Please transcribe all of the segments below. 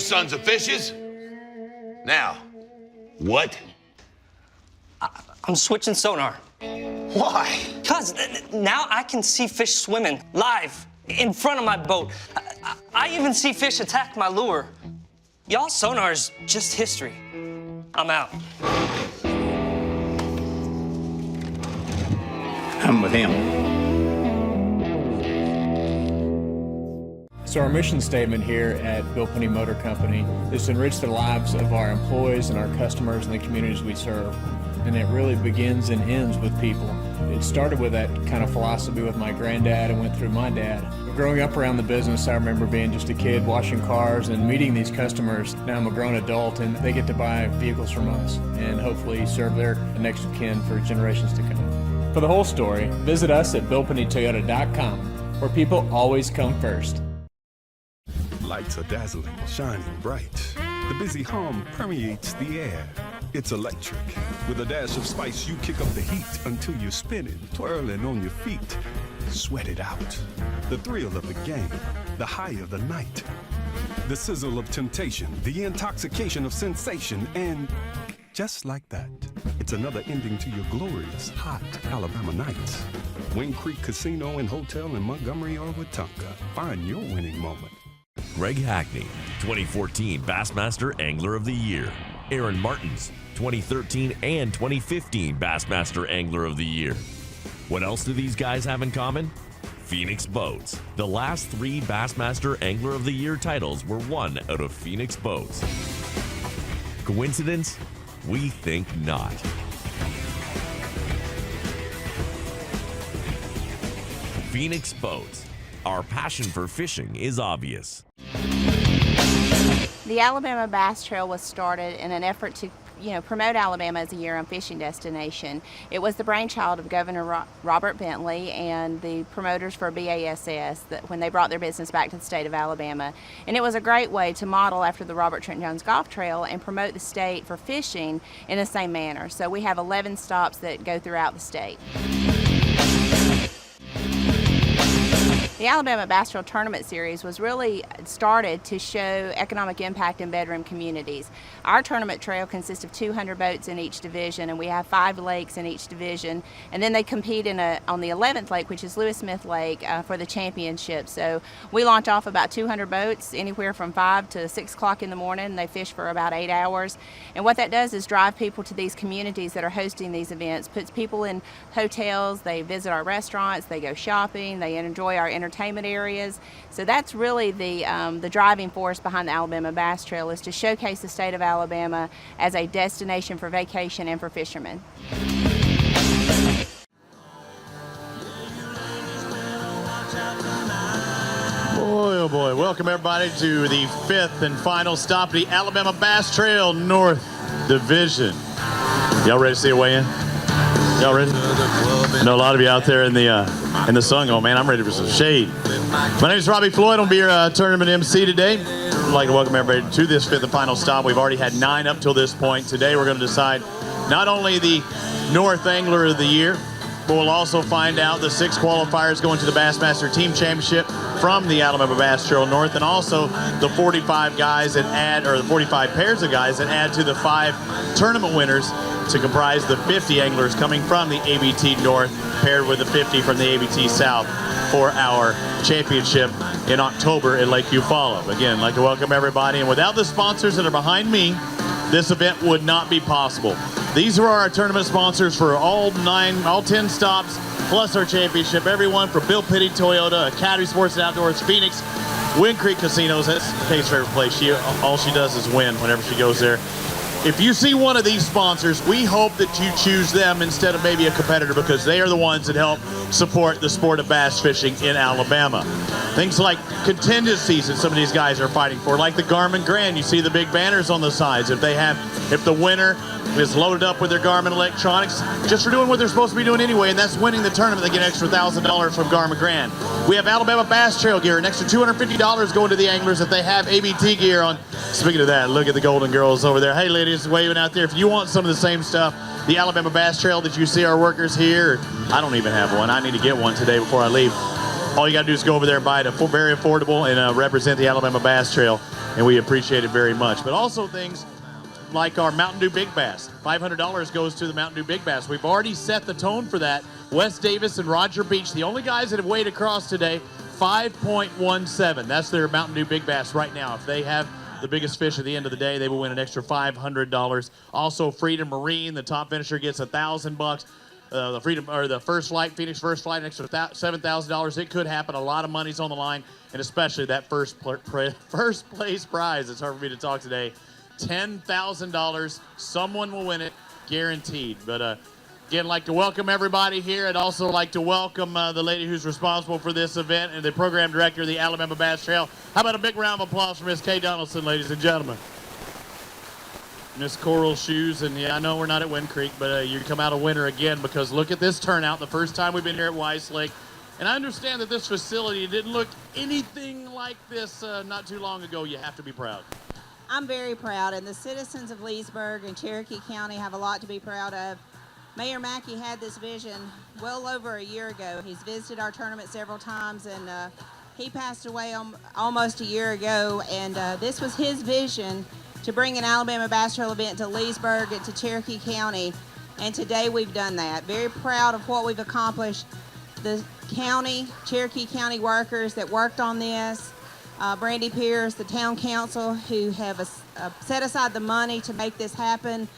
sons of fishes. Now, what? I'm switching sonar. Why? Because now I can see fish swimming live in front of my boat. I even see fish attack my lure. Y'all's sonar is just history. I'm out. I'm with him. So our mission statement here at Bill Penny Motor Company is to enrich the lives of our employees and our customers and the communities we serve. And it really begins and ends with people. It started with that kind of philosophy with my granddad and went through my dad. Growing up around the business, I remember being just a kid washing cars and meeting these customers. Now I'm a grown adult and they get to buy vehicles from us and hopefully serve their next of kin for generations to come. For the whole story, visit us at BillPennyToyota.com, where people always come first. Lights are dazzling, shining bright. The busy hum permeates the air. It's electric. With a dash of spice, you kick up the heat until you're spinning, twirling on your feet. Sweat it out. The thrill of the game, the high of the night. The sizzle of temptation, the intoxication of sensation, and just like that, it's another ending to your glorious, hot Alabama nights. Wing Creek Casino and Hotel in Montgomery or Wetumpka. Find your winning moment. Greg Hackney, 2014 Bassmaster Angler of the Year. Aaron Martins, 2013 and 2015 Bassmaster Angler of the Year. What else do these guys have in common? Phoenix Boats. The last 3 Bassmaster Angler of the Year titles were won out of Phoenix Boats. Coincidence? We think not. Phoenix Boats. Our passion for fishing is obvious. The Alabama Bass Trail was started in an effort to promote Alabama as a year-round fishing destination. It was the brainchild of Governor Robert Bentley and the promoters for BASS when they brought their business back to the state of Alabama. And it was a great way to model after the Robert Trent Jones Golf Trail and promote the state for fishing in the same manner. So we have 11 stops that go throughout the state. The Alabama Bass Trail Tournament Series was really started to show economic impact in bedroom communities. Our tournament trail consists of 200 boats in each division, and we have 5 lakes in each division. And then they compete on the 11th lake, which is Lewis Smith Lake, for the championship. So we launch off about 200 boats, anywhere from 5 to 6 o'clock in the morning. They fish for about 8 hours. And what that does is drive people to these communities that are hosting these events, puts people in hotels, they visit our restaurants, they go shopping, they enjoy our entertainment areas. So that's really the driving force behind the Alabama Bass Trail, is to showcase the state of Alabama as a destination for vacation and for fishermen. Boy, oh boy. Welcome everybody to the 5th and final stop of the Alabama Bass Trail North Division. Y'all ready to see a weigh-in? Y'all ready? I know a lot of you out there in the sun going, man, I'm ready for some shade. My name is Robbie Floyd. I'll be your tournament MC today. I'd like to welcome everybody to this 5th and final stop. We've already had 9 up till this point. Today we're going to decide not only the North Angler of the Year, but we'll also find out the 6 qualifiers going to the Bassmaster Team Championship from the Alabama Bass Trail North, and also the 45 guys that add, or the 45 pairs of guys that add to the 5 tournament winners to comprise the 50 anglers coming from the ABT North, paired with the 50 from the ABT South for our championship in October in Lake Eufaula. Again, I'd like to welcome everybody, and without the sponsors that are behind me, this event would not be possible. These are our tournament sponsors for all 10 stops, plus our championship. Everyone from Bill Penny Toyota, Academy Sports and Outdoors, Phoenix, Wing Creek Casinos. That's Kate's favorite place. All she does is win whenever she goes there. If you see one of these sponsors, we hope that you choose them instead of maybe a competitor, because they are the ones that help support the sport of bass fishing in Alabama. Things like contingencies that some of these guys are fighting for, like the Garmin Grand. You see the big banners on the sides. If the winner is loaded up with their Garmin electronics, just for doing what they're supposed to be doing anyway, and that's winning the tournament, they get an extra $1,000 from Garmin Grand. We have Alabama Bass Trail gear, an extra $250 going to the anglers if they have ABT gear on. Speaking of that, look at the Golden Girls over there. Hey, ladies, waving out there. If you want some of the same stuff, the Alabama Bass Trail that you see our workers here, I don't even have one. I need to get one today before I leave. All you got to do is go over there and buy it. Very affordable, and represent the Alabama Bass Trail. and we appreciate it very much. But also things like our Mountain Dew Big Bass. $500 goes to the Mountain Dew Big Bass. We've already set the tone for that. Wes Davis and Roger Beach, the only guys that have weighed across today, 5.17. That's their Mountain Dew Big Bass right now. If they have the biggest fish at the end of the day, they will win an extra $500. Also, Freedom Marine, the top finisher gets $1,000. The Freedom or the First Flight, Phoenix First Flight, an extra $7,000. It could happen. A lot of money's on the line, and especially that first place prize. It's hard for me to talk today. $10,000. Someone will win it, guaranteed. But again, like to welcome everybody here. I'd also like to welcome the lady who's responsible for this event and the program director of the Alabama Bass Trail. How about a big round of applause for Miss Kay Donaldson, ladies and gentlemen. Miss Coral Shoes, and yeah, I know we're not at Wind Creek, but you come out a winner again because look at this turnout. The first time we've been here at Weiss Lake, and I understand that this facility didn't look anything like this not too long ago. You have to be proud. I'm very proud, and the citizens of Leesburg and Cherokee County have a lot to be proud of. Mayor Mackey had this vision well over a year ago. He's visited our tournament several times, and he passed away almost a year ago, and this was his vision to bring an Alabama Bass Trail event to Leesburg and to Cherokee County, and today we've done that. Very proud of what we've accomplished. The county, Cherokee County workers that worked on this, Brandy Pierce, the town council who have set aside the money to make this happen.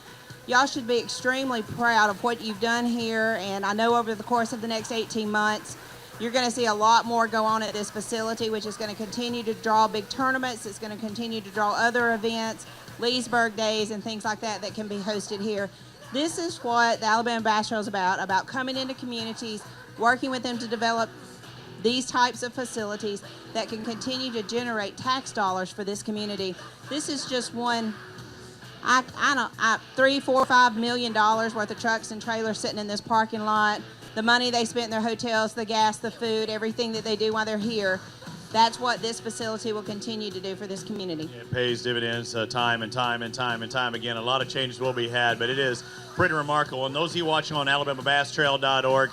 Y'all should be extremely proud of what you've done here, and I know over the course of the next 18 months, you're going to see a lot more go on at this facility, which is going to continue to draw big tournaments. It's going to continue to draw other events, Leesburg Days, and things like that that can be hosted here. This is what the Alabama Bass Trail is about coming into communities, working with them to develop these types of facilities that can continue to generate tax dollars for this community. This is just one, $3, $4, $5 million worth of trucks and trailers sitting in this parking lot. The money they spent in their hotels, the gas, the food, everything that they do while they're here. That's what this facility will continue to do for this community. It pays dividends time and time again. A lot of changes will be had, but it is pretty remarkable. And those of you watching on AlabamaBassTrail.org,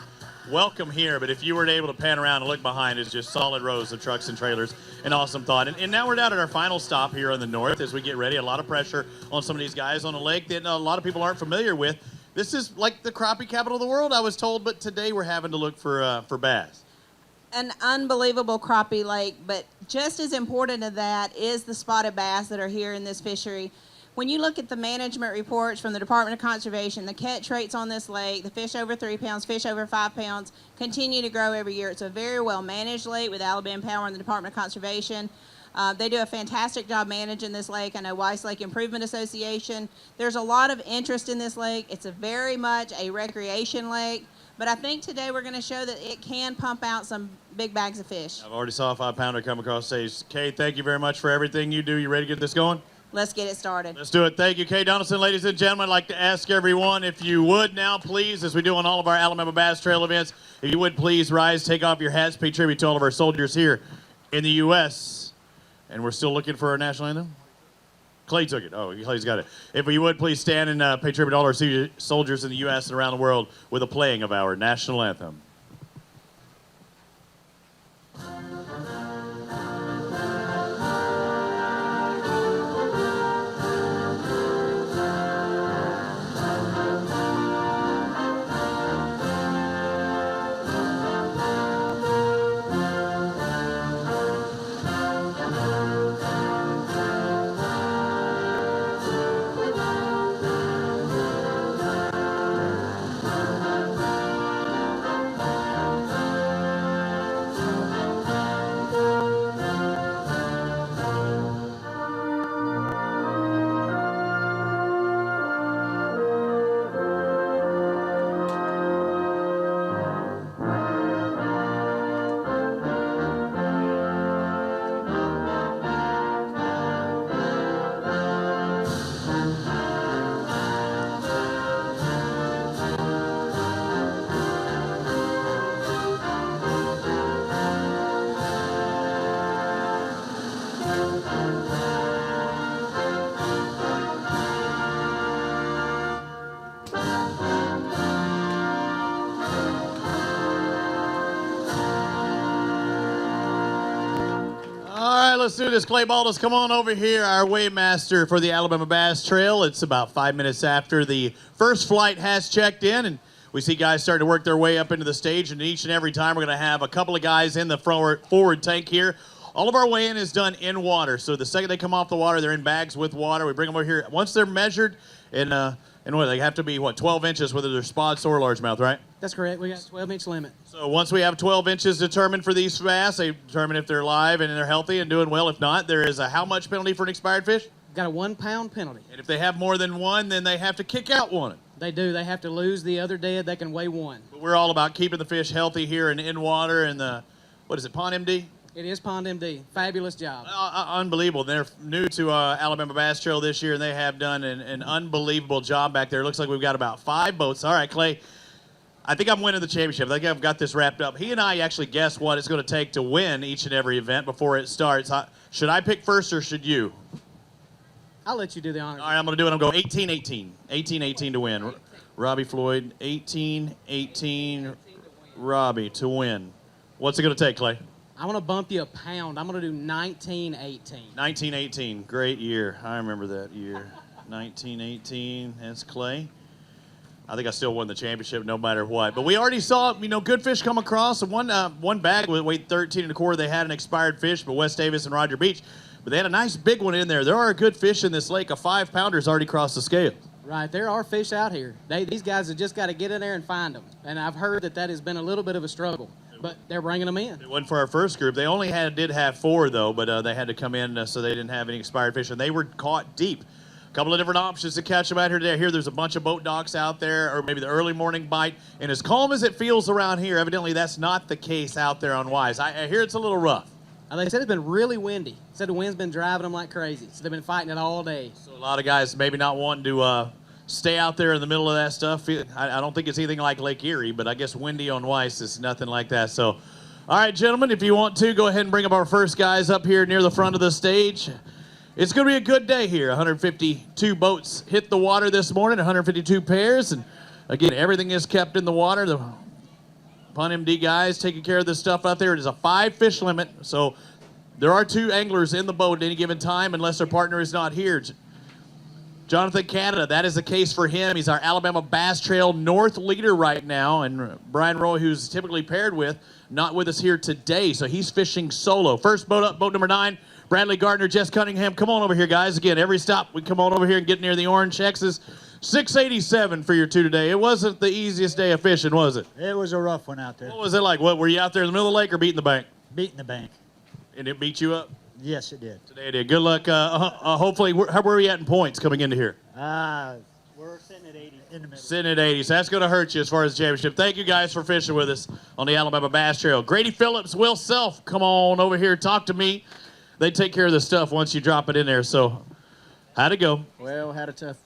welcome here. But if you were able to pan around and look behind, it's just solid rows of trucks and trailers. An awesome thought. And now we're down at our final stop here on the north as we get ready. A lot of pressure on some of these guys on a lake that a lot of people aren't familiar with. This is like the crappie capital of the world, I was told, but today we're having to look for bass. An unbelievable crappie lake, but just as important to that is the spotted bass that are here in this fishery. When you look at the management reports from the Department of Conservation, the catch rates on this lake, the fish over 3 pounds, fish over 5 pounds, continue to grow every year. It's a very well managed lake with Alabama Power and the Department of Conservation. They do a fantastic job managing this lake. I know Weiss Lake Improvement Association. There's a lot of interest in this lake. It's very much a recreation lake. But I think today we're going to show that it can pump out some big bags of fish. I've already saw a 5-pounder come across stage. Kay, thank you very much for everything you do. You ready to get this going? Let's get it started. Let's do it. Thank you, Kay Donaldson. Ladies and gentlemen, I'd like to ask everyone if you would now, please, as we do on all of our Alabama Bass Trail events, if you would please rise, take off your hats, pay tribute to all of our soldiers here in the U.S. And we're still looking for our national anthem? Clay took it. Oh, Clay's got it. If we would please stand and pay tribute to all our soldiers in the U.S. and around the world with a playing of our national anthem. let's do this. Clay Baldus, come on over here, our weighmaster for the Alabama Bass Trail. It's about 5 minutes after the first flight has checked in, and we see guys starting to work their way up into the stage, and each and every time we're going to have a couple of guys in the forward tank here. All of our weighing is done in water, so the second they come off the water, they're in bags with water. We bring them over here. Once they're measured, and what, they have to be, 12 inches, whether they're spots or largemouth, right? That's correct. We got a 12-inch limit. So once we have 12 inches determined for these bass, they determine if they're live and they're healthy and doing well. If not, there is a how much penalty for an expired fish? Got a 1 pound penalty. And if they have more than one, then they have to kick out one. They do. They have to lose the other dead. They can weigh one. But we're all about keeping the fish healthy here and in water. And what is it, Pond MD? It is Pond MD. Fabulous job. Unbelievable. They're new to Alabama Bass Trail this year, and they have done an unbelievable job back there. It looks like we've got about 5 boats. All right, Clay, I think I'm winning the championship. I think I've got this wrapped up. He and I actually guess what it's going to take to win each and every event before it starts. Should I pick first or should you? I'll let you do the honors. All right, I'm going to do it. I'm going 18-18. 18-18 to win. Robbie Floyd, 18-18, Robbie to win. What's it going to take, Clay? I'm going to bump you a pound. I'm going to do 19-18. 19-18. Great year. I remember that year. 19-18. That's Clay. I think I still won the championship no matter what. But we already saw, good fish come across. And one bag weighed 13 1/4. They had an expired fish, but Wes Davis and Roger Beach. But they had a nice big one in there. There are good fish in this lake. A 5-pounder's already crossed the scale. Right. There are fish out here. These guys have just got to get in there and find them. And I've heard that has been a little bit of a struggle. But they're bringing them in. It wasn't for our first group. They only did have 4, though, but they had to come in so they didn't have any expired fish. And they were caught deep. A couple of different options to catch them out here today. Here, there's a bunch of boat docks out there, or maybe the early morning bite. And as calm as it feels around here, evidently that's not the case out there on Weiss. I hear it's a little rough. They said it's been really windy. Said the wind's been driving them like crazy. So they've been fighting it all day. So a lot of guys maybe not wanting to stay out there in the middle of that stuff. I don't think it's anything like Lake Erie, but I guess windy on Weiss is nothing like that. So, all right, gentlemen, if you want to, go ahead and bring up our first guys up here near the front of the stage. It's going to be a good day here. 152 boats hit the water this morning, 152 pairs. And, again, everything is kept in the water. The Pond MD guys taking care of this stuff out there. It is a 5-fish limit, so there are 2 anglers in the boat at any given time unless their partner is not here. Jonathan Canada, that is the case for him. He's our Alabama Bass Trail North leader right now. And Brian Roy, who's typically paired with, not with us here today, so he's fishing solo. First boat up, boat number 9, Bradley Gardner, Jess Cunningham. Come on over here, guys. Again, every stop, we come on over here and get near the orange X's. 687 for your 2 today. It wasn't the easiest day of fishing, was it? It was a rough one out there. What was it like? What, were you out there in the middle of the lake or beating the bank? Beating the bank. And it beat you up? Yes, it did. Today it did. Good luck. Hopefully, where are we at in points coming into here? We're sitting at 80 in the middle. Sitting at 80, so that's going to hurt you as far as the championship. Thank you guys for fishing with us on the Alabama Bass Trail. Grady Phillips, Will Self, come on over here, talk to me. They take care of the stuff once you drop it in there, so how'd it go? Well, had a tough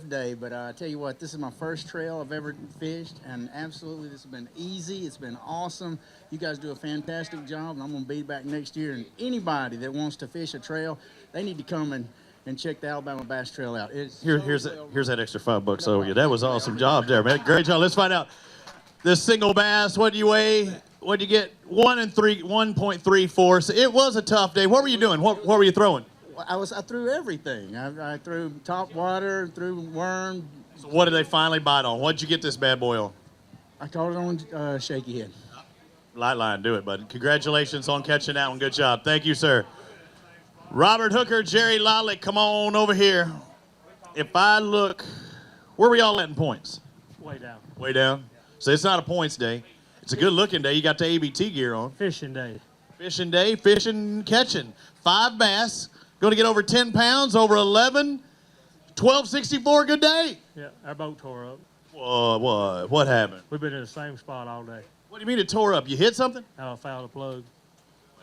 day, but I tell you what, this is my first trail I've ever fished, and absolutely this has been easy. It's been awesome. You guys do a fantastic job, and I'm going to be back next year. And anybody that wants to fish a trail, they need to come and check the Alabama Bass Trail out. Here's that extra $5 over you. That was an awesome job there, man. Great job. Let's find out. This single bass, what do you weigh? What did you get? 1.34. So it was a tough day. What were you doing? What were you throwing? I threw everything. I threw top water, threw worm. So what did they finally bite on? What did you get this bad boy on? I caught it on shaky head. Light line, do it, bud. Congratulations on catching that one. Good job. Thank you, sir. Robert Hooker, Jerry Lollick, come on over here. If I look, where were y'all at in points? Way down. Way down? So it's not a points day. It's a good looking day. You got the ABT gear on. Fishing day. Fishing day, fishing, catching. 5 bass. Going to get over 10 pounds, over 11. 1264, good day. Yeah, our boat tore up. What happened? We've been in the same spot all day. What do you mean it tore up? You hit something? I fouled a plug.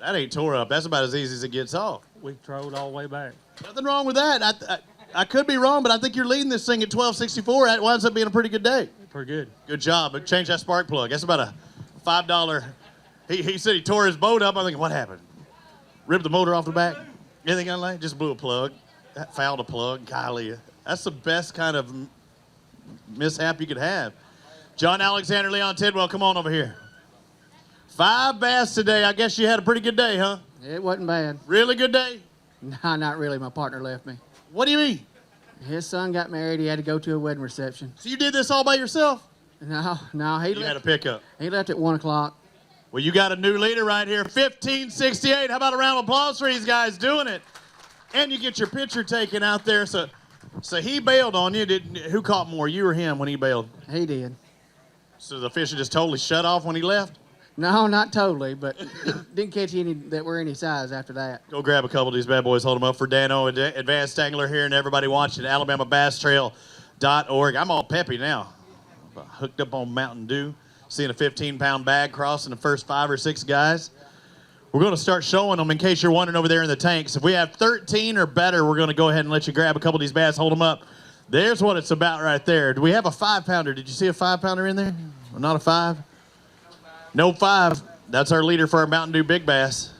That ain't tore up. That's about as easy as it gets off. We trolled all the way back. Nothing wrong with that. I could be wrong, but I think you're leading this thing at 1264. That winds up being a pretty good day. Pretty good. Good job. Change that spark plug. That's about a $5. He said he tore his boat up. I'm thinking, what happened? Ripped the motor off the back? Anything on that? Just blew a plug. Fouled a plug. Golly. That's the best kind of mishap you could have. John Alexander, Leon Tidwell, come on over here. 5 bass today. I guess you had a pretty good day, huh? It wasn't bad. Really good day? No, not really. My partner left me. What do you mean? His son got married. He had to go to a wedding reception. So you did this all by yourself? No, You had a pickup. He left at 1 o'clock. Well, you got a new leader right here, 1568. How about a round of applause for these guys doing it? And you get your picture taken out there. So he bailed on you. Who caught more, you or him, when he bailed? He did. So the fishing just totally shut off when he left? No, not totally, but didn't catch any that were any size after that. Go grab a couple of these bad boys, hold them up for Dano, Advanced Angler here, and everybody watching AlabamaBassTrail.org. I'm all peppy now. Hooked up on Mountain Dew, seeing a 15-pound bag crossing the first 5 or 6 guys. We're going to start showing them in case you're wondering over there in the tanks. If we have 13 or better, we're going to go ahead and let you grab a couple of these bass, hold them up. There's what it's about right there. Do we have a 5-pounder? Did you see a 5-pounder in there? Well, not a 5? No 5. That's our leader for our Mountain Dew Big Bass.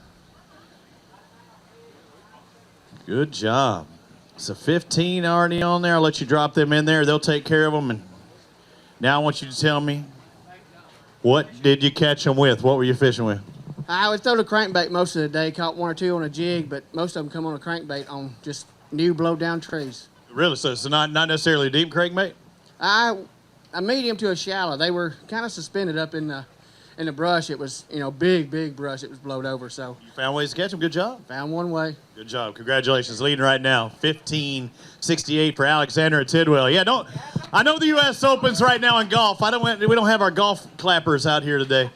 Good job. So 15 already on there. I'll let you drop them in there. They'll take care of them. And now I want you to tell me, what did you catch them with? What were you fishing with? I would throw the crankbait most of the day. Caught 1 or 2 on a jig, but most of them come on a crankbait on just new blow-down trees. Really? So not necessarily a deep crankbait? A medium to a shallow. They were kind of suspended up in the brush. It was, big brush. It was blowed over, so. You found ways to catch them. Good job. Found one way. Good job. Congratulations. Leading right now, 1568 for Alexander at Tidwell. Yeah, I know the U.S. Open's right now in golf. We don't have our golf clappers out here today.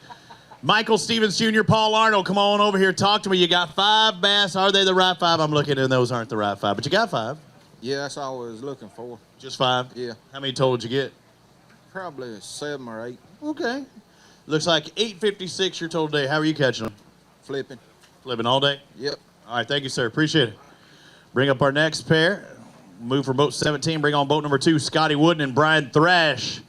Michael Stevens Jr., Paul Arnold, come on over here. Talk to me. You got 5 bass. Are they the right 5? I'm looking, and those aren't the right 5, but you got 5. Yeah, that's all I was looking for. Just 5? Yeah. How many total did you get? Probably 7 or 8. Okay. Looks like 856 your total day. How are you catching them? Flipping. Flipping all day? Yep. All right, thank you, sir. Appreciate it. Bring up our next pair. Move for boat 17. Bring on boat number 2, Scotty Wooden and Brian Thrash.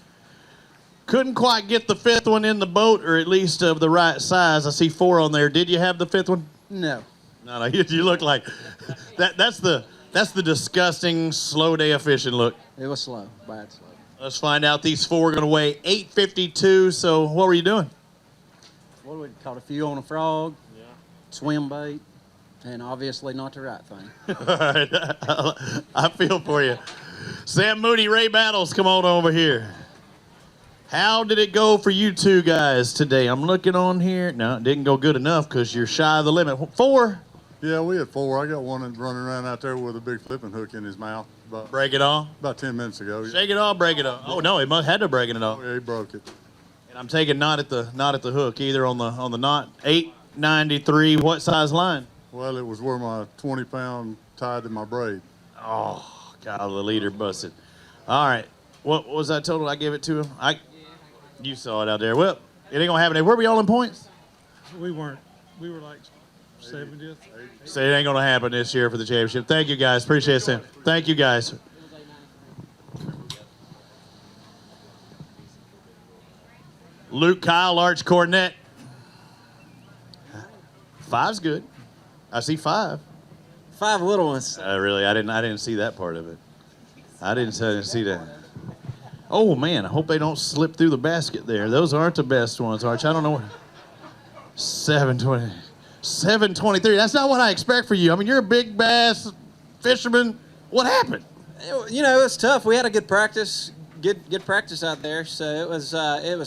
Couldn't quite get the 5th one in the boat, or at least of the right size. I see 4 on there. Did you have the 5th one? No. No, you look like that's the disgusting slow day of fishing look. It was slow, bad slow. Let's find out. These 4 are going to weigh 852. So what were you doing? What we caught a few on a frog, swim bait, and obviously not the right thing. All right, I feel for you. Sam Moody, Ray Battles, come on over here. How did it go for you 2 guys today? I'm looking on here. No, it didn't go good enough because you're shy of the limit. 4? Yeah, we had 4. I got one running around out there with a big flipping hook in his mouth. Break it off? About 10 minutes ago. Yeah. Shake it off, break it off. Oh no, he must had to break it off. Oh, yeah, he broke it. And I'm taking not at the hook either on the knot. 893. What size line? Well, it was where my 20-pound tied to my braid. Oh, God, the leader busted. All right, what was that total I gave it to him? You saw it out there. Well, it ain't gonna happen. Where we all in points? We weren't. We were like 70th. So it ain't gonna happen this year for the championship. Thank you guys. Appreciate it, Sam. Thank you guys. Luke Kyle, Arch Cornet. 5's good. I see 5. 5 little ones. Really, I didn't see that part of it. I didn't see that. Oh man, I hope they don't slip through the basket there. Those aren't the best ones, Arch. I don't know what. 720. 723. That's not what I expect for you. I mean, you're a big bass fisherman. What happened? You know, it was tough. We had a good practice, good practice out there. So it was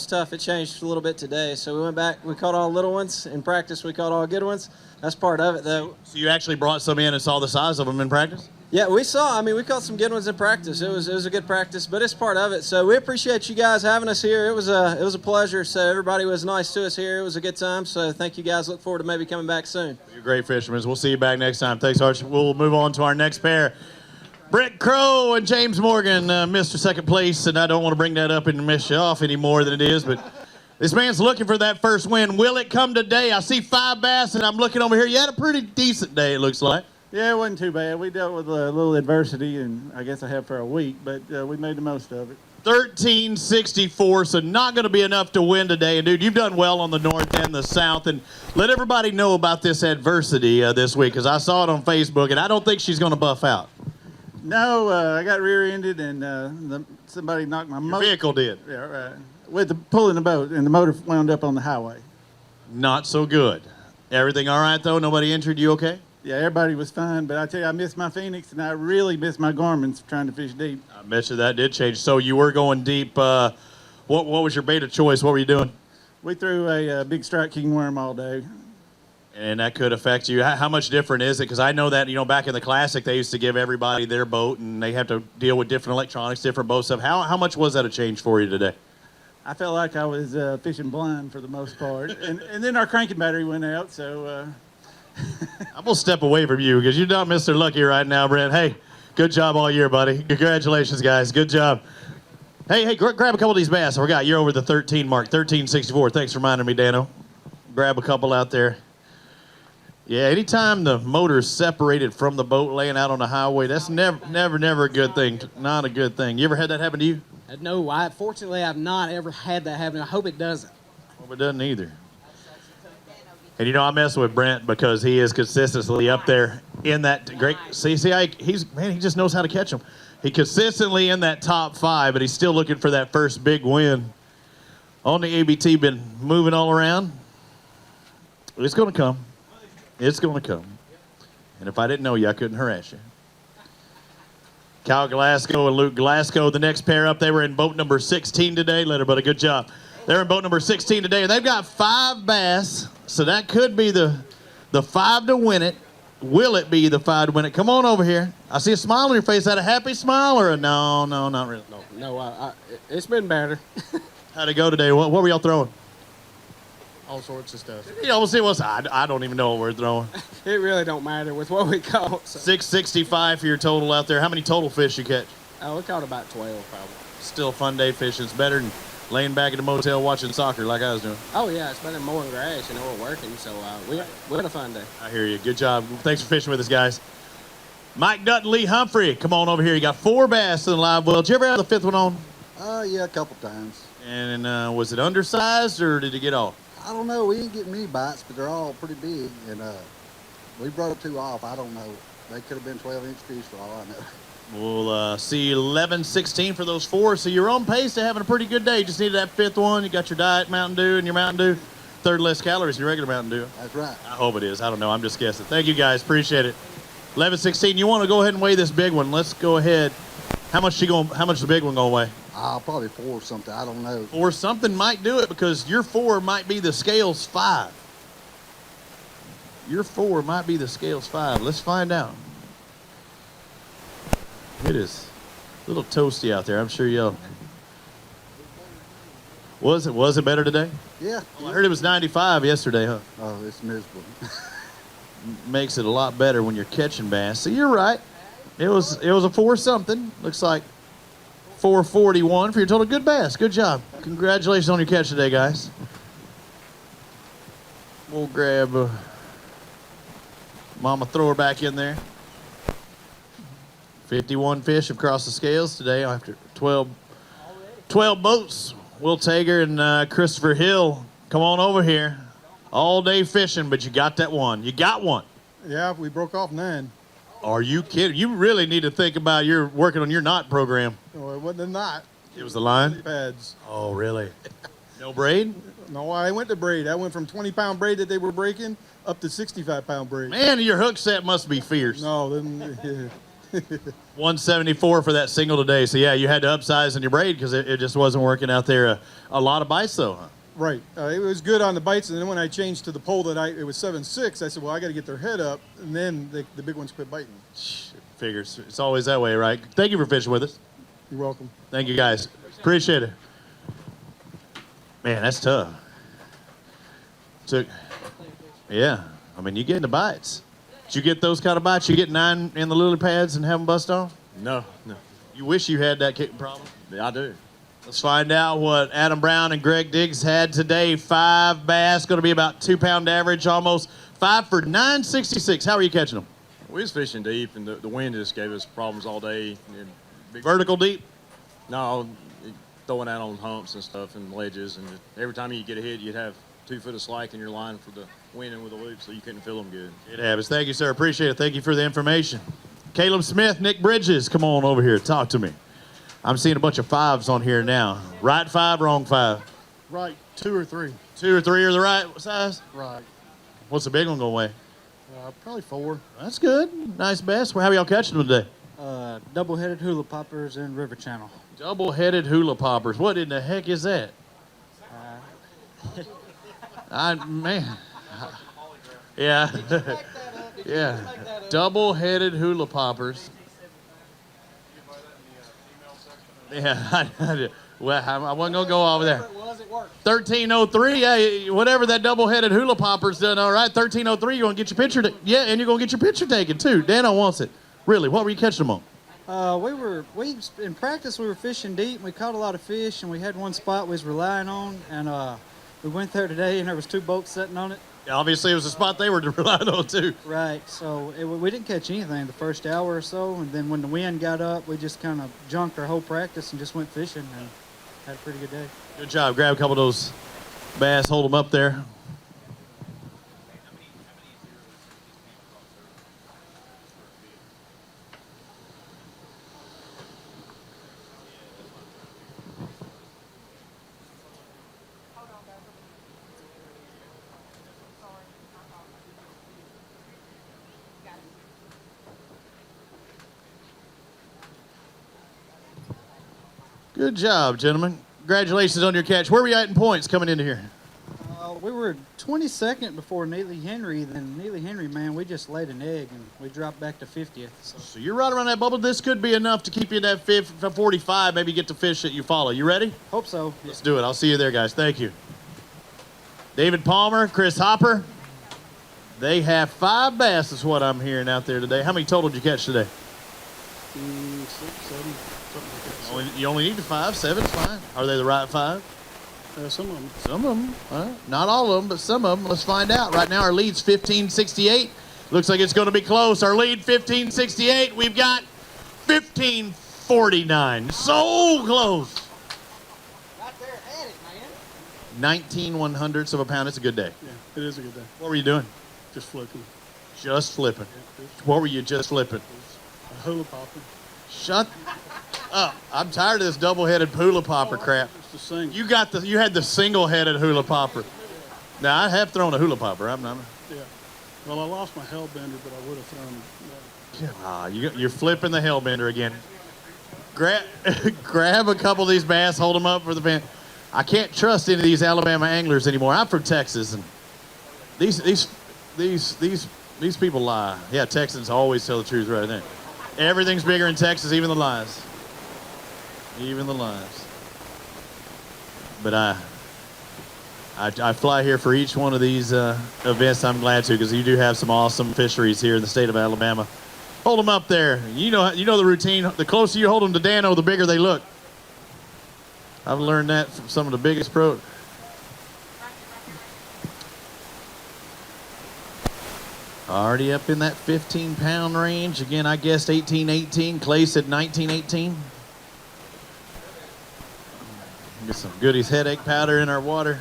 tough. It changed a little bit today. So we went back. We caught all little ones in practice. We caught all good ones. That's part of it, though. So you actually brought some in and saw the size of them in practice? Yeah, we saw. I mean, we caught some good ones in practice. It was a good practice, but it's part of it. So we appreciate you guys having us here. It was a pleasure. So everybody was nice to us here. It was a good time. So thank you guys. Look forward to maybe coming back soon. You're great fishermen. We'll see you back next time. Thanks, Arch. We'll move on to our next pair. Brett Crow and James Morgan, Mr. Second Place, and I don't want to bring that up and mess you off any more than it is, but this man's looking for that first win. Will it come today? I see 5 bass, and I'm looking over here. You had a pretty decent day, it looks like. Yeah, it wasn't too bad. We dealt with a little adversity, and I guess I have for a week, but we made the most of it. 1364, so not going to be enough to win today. And, dude, you've done well on the north and the south. And let everybody know about this adversity this week, because I saw it on Facebook, and I don't think she's going to buff out. No, I got rear-ended, and somebody knocked my motor. Vehicle did. Yeah, right. With pulling the boat, and the motor wound up on the highway. Not so good. Everything all right, though? Nobody injured? You okay? Yeah, everybody was fine, but I tell you, I missed my Phoenix, and I really missed my Garmin's trying to fish deep. I bet you that did change. So you were going deep. What was your bait of choice? What were you doing? We threw a big strike king worm all day. And that could affect you. How much different is it? Because I know that, back in the Classic, they used to give everybody their boat, and they have to deal with different electronics, different boat stuff. How much was that a change for you today? I felt like I was fishing blind for the most part. and then our cranking battery went out, so... I'm going to step away from you because you're not Mr. Lucky right now, Brent. Hey, good job all year, buddy. Congratulations, guys. Good job. Hey, grab a couple of these bass. I forgot, you're over the 13 mark, 1364. Thanks for reminding me, Dano. Grab a couple out there. Yeah, anytime the motor's separated from the boat laying out on the highway, that's never a good thing. Not a good thing. You ever had that happen to you? No, fortunately, I've not ever had that happen. I hope it doesn't. Hope it doesn't either. And I mess with Brent because he is consistently up there in that great. See, he just knows how to catch them. He consistently in that top 5, but he's still looking for that first big win. On the ABT, been moving all around. It's going to come. It's going to come. And if I didn't know you, I couldn't harass you. Kyle Glasgow and Luke Glasgow, the next pair up. They were in boat number 16 today. Later, buddy, good job. They're in boat number 16 today, and they've got 5 bass, so that could be the 5 to win it. Will it be the 5 to win it? Come on over here. I see a smile on your face. Is that a happy smile or a no, not really? No, it's been better. How'd it go today? What were y'all throwing? All sorts of stuff. We'll see what's. I don't even know what we're throwing. It really don't matter with what we caught. So. 665 for your total out there. How many total fish you catch? We caught about 12 probably. Still a fun day fishing. It's better than laying back at the motel watching soccer like I was doing. Oh, yeah, it's better than mowing grass, we're working, so we had a fun day. I hear you. Good job. Thanks for fishing with us, guys. Mike Dutton, Lee Humphrey, come on over here. You got 4 bass in the live well. Did you ever have the 5th one on? Yeah, a couple times. And was it undersized, or did it get off? I don't know. We didn't get many bites, but they're all pretty big. And we brought 2 off. I don't know. They could have been 12-inch fish for all I know. We'll see 11-16 for those 4. So you're on pace to having a pretty good day. You just needed that 5th one. You got your Diet Mountain Dew and your Mountain Dew. 1/3 less calories than your regular Mountain Dew. That's right. I hope it is. I don't know. I'm just guessing. Thank you, guys. Appreciate it. 11-16. You want to go ahead and weigh this big one? Let's go ahead. How much the big one gonna weigh? Probably 4 something. I don't know. 4 something might do it because your 4 might be the scale's 5. Your 4 might be the scale's 5. Let's find out. It is a little toasty out there. I'm sure y'all. Was it better today? Yeah. Well, I heard it was 95 yesterday, huh? Oh, it's miserable. Makes it a lot better when you're catching bass. So you're right. It was a 4 something. Looks like 441 for your total. Good bass. Good job. Congratulations on your catch today, guys. We'll grab Mama, throw her back in there. 51 fish have crossed the scales today after 12 boats. Will Tager and Christopher Hill, come on over here. All day fishing, but you got that one. You got one. Yeah, we broke off 9. Are you kidding? You really need to think about working on your knot program. Well, it wasn't a knot. It was the line? Pads. Oh, really? No braid? No, I went to braid. I went from 20-pound braid that they were breaking up to 65-pound braid. Man, your hook set must be fierce. No, then... 174 for that single today. So, yeah, you had to upsize on your braid because it just wasn't working out there. A lot of bites, though, huh? Right. It was good on the bites, and then when I changed to the pole it was 7.6, I said, well, I got to get their head up, and then the big ones quit biting. Figures. It's always that way, right? Thank you for fishing with us. You're welcome. Thank you, guys. Appreciate it. Man, that's tough. Yeah. I mean, you getting the bites. Did you get those kind of bites? You get 9 in the lily pads and have them bust off? No. You wish you had that problem? Yeah, I do. Let's find out what Adam Brown and Greg Diggs had today. 5 bass, going to be about 2-pound average, almost 5 for 966. How are you catching them? We was fishing deep, and the wind just gave us problems all day. Vertical deep? No, throwing out on humps and stuff and ledges, and every time you get a hit, you'd have 2 foot of slack in your line for the wind and with the loop, so you couldn't feel them good. It happens. Thank you, sir. Appreciate it. Thank you for the information. Caleb Smith, Nick Bridges, come on over here. Talk to me. I'm seeing a bunch of 5s on here now. Right 5, wrong 5? Right, 2 or 3. 2 or 3 are the right size? Right. What's the big one going to weigh? Probably 4. That's good. Nice bass. Well, how are y'all catching them today? Double-headed hula poppers in River Channel. Double-headed hula poppers. What in the heck is that? Man. Yeah. Yeah. Double-headed hula poppers. Yeah. Well, I wasn't going to go over there. 1303, yeah, whatever that double-headed hula popper's done, all right. 1303, you're going to get your picture. Yeah, and you're going to get your picture taken, too. Dano wants it. Really, what were you catching them on? In practice, we were fishing deep, and we caught a lot of fish, and we had one spot we was relying on, and we went there today, and there was 2 boats sitting on it. Obviously, it was a spot they were relying on, too. Right, so we didn't catch anything the first hour or so, and then when the wind got up, we just kind of junked our whole practice and just went fishing and had a pretty good day. Good job. Grab a couple of those bass, hold them up there. Good job, gentlemen. Congratulations on your catch. Where were you at in points coming into here? We were 22nd before Neely Henry. Then Neely Henry, man, we just laid an egg, and we dropped back to 50th. So you're right around that bubble. This could be enough to keep you in that 45, maybe get the fish that you follow. You ready? Hope so. Let's do it. I'll see you there, guys. Thank you. David Palmer, Chris Hopper. They have 5 bass is what I'm hearing out there today. How many total did you catch today? 6, 7, something like that. You only need 5, 7's fine. Are they the right 5? Some of them. Some of them. Not all of them, but some of them. Let's find out. Right now, our lead's 1568. Looks like it's going to be close. Our lead, 1568. We've got 1549. So close. Right there at it, man. 19 100ths of a pound. It's a good day. Yeah, it is a good day. What were you doing? Just flipping. Just flipping. Yeah, What were you just flipping? a hula popper. Shut up. I'm tired of this double-headed hula popper crap. It's the same. You had the single-headed hula popper. Now, I have thrown a hula popper. Yeah. Well, I lost my hellbender, but I would have thrown it. You're flipping the hellbender again. Grab a couple of these bass, hold them up for the fan. I can't trust any of these Alabama anglers anymore. I'm from Texas, and these people lie. Yeah, Texans always tell the truth right there. Everything's bigger in Texas, even the lies. Even the lies. But I fly here for each one of these events. I'm glad to, because you do have some awesome fisheries here in the state of Alabama. Hold them up there. You know the routine. The closer you hold them to Dano, the bigger they look. I've learned that from some of the biggest pros. Already up in that 15-pound range. Again, I guessed 1818. Clay said 1918. Get some Goodies headache powder in our water.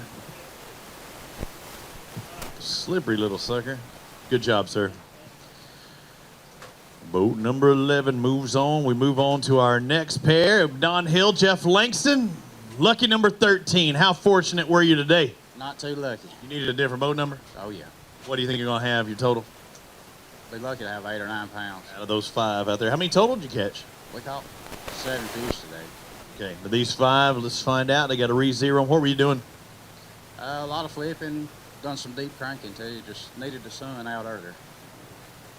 Slippery little sucker. Good job, sir. Boat number 11 moves on. We move on to our next pair. Don Hill, Jeff Langston. Lucky number 13. How fortunate were you today? Not too lucky. You needed a different boat number? Oh, yeah. What do you think you're going to have, your total? Be lucky to have 8 or 9 pounds. Out of those 5 out there. How many total did you catch? We caught 7 fish today. Okay, but these 5, let's find out. They got a re-zero. What were you doing? A lot of flipping. Done some deep cranking, too. Just needed the sun out earlier.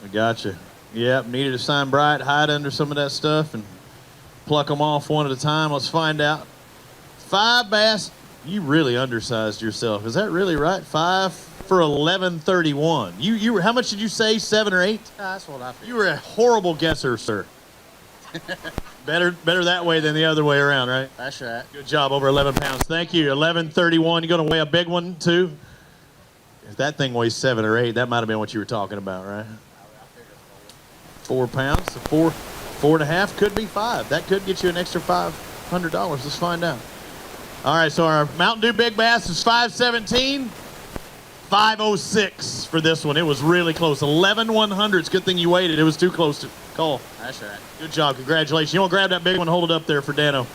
We got you. Yep, needed to shine bright, hide under some of that stuff, and pluck them off one at a time. Let's find out. 5 bass. You really undersized yourself. Is that really right? 5 for 1131. You were, how much did you say? 7 or 8? That's what I figured. You were a horrible guesser, sir. better that way than the other way around, right? That's right. Good job, over 11 pounds. Thank you. 1131. You're going to weigh a big one, too? If that thing weighs 7 or 8, that might have been what you were talking about, right? 4 pounds. So 4.5 could be 5. That could get you an extra $500. Let's find out. All right, so our Mountain Dew Big Bass is 517. 506 for this one. It was really close. 11 100s. Good thing you waited. It was too close to call. That's right. Good job. Congratulations. You want to grab that big one, hold it up there for Dano.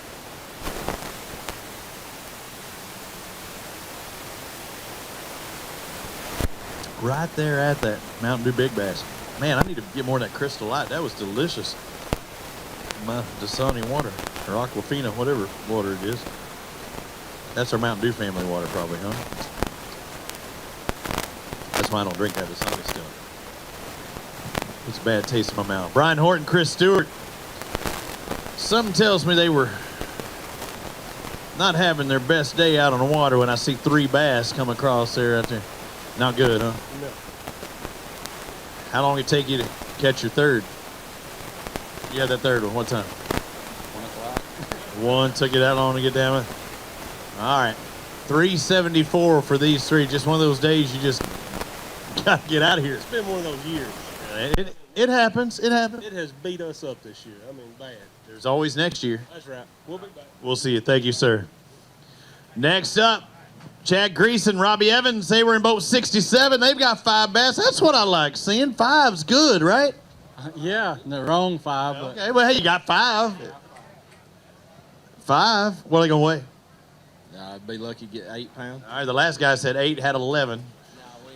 right there at that Mountain Dew Big Bass. Man, I need to get more of that Crystal Light. That was delicious. My Dasani water, or Aquafina, whatever water it is. That's our Mountain Dew family water probably, huh? That's why I don't drink that Dasani stuff. It's a bad taste in my mouth. Brian Horton, Chris Stewart. Something tells me they were not having their best day out on the water when I see 3 bass come across there out there. Not good, huh? No. How long did it take you to catch your third? You had that third one. What time? 1 o'clock. One took you that long to get down with? All right. 374 for these 3. Just one of those days you just got to get out of here. It's been one of those years. It happens. It happens. It has beat us up this year. I mean, bad. There's always next year. That's right. We'll be back. We'll see you. Thank you, sir. Next up, Chad Greason, Robbie Evans. They were in boat 67. They've got 5 bass. That's what I like seeing. 5's good, right? Yeah, the wrong 5. But Okay, well, hey, you got 5. 5. What are they going to weigh? I'd be lucky to get 8 pounds. All right, the last guy said 8, had 11.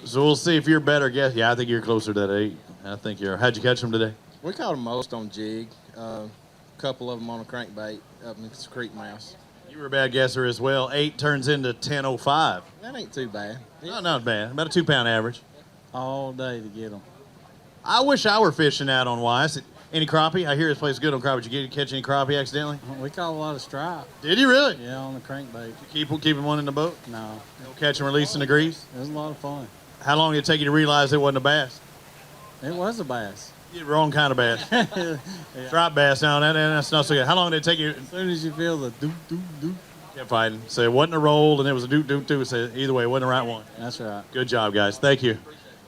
So we'll see if you're better guess. Yeah, I think you're closer to that 8. I think you're. How'd you catch them today? We caught them most on jig. A couple of them on a crankbait up in the creek mouth. You were a bad guesser as well. 8 turns into 10.05. That ain't too bad. No, not bad. About a 2-pound average. All day to get them. I wish I were fishing out on Weiss. Any crappie? I hear this place is good on crappie. Did you catch any crappie accidentally? We caught a lot of stripe. Did you really? Yeah, on the crankbait. Keeping one in the boat? No. No catch and release in the grease? It was a lot of fun. How long did it take you to realize it wasn't a bass? It was a bass. Yeah, wrong kind of bass. Yeah. Striped bass. No, that's not so good. How long did it take you? As soon as you feel the doop, doop, doop. Kept fighting. So it wasn't a roll, and it was a doop, doop, doop. So either way, it wasn't the right one. That's right. Good job, guys. Thank you.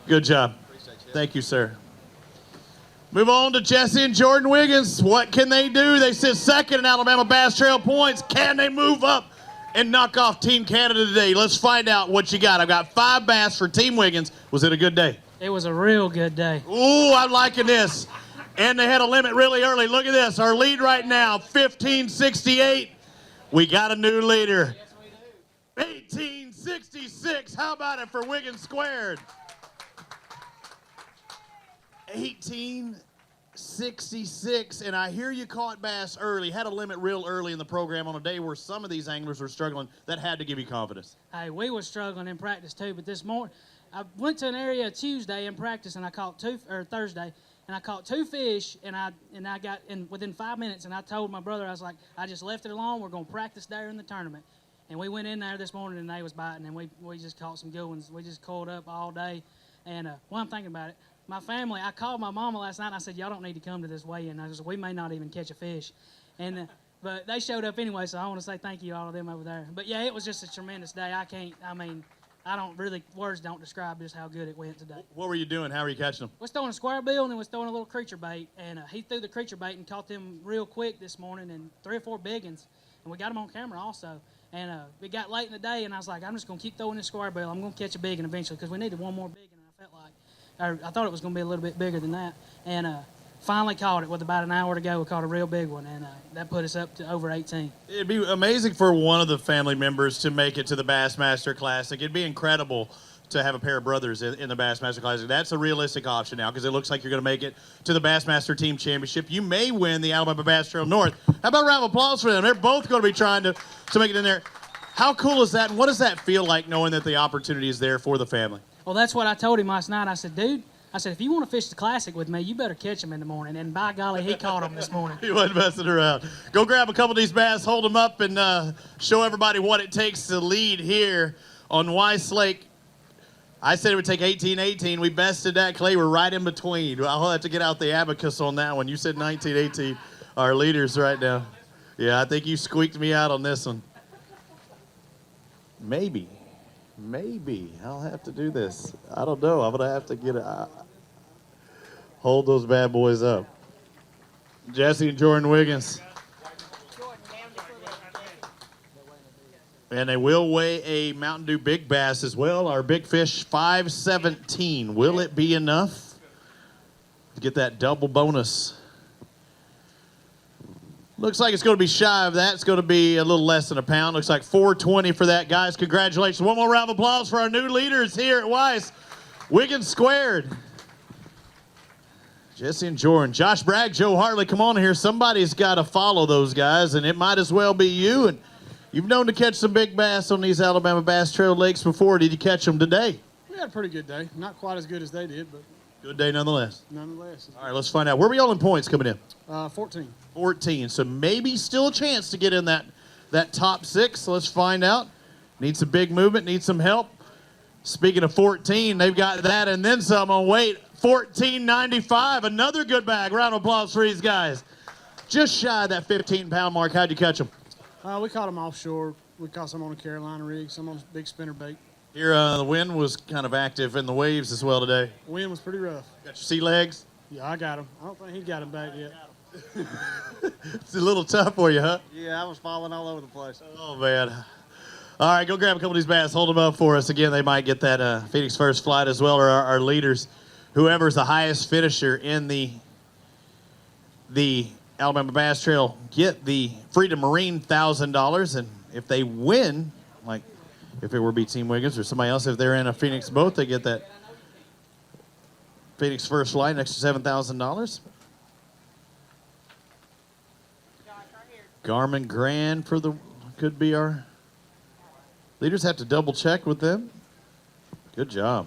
Good job. Thank you, sir. Move on to Jesse and Jordan Wiggins. What can they do? They sit second in Alabama Bass Trail points. Can they move up and knock off Team Canada today? Let's find out what you got. I've got 5 bass for Team Wiggins. Was it a good day? It was a real good day. Ooh, I'm liking this. And they had a limit really early. Look at this. Our lead right now, 1568. We got a new leader. 1866. How about it for Wiggins squared? 1866, and I hear you caught bass early, had a limit real early in the program on a day where some of these anglers were struggling. That had to give you confidence. Hey, we were struggling in practice too, but this morning, I went to an area Tuesday in practice, and I caught Thursday, and I caught 2 fish, and I got in within 5 minutes, and I told my brother, I was like, I just left it alone. We're gonna practice there in the tournament, and we went in there this morning, and they was biting, and we just caught some good ones. We just coiled up all day, and while I'm thinking about it, my family, I called my mama last night, and I said, y'all don't need to come to this weigh-in. I said, we may not even catch a fish. And but they showed up anyway, so I want to say thank you to all of them over there. But, yeah, it was just a tremendous day. Words don't describe just how good it went today. What were you doing? How were you catching them? Was throwing a square bill, and then was throwing a little creature bait. And he threw the creature bait and caught them real quick this morning, and 3 or 4 big ones. And we got them on camera also. And it got late in the day, and I was like, I'm just going to keep throwing this square bill. I'm going to catch a big one eventually because we needed one more big one, and I felt like. I thought it was going to be a little bit bigger than that, and finally caught it with about an hour to go. We caught a real big one, and that put us up to over 18. It'd be amazing for one of the family members to make it to the Bassmaster Classic. It'd be incredible to have a pair of brothers in the Bassmaster Classic. That's a realistic option now because it looks like you're going to make it to the Bassmaster Team Championship. You may win the Alabama Bass Trail North. How about a round of applause for them? They're both going to be trying to make it in there. How cool is that, and what does that feel like knowing that the opportunity is there for the family? Well, that's what I told him last night. I said, dude, if you want to fish the Classic with me, you better catch them in the morning. And by golly, he caught them this morning. He wasn't messing around. Go grab a couple of these bass, hold them up, and show everybody what it takes to lead here on Weiss Lake. I said it would take 18-18. We bested that. Clay, we're right in between. I'll have to get out the abacus on that one. You said 19-18. Our leaders right now. Yeah, I think you squeaked me out on this one. Maybe I'll have to do this. I don't know. I'm going to have to get hold those bad boys up. Jesse and Jordan Wiggins. And they will weigh a Mountain Dew Big Bass as well. Our big fish, 517. Will it be enough to get that double bonus? Looks like it's going to be shy of that. It's going to be a little less than a pound. Looks like 420 for that, guys. Congratulations. One more round of applause for our new leaders here at Weiss. Wiggins squared. Jesse and Jordan. Josh Bragg, Joe Hartley, come on here. Somebody's got to follow those guys, and it might as well be you. And you've known to catch some big bass on these Alabama Bass Trail lakes before. Did you catch them today? We had a pretty good day. Not quite as good as they did, but good day nonetheless. Nonetheless. All right, let's find out. Where were y'all in points coming in? 14. 14. So maybe still a chance to get in that top 6. So let's find out. Need some big movement. Need some help. Speaking of 14, they've got that and then some on weight. 14.95. Another good bag. Round of applause for these guys. Just shy of that 15-pound mark. How'd you catch them? We caught them offshore. We caught some on a Carolina rig, some on big spinner bait. Here, the wind was kind of active in the waves as well today. Wind was pretty rough. Got your sea legs? Yeah, I got him. I don't think he got him back yet. It's a little tough for you, huh? Yeah, I was falling all over the place. Oh, man. All right, go grab a couple of these bass. Hold them up for us. Again, they might get that Phoenix First Flight as well, or our leaders. Whoever's the highest finisher in the Alabama Bass Trail get the Freedom Marine $1,000. And if they win, like if it were B Team Wiggins or somebody else, if they're in a Phoenix boat, they get that Phoenix First Flight, an extra $7,000. Garmin Grand for the could be our leaders. Have to double check with them. Good job.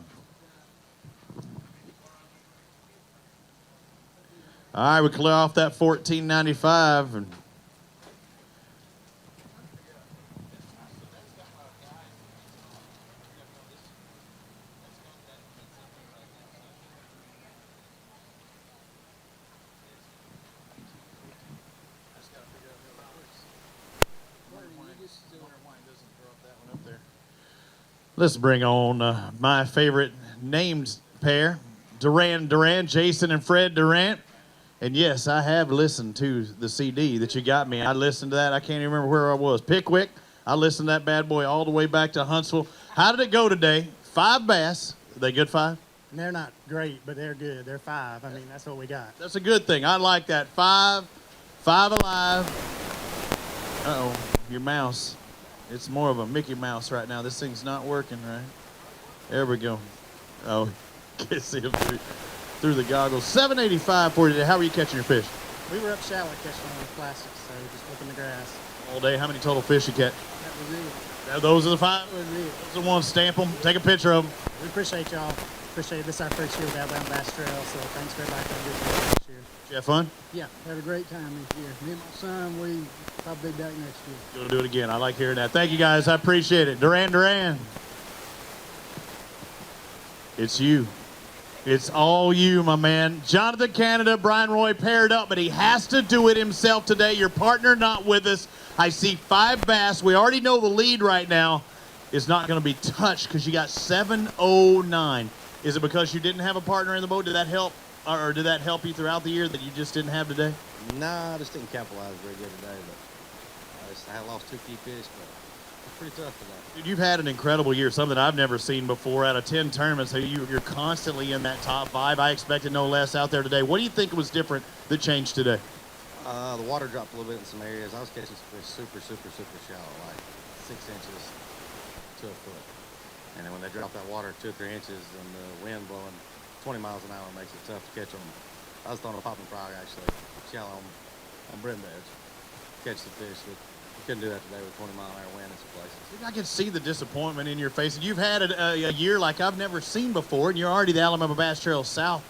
All right, we clear off that $14.95 and let's bring on my favorite named pair, Duran, Jason and Fred Durant. And yes, I have listened to the CD that you got me. I listened to that. I can't even remember where I was. Pickwick. I listened to that bad boy all the way back to Huntsville. How did it go today? 5 bass. Are they good 5? They're not great, but they're good. They're 5. I mean, that's what we got. That's a good thing. I like that. 5 alive. Uh-oh, your mouse. It's more of a Mickey Mouse right now. This thing's not working right. There we go. Oh, can't see him through the goggles. $7.85 for you today. How are you catching your fish? We were up shallow catching on the plastics, so just whipping the grass. All day. How many total fish you catch? That was it. Those are the 5? That was it. Those are the ones. Stamp them. Take a picture of them. We appreciate y'all. Appreciate it. This is our first year with Alabama Bass Trail, so thanks for everybody coming this year. Did you have fun? Yeah, had a great time this year. Me and my son, we probably be back next year. Going to do it again. I like hearing that. Thank you, guys. I appreciate it. Duran. It's you. It's all you, my man. Jonathan Canada, Brian Roy paired up, but he has to do it himself today. Your partner not with us. I see 5 bass. We already know the lead right now is not going to be touched because you got 709. Is it because you didn't have a partner in the boat? Did that help? Or did that help you throughout the year that you just didn't have today? No, I just didn't capitalize very good today. But I lost 2 key fish, but it's pretty tough today. Dude, you've had an incredible year, something I've never seen before. Out of 10 tournaments, you're constantly in that top 5. I expected no less out there today. What do you think was different that changed today? The water dropped a little bit in some areas. I was catching some fish super shallow, like 6 inches to a foot. And then when they drop that water 2 or 3 inches and the wind blowing 20 miles an hour makes it tough to catch them. I was throwing a popping frog actually, shallow on brim beds, catch the fish. But you couldn't do that today with 20-mile-an-hour wind in some places. I can see the disappointment in your face. And you've had a year like I've never seen before, and you're already the Alabama Bass Trail South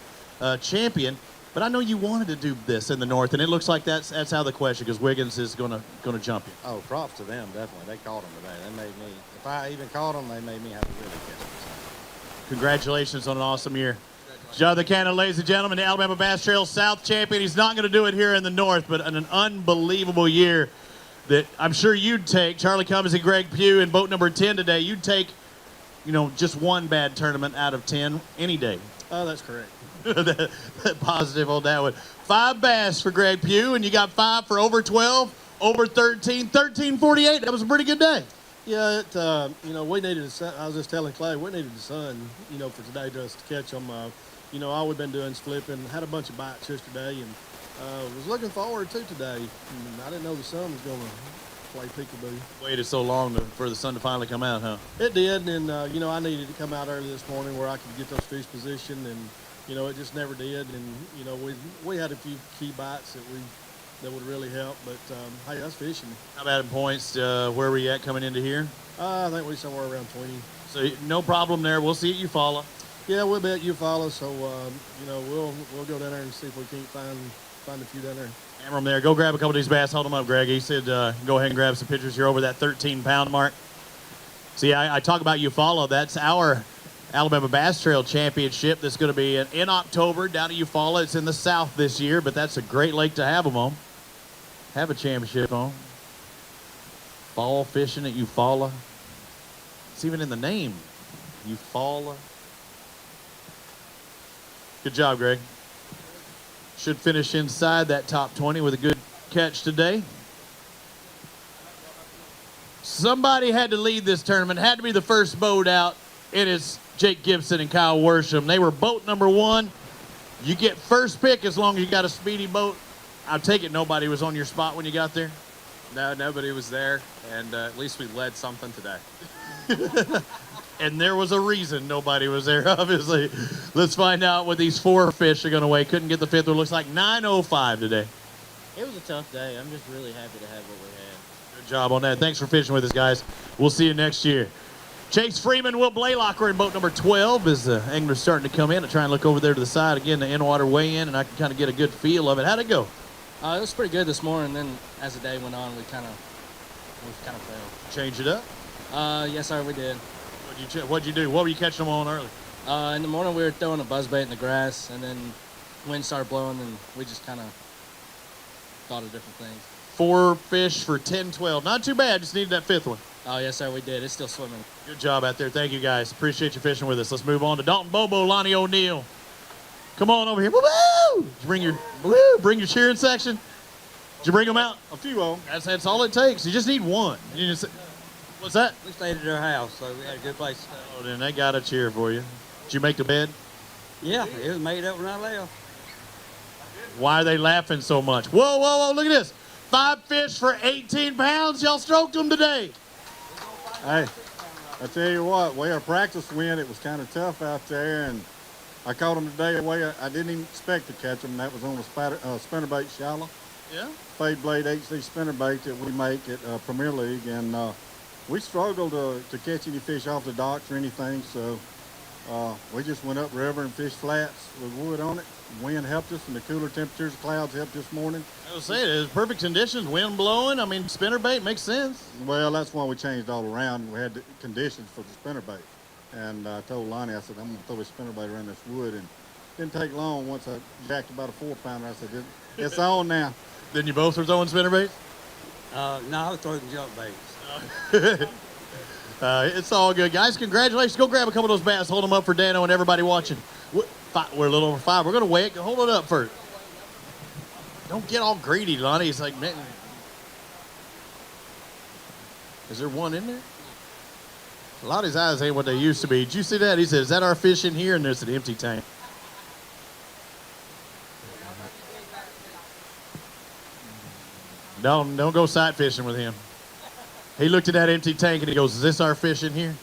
champion. But I know you wanted to do this in the North, and it looks like that's out of the question because Wiggins is gonna jump you. Oh, props to them, definitely. They caught them today. They made me, if I even caught them, they made me have to really catch them. Congratulations on an awesome year. Jonathan Cannon, ladies and gentlemen, the Alabama Bass Trail South champion. He's not going to do it here in the North, but an unbelievable year that I'm sure you'd take. Charlie Cummings and Greg Pugh in boat number 10 today. You'd take, just one bad tournament out of 10 any day. Oh, that's correct. that positive on that one. 5 bass for Greg Pugh, and you got 5 for over 12, over 13, 13.48. That was a pretty good day. Yeah, we needed the sun. I was just telling Clay, we needed the sun, for today just to catch them. All we've been doing is flipping. Had a bunch of bites yesterday, and was looking forward to today. I didn't know the sun was going to play peekaboo. Waited so long for the sun to finally come out, huh? It did, and I needed to come out early this morning where I could get those fish positioned, and it just never did. And we had a few key bites that would really help. But hey, that's fishing. How about in points? Where were you at coming into here? I think we're somewhere around 20. So no problem there. We'll see at Eufaula. Yeah, we'll be at Eufaula. So we'll go down there and see if we can't find a few down there. Hammer them there. Go grab a couple of these bass. Hold them up, Greg. He said go ahead and grab some pictures here over that 13-pound mark. See, I talk about Eufaula. That's our Alabama Bass Trail Championship that's going to be in October down at Eufaula. It's in the south this year, but that's a great lake to have them on. Have a championship on. Fall fishing at Eufaula. It's even in the name. Eufaula. Good job, Greg. Should finish inside that top 20 with a good catch today. Somebody had to lead this tournament. Had to be the first boat out. It is Jake Gibson and Kyle Worsham. They were boat number 1. You get first pick as long as you got a speedy boat. I take it nobody was on your spot when you got there? No, nobody was there, and at least we led something today. And there was a reason nobody was there, obviously. Let's find out what these 4 fish are going to weigh. Couldn't get the 5th one. Looks like 905 today. It was a tough day. I'm just really happy to have what we had. Good job on that. Thanks for fishing with us, guys. We'll see you next year. Chase Freeman, Will Blaylock are in boat number 12 as the anglers starting to come in. I try and look over there to the side again, the in-water weigh-in, and I can kind of get a good feel of it. How'd it go? It was pretty good this morning. Then as the day went on, we kind of failed. Change it up? Yes, sir, we did. What'd you do? What were you catching them on early? In the morning, we were throwing a buzzbait in the grass, and then wind started blowing, and we just kind of thought of different things. 4 fish for 10, 12. Not too bad. Just needed that 5th one. Oh, yes, sir, we did. It's still swimming. Good job out there. Thank you, guys. Appreciate you fishing with us. Let's move on to Dalton Bobo, Lonnie O'Neill. Come on over here. Woo-woo! Did you bring your cheering section? Did you bring them out? A few of them. That's all it takes. You just need one. What's that? We stayed at their house, so we had a good place to stay. Oh, then they got a cheer for you. Did you make the bed? Yeah, it was made up when I left. Why are they laughing so much? Whoa, whoa, whoa, look at this. 5 fish for 18 pounds. Y'all stroked them today. Hey, I tell you what, way our practice went, it was kind of tough out there, and I caught them today a way I didn't even expect to catch them, and that was on a spinnerbait shallow. Yeah? Fade blade HD spinnerbait that we make at Premier League, and we struggled to catch any fish off the docks or anything, so we just went upriver and fished flats with wood on it. Wind helped us, and the cooler temperatures of clouds helped this morning. I was saying, it was perfect conditions, wind blowing. I mean, spinnerbait makes sense. Well, that's why we changed all around. We had the conditions for the spinnerbait. And I told Lonnie, I said, I'm going to throw a spinnerbait around this wood. And it didn't take long. Once I jacked about a 4-pounder, I said, it's on now. Then you both were throwing spinnerbaits? No, I was throwing jump baits. It's all good, guys. Congratulations. Go grab a couple of those bass. Hold them up for Dano and everybody watching. We're a little over 5. We're going to weigh it. Hold it up first. Don't get all greedy, Lonnie. It's like, man. Is there one in there? Lonnie's eyes ain't what they used to be. Did you see that? He said, is that our fish in here? And there's an empty tank. Don't go sight fishing with him. He looked at that empty tank and he goes, is this our fish in here?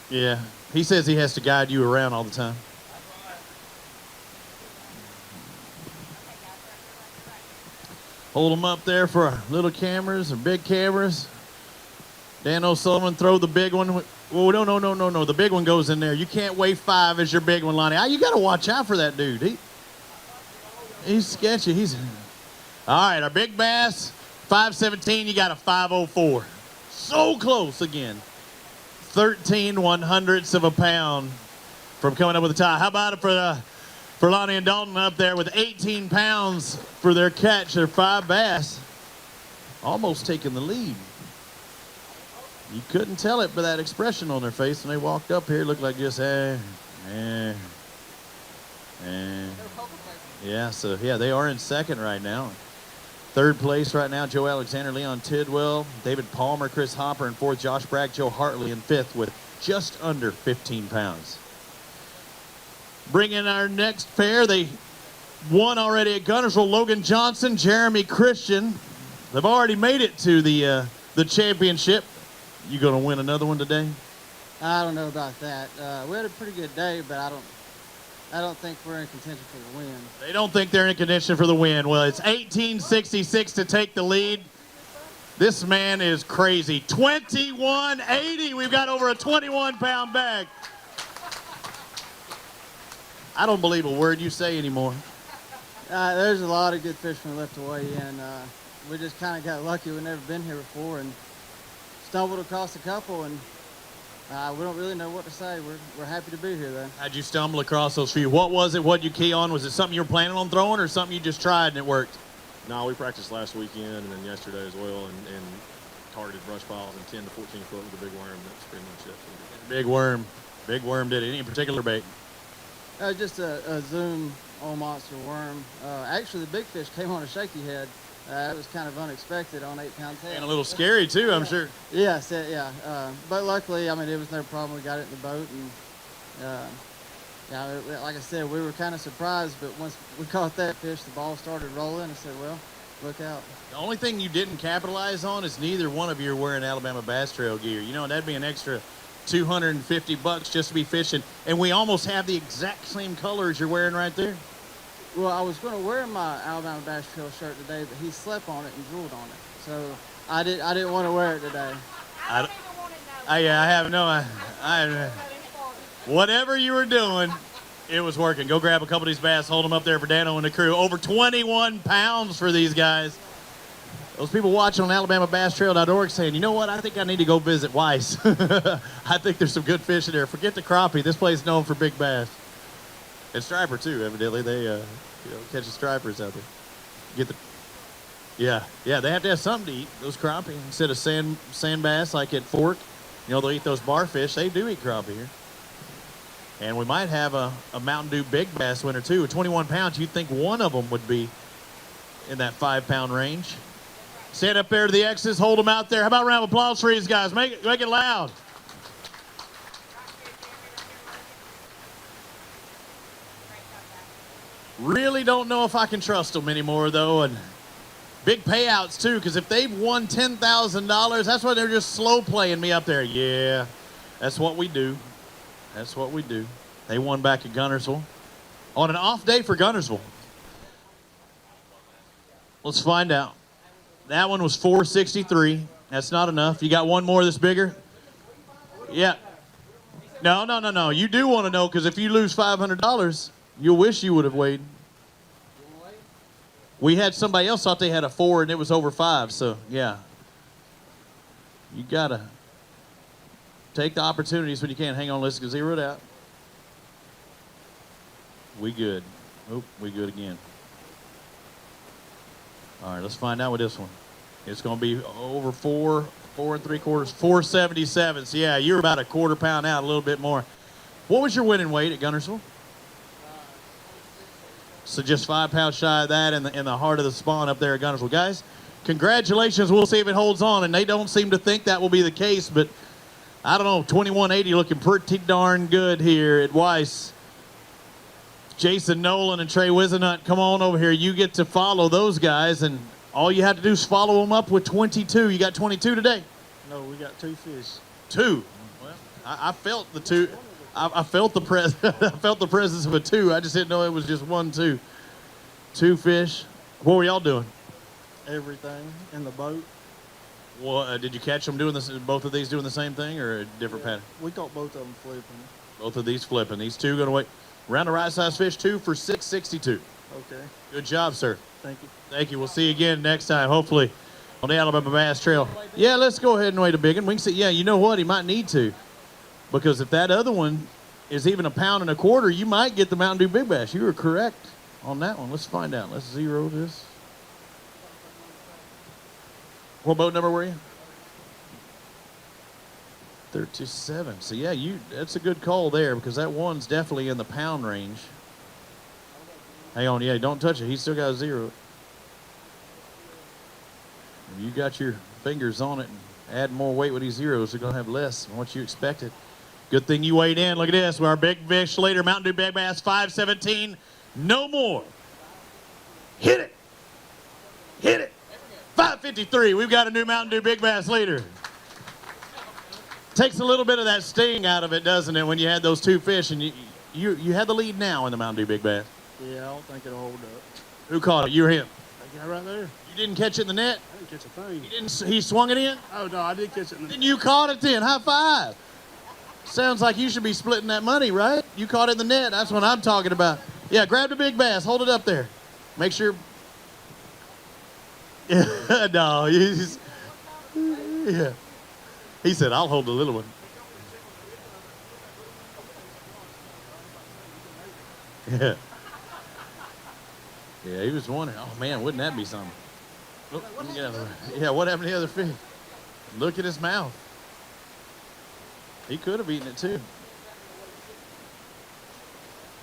Yeah. He says he has to guide you around all the time. Hold them up there for little cameras or big cameras. Dan O'Sullivan, throw the big one. Oh, no. The big one goes in there. You can't weigh 5 as your big one, Lonnie. You got to watch out for that dude. He's sketchy. All right, our big bass, 517. You got a 504. So close again. 13/100ths of a pound from coming up with a tie. How about it for Lonnie and Dalton up there with 18 pounds for their catch, their 5 bass. Almost taking the lead. You couldn't tell it by that expression on their face when they walked up here. It looked like just, Yeah, so, yeah, they are in second right now. Third place right now, Joe Alexander, Leon Tidwell, David Palmer, Chris Hopper, and fourth, Josh Bragg, Joe Hartley in 5th with just under 15 pounds. Bring in our next pair. They won already at Gunnersville. Logan Johnson, Jeremy Christian. They've already made it to the championship. You going to win another one today? I don't know about that. We had a pretty good day, but I don't think we're in contention for the win. They don't think they're in contention for the win. Well, it's 1866 to take the lead. This man is crazy. 2180. We've got over a 21-pound bag. I don't believe a word you say anymore. There's a lot of good fishermen left to weigh in. We just kind of got lucky. We've never been here before and stumbled across a couple, and we don't really know what to say. We're happy to be here, though. How'd you stumble across those few? What was it? What'd you key on? Was it something you were planning on throwing or something you just tried and it worked? No, we practiced last weekend and then yesterday as well, and targeted brush piles and 10 to 14 foot with a big worm. That's pretty much it. Big worm. Big worm did it. Any particular bait? Just a Zoom old monster worm. Actually, the big fish came on a shaky head. It was kind of unexpected on 8-pound tail. And a little scary, too, I'm sure. Yes, yeah. But luckily, I mean, it was no problem. We got it in the boat. And, like I said, we were kind of surprised. But once we caught that fish, the ball started rolling. I said, well, look out. The only thing you didn't capitalize on is neither one of you are wearing Alabama Bass Trail gear. You know, that'd be an extra $250 just to be fishing. And we almost have the exact same colors you're wearing right there. Well, I was going to wear my Alabama Bass Trail shirt today, but he slept on it and drooled on it. So I didn't want to wear it today. I have no. Whatever you were doing, it was working. Go grab a couple of these bass, hold them up there for Dano and the crew. Over 21 pounds for these guys. Those people watching on AlabamaBassTrail.org saying, you know what, I think I need to go visit Weiss. I think there's some good fish in there. Forget the crappie. This place is known for big bass. And striper, too, evidently. They catching stripers out there. Yeah, they have to have something to eat, those crappie. Instead of sand bass like at Fork, they'll eat those bar fish. They do eat crappie here. And we might have a Mountain Dew big bass winner, too. At 21 pounds, you'd think one of them would be in that 5-pound range. Stand up there to the X's, hold them out there. How about a round of applause for these guys? Make it loud. Really don't know if I can trust them anymore, though. And big payouts, too, because if they've won $10,000, that's why they're just slow playing me up there. Yeah, that's what we do. That's what we do. They won back at Guntersville on an off day for Guntersville. Let's find out. That one was $463. That's not enough. You got one more that's bigger? Yeah. No. You do want to know, because if you lose $500, you'll wish you would have weighed. We had somebody else thought they had a 4 and it was over 5. So, yeah. You got to take the opportunities when you can. Hang on, let's zero it out. We good. Oh, we good again. All right, let's find out with this one. It's going to be over 4 3/4, 477. So, yeah, you're about a quarter pound out, a little bit more. What was your winning weight at Guntersville? So just 5 pounds shy of that in the heart of the spawn up there at Guntersville. Guys, congratulations. We'll see if it holds on. And they don't seem to think that will be the case, but I don't know, 2180 looking pretty darn good here at Weiss. Jason Nolan and Trey Wisenut, come on over here. You get to follow those guys, and all you have to do is follow them up with 22. You got 22 today? No, we got 2 fish. 2? Well, I felt the 2. I felt the I felt the presence of a 2. I just didn't know it was just 1, 2. 2 fish. What were y'all doing? Everything in the boat. Well, did you catch them doing this? Both of these doing the same thing, or a different pattern? We caught both of them flipping. Both of these flipping. These 2 going to wait. Round the right size fish, 2 for $662. Okay. Good job, sir. Thank you. Thank you. We'll see you again next time, hopefully, on the Alabama Bass Trail. Yeah, let's go ahead and weigh a big one. We can see, yeah, you know what? He might need to. Because if that other one is even 1.25 pounds, you might get the Mountain Dew Big Bass. You were correct on that one. Let's find out. Let's zero this. What boat number were you? 37. So, yeah, that's a good call there, because that one's definitely in the pound range. Hang on. Yeah, don't touch it. He's still got a 0. If you got your fingers on it and add more weight with these zeros, they're going to have less than what you expected. Good thing you weighed in. Look at this. Our big fish later, Mountain Dew Big Bass, 517. No more. Hit it. Hit it. 553. We've got a new Mountain Dew Big Bass leader. Takes a little bit of that sting out of it, doesn't it, when you had those two fish and you had the lead now in the Mountain Dew Big Bass. Yeah, I don't think it'll hold up. Who caught it? You or him? That guy right there. You didn't catch it in the net? I didn't catch a thing. He swung it in? Oh, no, I did catch it in the net. Then you caught it then. High five. Sounds like you should be splitting that money, right? You caught it in the net. That's what I'm talking about. Yeah, grab the big bass. Hold it up there. Make sure. No, yeah. He said, I'll hold the little one. Yeah. Yeah, he was wondering, oh man, wouldn't that be something? Look, yeah, what happened to the other fish? Look at his mouth. He could have eaten it too.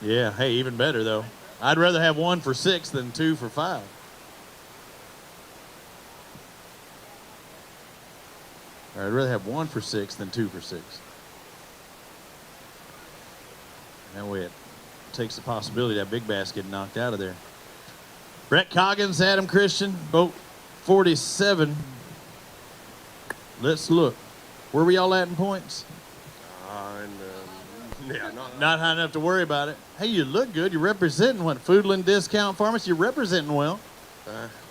Yeah, hey, even better though. I'd rather have 1 for 6 than 2 for 5. I'd rather have 1 for 6 than 2 for 6. That way it takes the possibility that big bass getting knocked out of there. Brett Coggins, Adam Christian, boat 47. Let's look. Where were y'all at in points? Yeah, Not high enough to worry about it. Hey, you look good. You're representing what? Foodland Discount Pharmacy. You're representing well.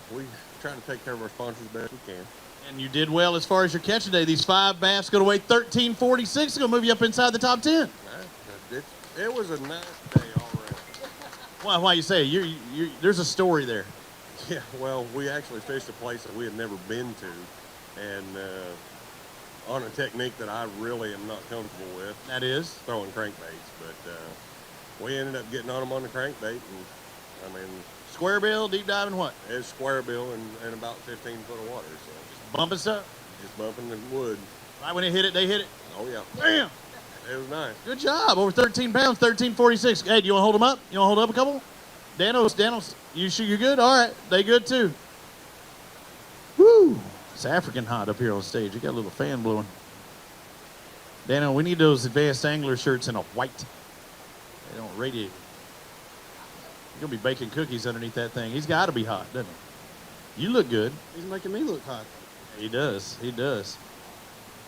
We're trying to take care of our sponsors best we can. And you did well as far as your catch today. These 5 bass going to weigh 1346. It's going to move you up inside the top 10. It was a nice day all around. Why you say? There's a story there. Yeah, well, we actually fished a place that we had never been to, and on a technique that I really am not comfortable with. That is? Throwing crankbaits, but we ended up getting on them on the crankbait, and I mean... Square bill, deep diving what? It's square bill and about 15 foot of water, so... Just bumping stuff? Just bumping the wood. Right when it hit it, they hit it? Oh, yeah. Bam! It was nice. Good job. Over 13 pounds, 1346. Hey, do you want to hold them up? You want to hold up a couple? Danos, you sure you're good? All right, they good too. Woo! It's African hot up here on stage. You got a little fan blowing. Dano, we need those advanced angler shirts in a white. They don't radiate. You're going to be baking cookies underneath that thing. He's got to be hot, doesn't he? You look good. He's making me look hot. He does. He does.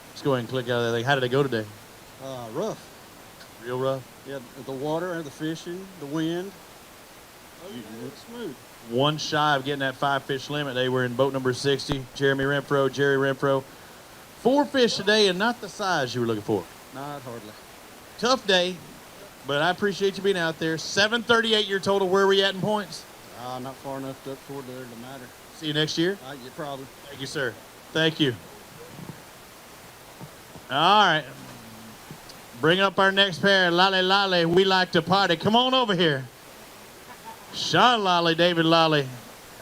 Let's go ahead and click out of that thing. How did it go today? Rough. Real rough? Yeah, the water, the fishing, the wind. It's smooth. One shy of getting that 5 fish limit. They were in boat number 60. Jerry Renfro. 4 fish today and not the size you were looking for. Not hardly. Tough day, but I appreciate you being out there. 738 your total. Where are we at in points? Not far enough up toward there to matter. See you next year? Yeah, probably. Thank you, sir. Thank you. All right. Bring up our next pair. Lale, we like to party. Come on over here. Sean Lally, David Lally.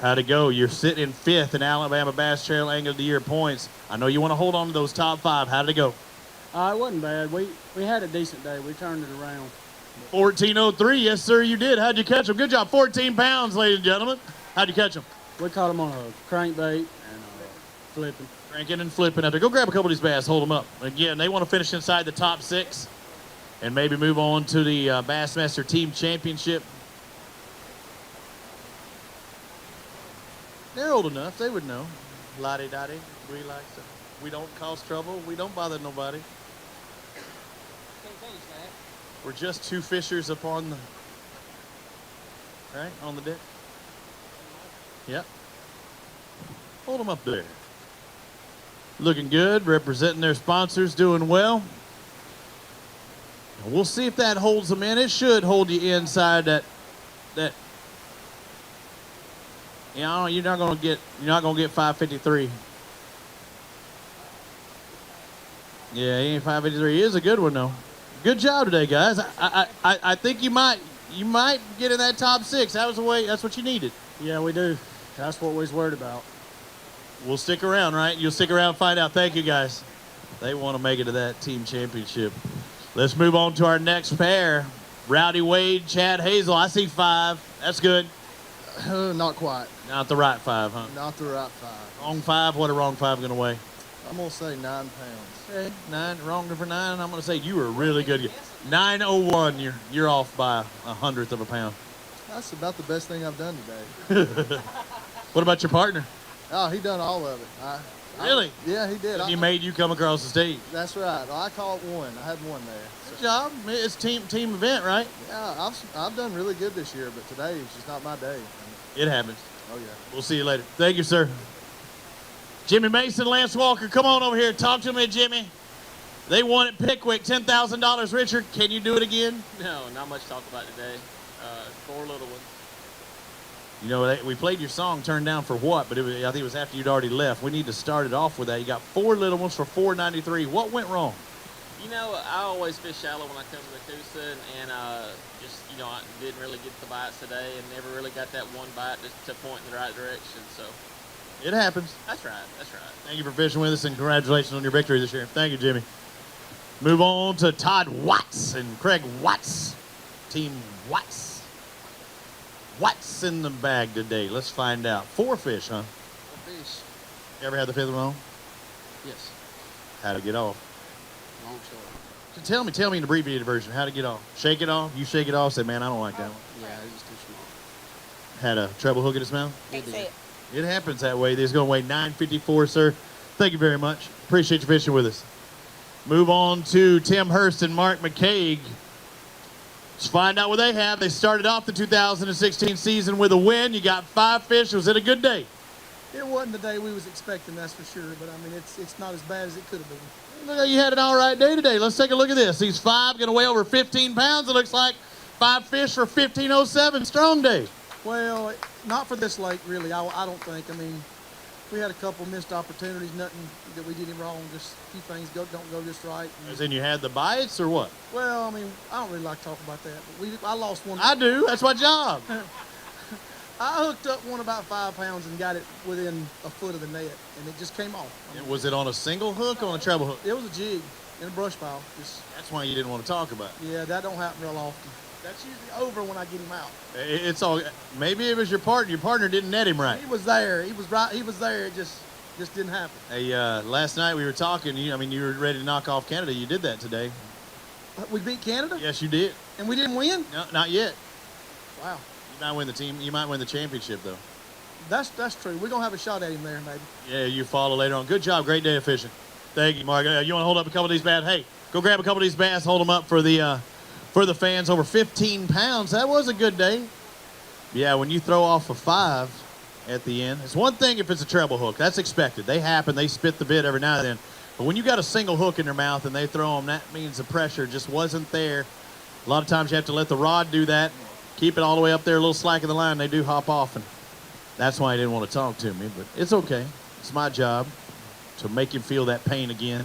How'd it go? You're sitting in 5th in Alabama Bass Trail Angler of the Year points. I know you want to hold on to those top 5. How'd it go? It wasn't bad. We had a decent day. We turned it around. 1403. Yes, sir, you did. How'd you catch them? Good job. 14 pounds, ladies and gentlemen. How'd you catch them? We caught them on a crankbait and flipping. Cranking and flipping out there. Go grab a couple of these bass. Hold them up. Again, they want to finish inside the top 6 and maybe move on to the Bassmaster Team Championship. They're old enough. They would know. Lottie-dottie. We don't cause trouble. We don't bother nobody. We're just 2 fishers upon the... Right? On the deck. Yep. Hold them up there. Looking good. Representing their sponsors. Doing well. And we'll see if that holds them in. It should hold you inside that you know, you're not gonna get 553. Yeah, he ain't 553. He is a good one though. Good job today, guys. I think you might get in that top 6. That's what you needed. Yeah, we do. That's what we was worried about. We'll stick around, right? You'll stick around and find out. Thank you, guys. They want to make it to that team championship. Let's move on to our next pair. Rowdy Wade, Chad Hazel. I see 5. That's good. Not quite. Not the right 5, huh? Not the right 5. Wrong 5? What a wrong 5 going to weigh? I'm going to say 9 pounds. Okay, 9. Wrong for 9. I'm going to say you were really good. 901. You're off by 1/100 of a pound. That's about the best thing I've done today. What about your partner? Oh, he done all of it. Really? Yeah, he did. And he made you come across the stage. That's right. I caught one. I had one there. Good job. It's team event, right? Yeah, I've done really good this year, but today is just not my day. It happens. Oh, yeah. We'll see you later. Thank you, sir. Jimmy Mason, Lance Walker, come on over here. Talk to me, Jimmy. They won at Pickwick, $10,000. Richard, can you do it again? No, not much to talk about today. 4 little ones. You know, we played your song, Turned Down for What, but I think it was after you'd already left. We need to start it off with that. You got 4 little ones for $4.93. What went wrong? You know, I always fish shallow when I come to the Coosa, and just, you know, I didn't really get the bites today and never really got that one bite to point in the right direction, so. It happens. That's right, that's right. Thank you for fishing with us, and congratulations on your victory this year. Thank you, Jimmy. Move on to Todd Watts and Craig Watts. Team Watts. What's in the bag today? Let's find out. 4 fish, huh? 4 fish. You ever had the 5th one on? Yes. How to get off? Long short. So tell me an abbreviated version. How to get off? Shake it off? You shake it off? Say, man, I don't like that one. Yeah, it was too small. Had a treble hook in its mouth? It did. It happens that way. This is going to weigh 954, sir. Thank you very much. Appreciate you fishing with us. Move on to Tim Hurst and Mark McCaig. Let's find out what they have. They started off the 2016 season with a win. You got 5 fish. Was it a good day? It wasn't the day we was expecting, that's for sure. But, I mean, it's not as bad as it could have been. Look like you had an all right day today. Let's take a look at this. These 5 going to weigh over 15 pounds. It looks like 5 fish for 1507. Strong day. Well, not for this lake, really. I don't think. I mean, we had a couple missed opportunities, nothing that we did wrong, just a few things don't go just right. As in you had the bites or what? Well, I mean, I don't really like to talk about that. But I lost one. I do. That's my job. I hooked up one about 5 pounds and got it within a foot of the net, and it just came off. I mean, Was it on a single hook or on a treble hook? it was a jig in a brush pile. That's why you didn't want to talk about it. Yeah, that don't happen real often. That's usually over when I get him out. It's all. Maybe it was your partner. Your partner didn't net him right. He was there. He was right. He was there. It just didn't happen. Hey, last night we were talking. You were ready to knock off Canada. You did that today. We beat Canada? Yes, you did. And we didn't win? No, not yet. Wow. You might win the team. You might win the championship though. That's true. We're gonna have a shot at him there, maybe. Yeah, you follow later on. Good job. Great day of fishing. Thank you, Mark. You want to hold up a couple of these bass? Hey, go grab a couple of these bass. Hold them up for the fans. Over 15 pounds. That was a good day. Yeah, when you throw off a 5 at the end, it's one thing if it's a treble hook. That's expected. They happen. They spit the bit every now and then. But when you got a single hook in their mouth and they throw them, that means the pressure just wasn't there. A lot of times you have to let the rod do that. Keep it all the way up there, a little slack in the line. They do hop off, and that's why he didn't want to talk to me. But it's okay. It's my job to make him feel that pain again.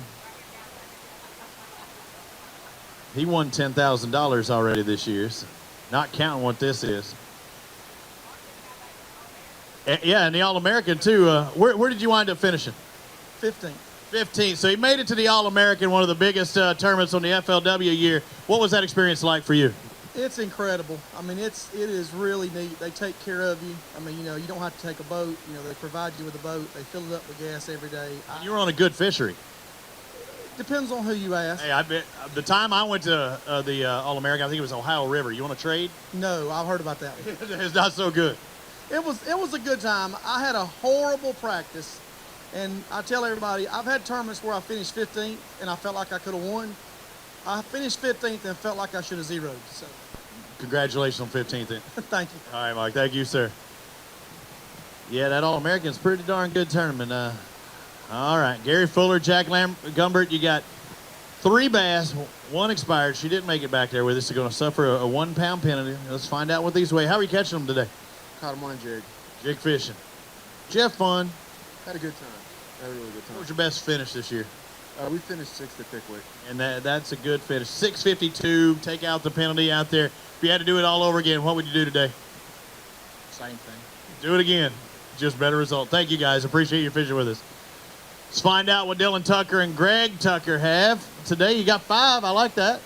He won $10,000 already this year, so not counting what this is. Yeah, and the All-American, too. Where did you wind up finishing? 15. 15. So he made it to the All-American, one of the biggest tournaments on the FLW year. What was that experience like for you? It's incredible. I mean, it is really neat. They take care of you. I mean, you don't have to take a boat. They provide you with a boat. They fill it up with gas every day. You were on a good fishery. Depends on who you ask. Hey, I bet the time I went to the All-American, I think it was Ohio River. You want to trade? No, I've heard about that one. It's not so good. It was a good time. I had a horrible practice, and I tell everybody, I've had tournaments where I finished 15th, and I felt like I could have won. I finished 15th and felt like I should have zeroed. So, congratulations on 15th. Then. Thank you. All right, Mike. Thank you, sir. Yeah, that All-American's a pretty darn good tournament. All right, Gary Fuller, Jack Gumbert, you got 3 bass, 1 expired. She didn't make it back there with us. She's going to suffer a 1-pound penalty. Let's find out what these weigh. How are you catching them today? Caught them on a jig. Jig fishing. Jeff fun. Had a good time. Had a really good time. What was your best finish this year? We finished 6th at Pickwick. And that's a good finish. 652, take out the penalty out there. If you had to do it all over again, what would you do today? Same thing. Do it again. Just better result. Thank you, guys. Appreciate you fishing with us. Let's find out what Dylan Tucker and Greg Tucker have. Today you got 5. I like that.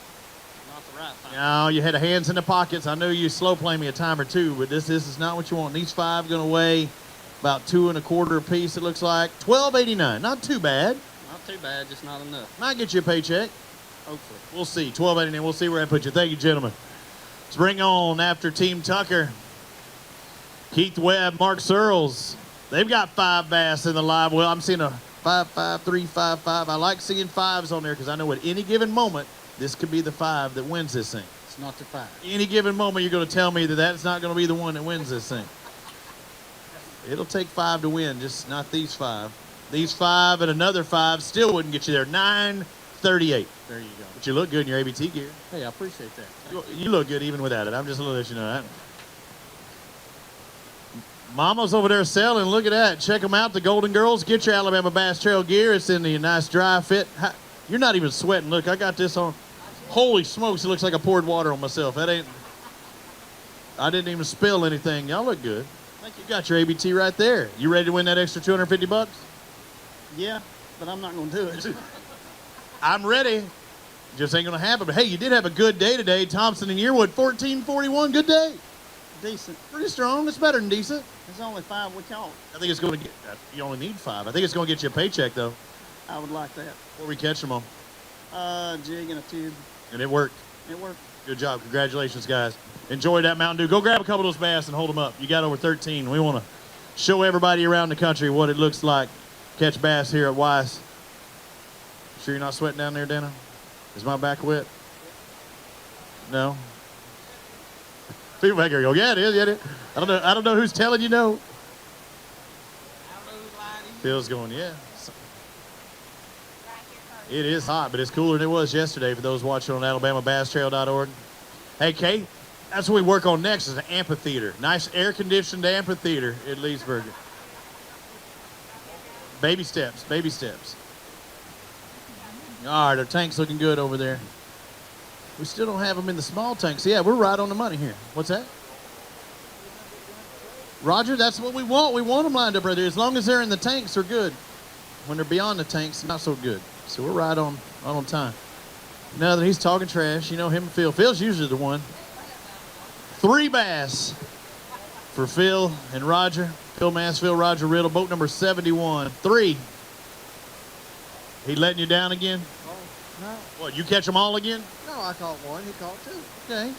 Not the right time. No, you had hands in the pockets. I know you slow play me a time or two, but this is not what you want. These 5 going to weigh about 2 1/4 a piece, it looks like. $12.89. Not too bad. Not too bad, just not enough. Might get you a paycheck. Hopefully. We'll see. $12.89. We'll see where I put you. Thank you, gentlemen. Let's bring on after Team Tucker, Keith Webb, Mark Searles. They've got 5 bass in the live well. I'm seeing a 5, 5, 3, 5, 5. I like seeing 5s on there because I know at any given moment, this could be the 5 that wins this thing. It's not the 5. Any given moment, you're going to tell me that that's not going to be the one that wins this thing. It'll take 5 to win, just not these 5. These 5 and another 5 still wouldn't get you there. 938. There you go. But you look good in your ABT gear. Hey, I appreciate that. You look good even without it. I'm just going to let you know that. Mama's over there selling. Look at that. Check them out, the Golden Girls. Get your Alabama Bass Trail gear. It's in the nice dry fit. You're not even sweating. Look, I got this on. Holy smokes, it looks like I poured water on myself. I didn't even spill anything. Y'all look good. I think you got your ABT right there. You ready to win that extra $250? Yeah, but I'm not going to do it. I'm ready. Just ain't going to happen. But hey, you did have a good day today. Thompson and Yearwood, 1441. Good day. Decent. Pretty strong. It's better than decent. There's only 5 we caught. I think it's going to get, you only need 5. I think it's going to get you a paycheck, though. I would like that. What were we catching them on? Jig and a tube. And it worked. It worked. Good job. Congratulations, guys. Enjoy that Mountain Dew. Go grab a couple of those bass and hold them up. You got over 13. We want to show everybody around the country what it looks like catch bass here at Weiss. Sure you're not sweating down there, Dana? Is my back wet? No? People back here go, yeah, it is, yeah, it is. I don't know who's telling you no. Phil's going, yeah. It is hot, but it's cooler than it was yesterday for those watching on AlabamaBassTrail.org. Hey, Kate, that's what we work on next is an amphitheater. Nice air-conditioned amphitheater at Leesburg. Baby steps, baby steps. All right, our tank's looking good over there. We still don't have them in the small tanks. Yeah, we're right on the money here. What's that? Roger, that's what we want. We want them lined up right there. As long as they're in the tanks, they're good. When they're beyond the tanks, not so good. So we're right on time. Now that he's talking trash, you know him and Phil. Phil's usually the one. 3 bass for Phil and Roger. Phil Mansfield, Roger Riddle, boat number 71. 3. He letting you down again? No. What, you catch them all again? No, I caught 1. He caught 2. Okay.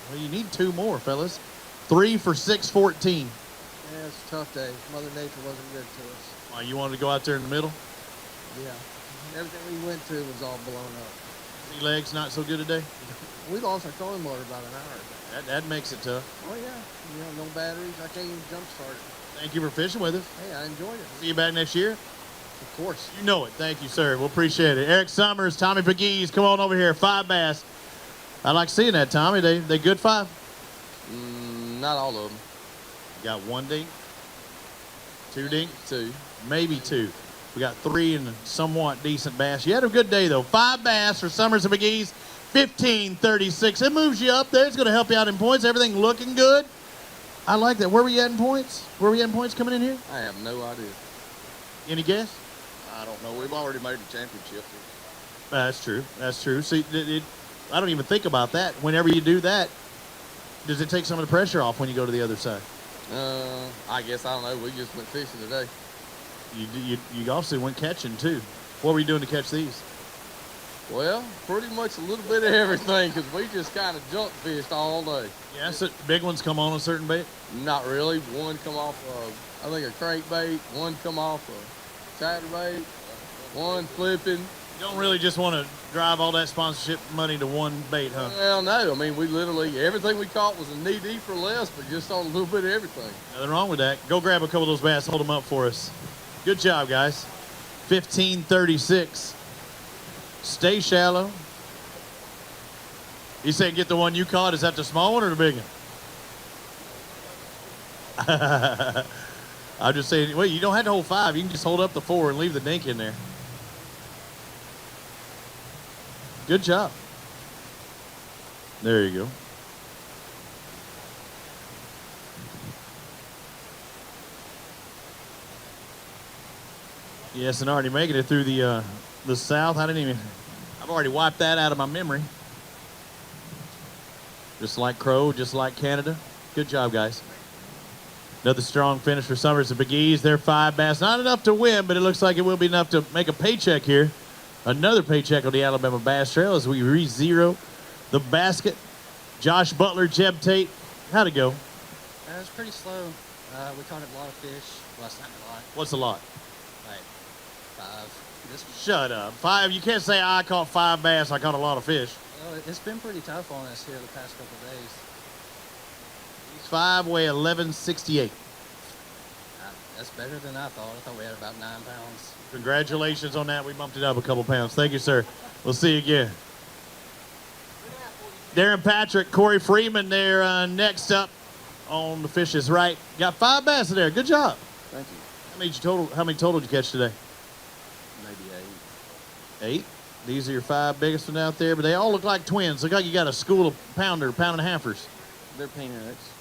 Well, you need 2 more, fellas. 3 for 614. Yeah, it's a tough day. Mother Nature wasn't good to us. Why, you wanted to go out there in the middle? Yeah. Everything we went to was all blown up. Sea legs not so good today? We lost our towing motor about an hour ago. That makes it tough. Oh, yeah. You know, no batteries. I can't even jump start it. Thank you for fishing with us. Hey, I enjoyed it. See you back next year? Of course. You know it. Thank you, sir. We'll appreciate it. Eric Summers, Tommy Pegues, come on over here. 5 bass. I like seeing that, Tommy. They good 5? Not all of them. Got 1 dink? 2 dink? 2. Maybe 2. We got 3 and somewhat decent bass. You had a good day, though. 5 bass for Summers and McGee's, 1536. It moves you up there. It's going to help you out in points. Everything looking good. I like that. Where were you at in points? Where were you at in points coming in here? I have no idea. Any guess? I don't know. We've already made the championship. That's true. That's true. See, I don't even think about that. Whenever you do that, does it take some of the pressure off when you go to the other side? I guess, I don't know. We just went fishing today. You obviously went catching, too. What were you doing to catch these? Well, pretty much a little bit of everything because we just kind of junk fished all day. Yeah, so big ones come on a certain bait? Not really. One come off of, I think, a crankbait. One come off of chatterbait. One flipping. You don't really just want to drive all that sponsorship money to one bait, huh? Well, no. I mean, we literally, everything we caught was a knee deep or less, but just on a little bit of everything. Nothing wrong with that. Go grab a couple of those bass, hold them up for us. Good job, guys. 1536. Stay shallow. You saying get the one you caught? Is that the small one or the big one? I'm just saying, well, you don't have to hold 5. You can just hold up the 4 and leave the dink in there. Good job. There you go. Yes, and already making it through the south. I've already wiped that out of my memory. Just like Crow, just like Canada. Good job, guys. Another strong finish for Summers and McGee's. They're 5 bass. Not enough to win, but it looks like it will be enough to make a paycheck here. Another paycheck on the Alabama Bass Trail as we re-zero the basket. Josh Butler, Jeb Tate. How'd it go? It was pretty slow. We caught a lot of fish. Well, it's not a lot. What's a lot? Like 5. This Shut up. 5. You can't say I caught 5 bass. I caught a lot of fish. well, it's been pretty tough on us here the past couple of days. These 5 weigh 1168. That's better than I thought. I thought we had about 9 pounds. Congratulations on that. We bumped it up a couple pounds. Thank you, sir. We'll see you again. Darren Patrick, Corey Freeman there next up on the fishes right. Got 5 bass in there. Good job. Thank you. How many total did you catch today? Maybe 8. These are your 5 biggest ones out there, but they all look like twins. Look like you got a school of pound and a halfers. They're peanuts.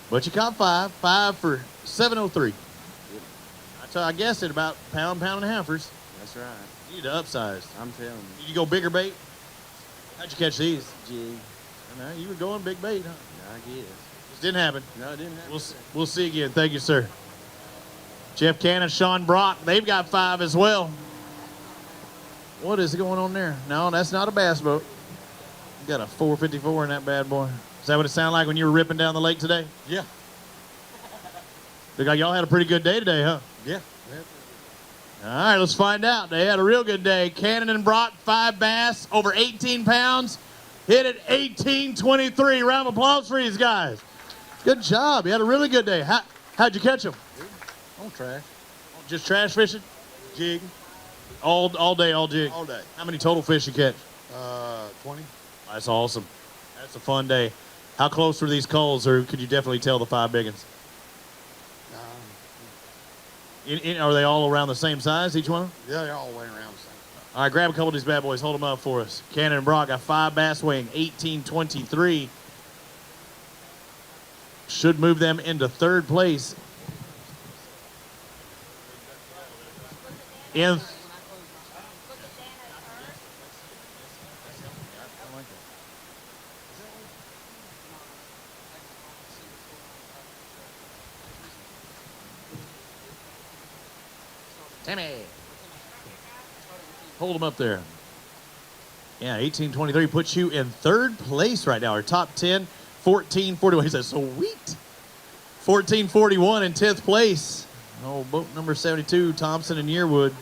But you caught 5. 5 for 703. I guessed it about pound and halfers. That's right. You need to upsize. I'm telling you. Did you go bigger bait? How'd you catch these? Jig. No, you were going big bait, huh? I guess. This didn't happen. No, it didn't happen. We'll see again. Thank you, sir. Jeff Cannon, Sean Brock, they've got 5 as well. What is going on there? No, that's not a bass boat. You got a 454 in that bad boy. Is that what it sounded like when you were ripping down the lake today? Yeah. Look like y'all had a pretty good day today, huh? Yeah. All right, let's find out. They had a real good day. Cannon and Brock, 5 bass, over 18 pounds. Hit it 18.23. Round of applause for these guys. Good job. You had a really good day. How'd you catch them? On trash. Just trash fishing? Jig. All day, all jig? All day. How many total fish you catch? 20. That's awesome. That's a fun day. How close were these culls, or could you definitely tell the 5 big ones? Are they all around the same size, each one of them? Yeah, they're all weighing around the same. All right, grab a couple of these bad boys. Hold them up for us. Cannon and Brock got 5 bass weighing 18.23. Should move them into 3rd place. In Timmy. Hold them up there. Yeah, 18.23 puts you in 3rd place right now. Our top 10, 14.41. He says, sweet. 14.41 in 10th place. Oh, boat number 72, Thompson and Yearwood.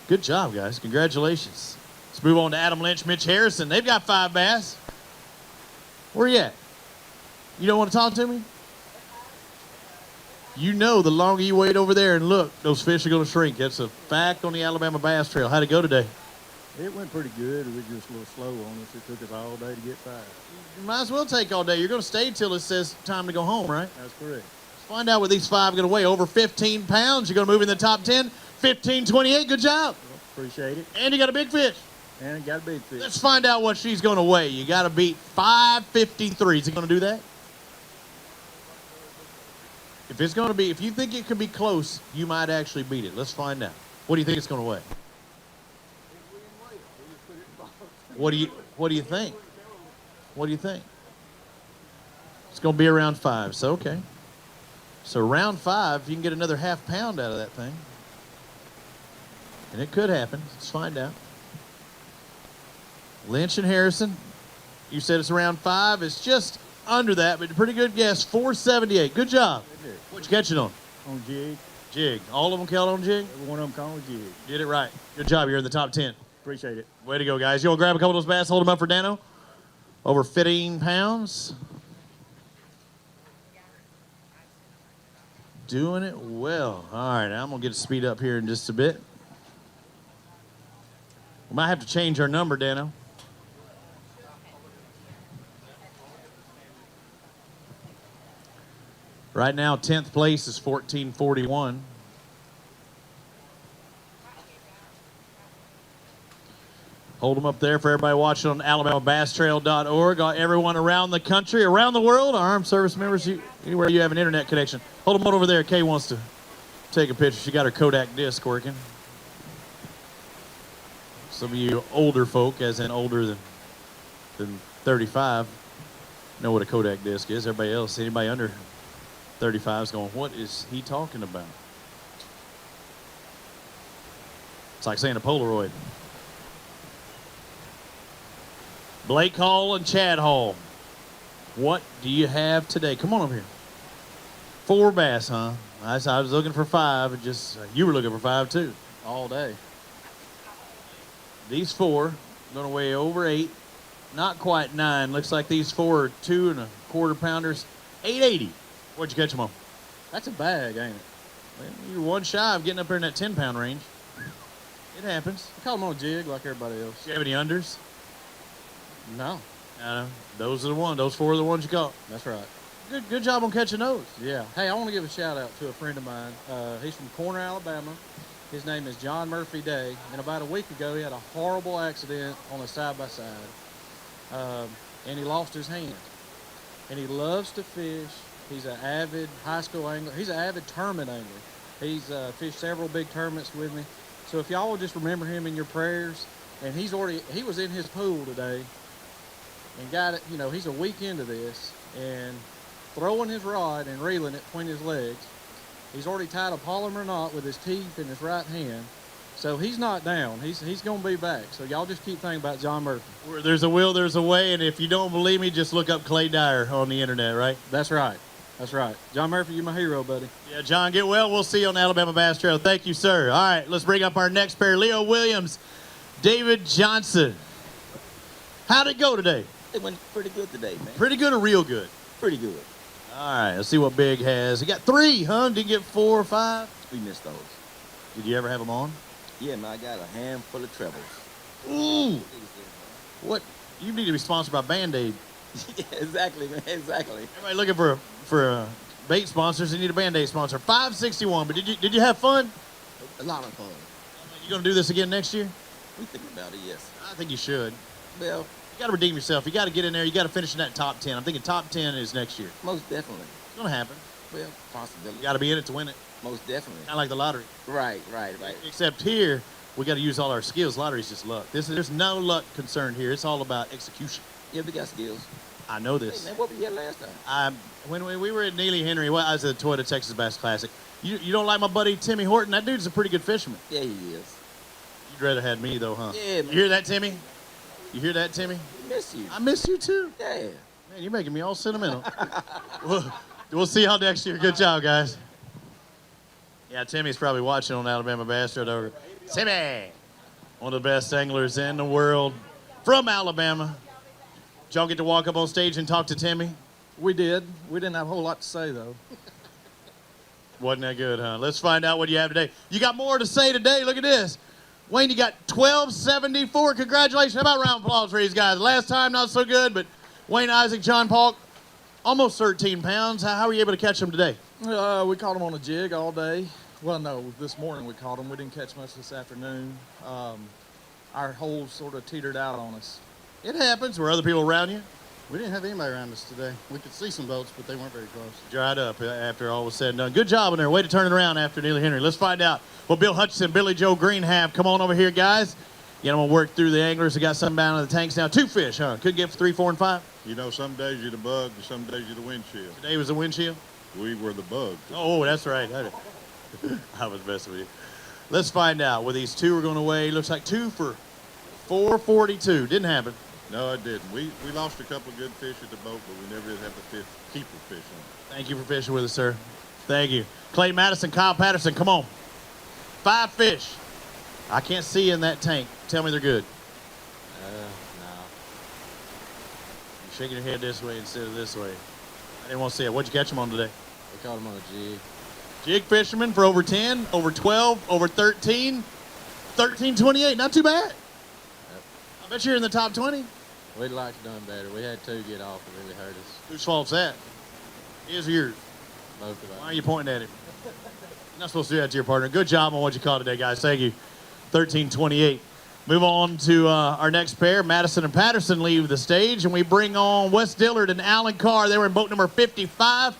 Good job, guys. Congratulations. Let's move on to Adam Lynch, Mitch Harrison. They've got 5 bass. Where you at? You don't want to talk to me? You know the longer you wait over there and look, those fish are going to shrink. That's a fact on the Alabama Bass Trail. How'd it go today? It went pretty good. It was just a little slow on us. It took us all day to get 5. You might as well take all day. You're going to stay till it says time to go home, right? That's correct. Let's find out what these 5 are going to weigh. Over 15 pounds. You're going to move in the top 10. 15.28. Good job. Appreciate it. And you got a big fish. And got a big fish. Let's find out what she's going to weigh. You got to beat 553. Is he going to do that? If you think it could be close, you might actually beat it. Let's find out. What do you think it's going to weigh? What do you think? What do you think? It's going to be around 5. So okay. So around 5, you can get another half pound out of that thing. And it could happen. Let's find out. Lynch and Harrison, you said it's around 5. It's just under that, but a pretty good guess. 478. Good job. What'd you catch it on? On jig. Jig. All of them caught on jig? Every one of them caught on jig. Did it right. Good job. You're in the top 10. Appreciate it. Way to go, guys. You want to grab a couple of those bass, hold them up for Dano? Over 15 pounds. Doing it well. All right, I'm going to get to speed up here in just a bit. We might have to change our number, Dano. Right now, 10th place is 1441. Hold them up there for everybody watching on AlabamaBassTrail.org. Everyone around the country, around the world, our armed service members, anywhere you have an internet connection. Hold them on over there. Kay wants to take a picture. She got her Kodak disc working. Some of you older folk, as in older than 35, know what a Kodak disc is. Everybody else, anybody under 35 is going, what is he talking about? It's like saying a Polaroid. Blake Hall and Chad Hall, what do you have today? Come on over here. 4 bass, huh? I was looking for 5, and just you were looking for 5 too. All day. These 4 going to weigh over 8, not quite 9. Looks like these 4 are 2 1/4 pounders, 880. What'd you catch them on? That's a bag, ain't it? Well, you're one shy of getting up there in that 10-pound range. It happens. I caught them on a jig like everybody else. Do you have any unders? No. Those are the ones. Those 4 are the ones you caught. That's right. Good job on catching those. Yeah. Hey, I want to give a shout out to a friend of mine. He's from Corner, Alabama. His name is John Murphy Day. And about a week ago, he had a horrible accident on a side-by-side. And he lost his hand. And he loves to fish. He's an avid high school angler. He's an avid tournament angler. He's fished several big tournaments with me. So if y'all will just remember him in your prayers. And he was in his pool today and got it, he's a week into this and throwing his rod and reeling it between his legs. He's already tied a polymer knot with his teeth in his right hand. So he's not down. He's going to be back. So y'all just keep thinking about John Murphy. Where there's a will, there's a way. And if you don't believe me, just look up Clay Dyer on the internet, right? That's right. That's right. John Murphy, you're my hero, buddy. Yeah, John, get well. We'll see you on the Alabama Bass Trail. Thank you, sir. All right, let's bring up our next pair. Leo Williams, David Johnson. How'd it go today? It went pretty good today, man. Pretty good or real good? Pretty good. All right, let's see what Big has. He got 3, huh? Didn't get 4 or 5? We missed those. Did you ever have them on? Yeah, man, I got a handful of trebles. Ooh. What? You need to be sponsored by Band-Aid. Yeah, exactly, man, exactly. Everybody looking for bait sponsors. They need a Band-Aid sponsor. $5.61. But did you have fun? A lot of fun. You gonna do this again next year? We think about it, yes. I think you should. Well, you got to redeem yourself. You got to get in there. You got to finish in that top 10. I'm thinking top 10 is next year. Most definitely. It's gonna happen. Well, possibility. You got to be in it to win it. Most definitely. Kind of like the lottery. Right. Except here, we got to use all our skills. Lottery's just luck. There's no luck concerned here. It's all about execution. Yeah, we got skills. I know this. Hey, man, what we had last time? When we were at Neely Henry, I was at the Toyota Texas Bass Classic. You don't like my buddy Timmy Horton? That dude's a pretty good fisherman. Yeah, he is. You'd rather had me, though, huh? Yeah, man. You hear that, Timmy? You hear that, Timmy? I miss you. I miss you, too. Yeah. Man, you're making me all sentimental. We'll see y'all next year. Good job, guys. Yeah, Timmy's probably watching on Alabama Bass Trail over. Timmy! One of the best anglers in the world from Alabama. Did y'all get to walk up on stage and talk to Timmy? We did. We didn't have a whole lot to say, though. Wasn't that good, huh? Let's find out what you have today. You got more to say today. Look at this. Wayne, you got 1274. Congratulations. How about a round of applause for these guys? Last time, not so good, but Wayne, Isaac, John Paul, almost 13 pounds. How were you able to catch them today? We caught them on a jig all day. Well, no, this morning we caught them. We didn't catch much this afternoon. Our holes sort of teetered out on us. It happens. Were other people around you? We didn't have anybody around us today. We could see some boats, but they weren't very close. Dried up after all was said and done. Good job in there. Way to turn it around after Neely Henry. Let's find out what Bill Hutchinson, Billy Joe Green have. Come on over here, guys. You know, I'm going to work through the anglers. We got some down in the tanks now. 2 fish, huh? Could get 3, 4, and 5. You know, some days you're the bug, and some days you're the windshield. Today was the windshield? We were the bug. Oh, that's right. I was messing with you. Let's find out where these 2 are going to weigh. Looks like 2 for 442. Didn't happen. No, it didn't. We lost a couple of good fish at the boat, but we never did have the keeper fish on. Thank you for fishing with us, sir. Thank you. Clay Madison, Kyle Patterson, come on. 5 fish. I can't see in that tank. Tell me they're good. No. You're shaking your head this way instead of this way. I didn't want to see it. What'd you catch them on today? We caught them on a jig. Jig fisherman for over 10, over 12, over 13, 13.28. Not too bad. Yep. I bet you're in the top 20. We'd like to done better. We had 2 get off. It really hurt us. Whose fault's that? His or yours? Both of us. Why are you pointing at him? You're not supposed to do that to your partner. Good job on what you caught today, guys. Thank you. 13.28. Move on to our next pair. Madison and Patterson leave the stage, and we bring on Wes Dillard and Alan Carr. They were in boat number 55.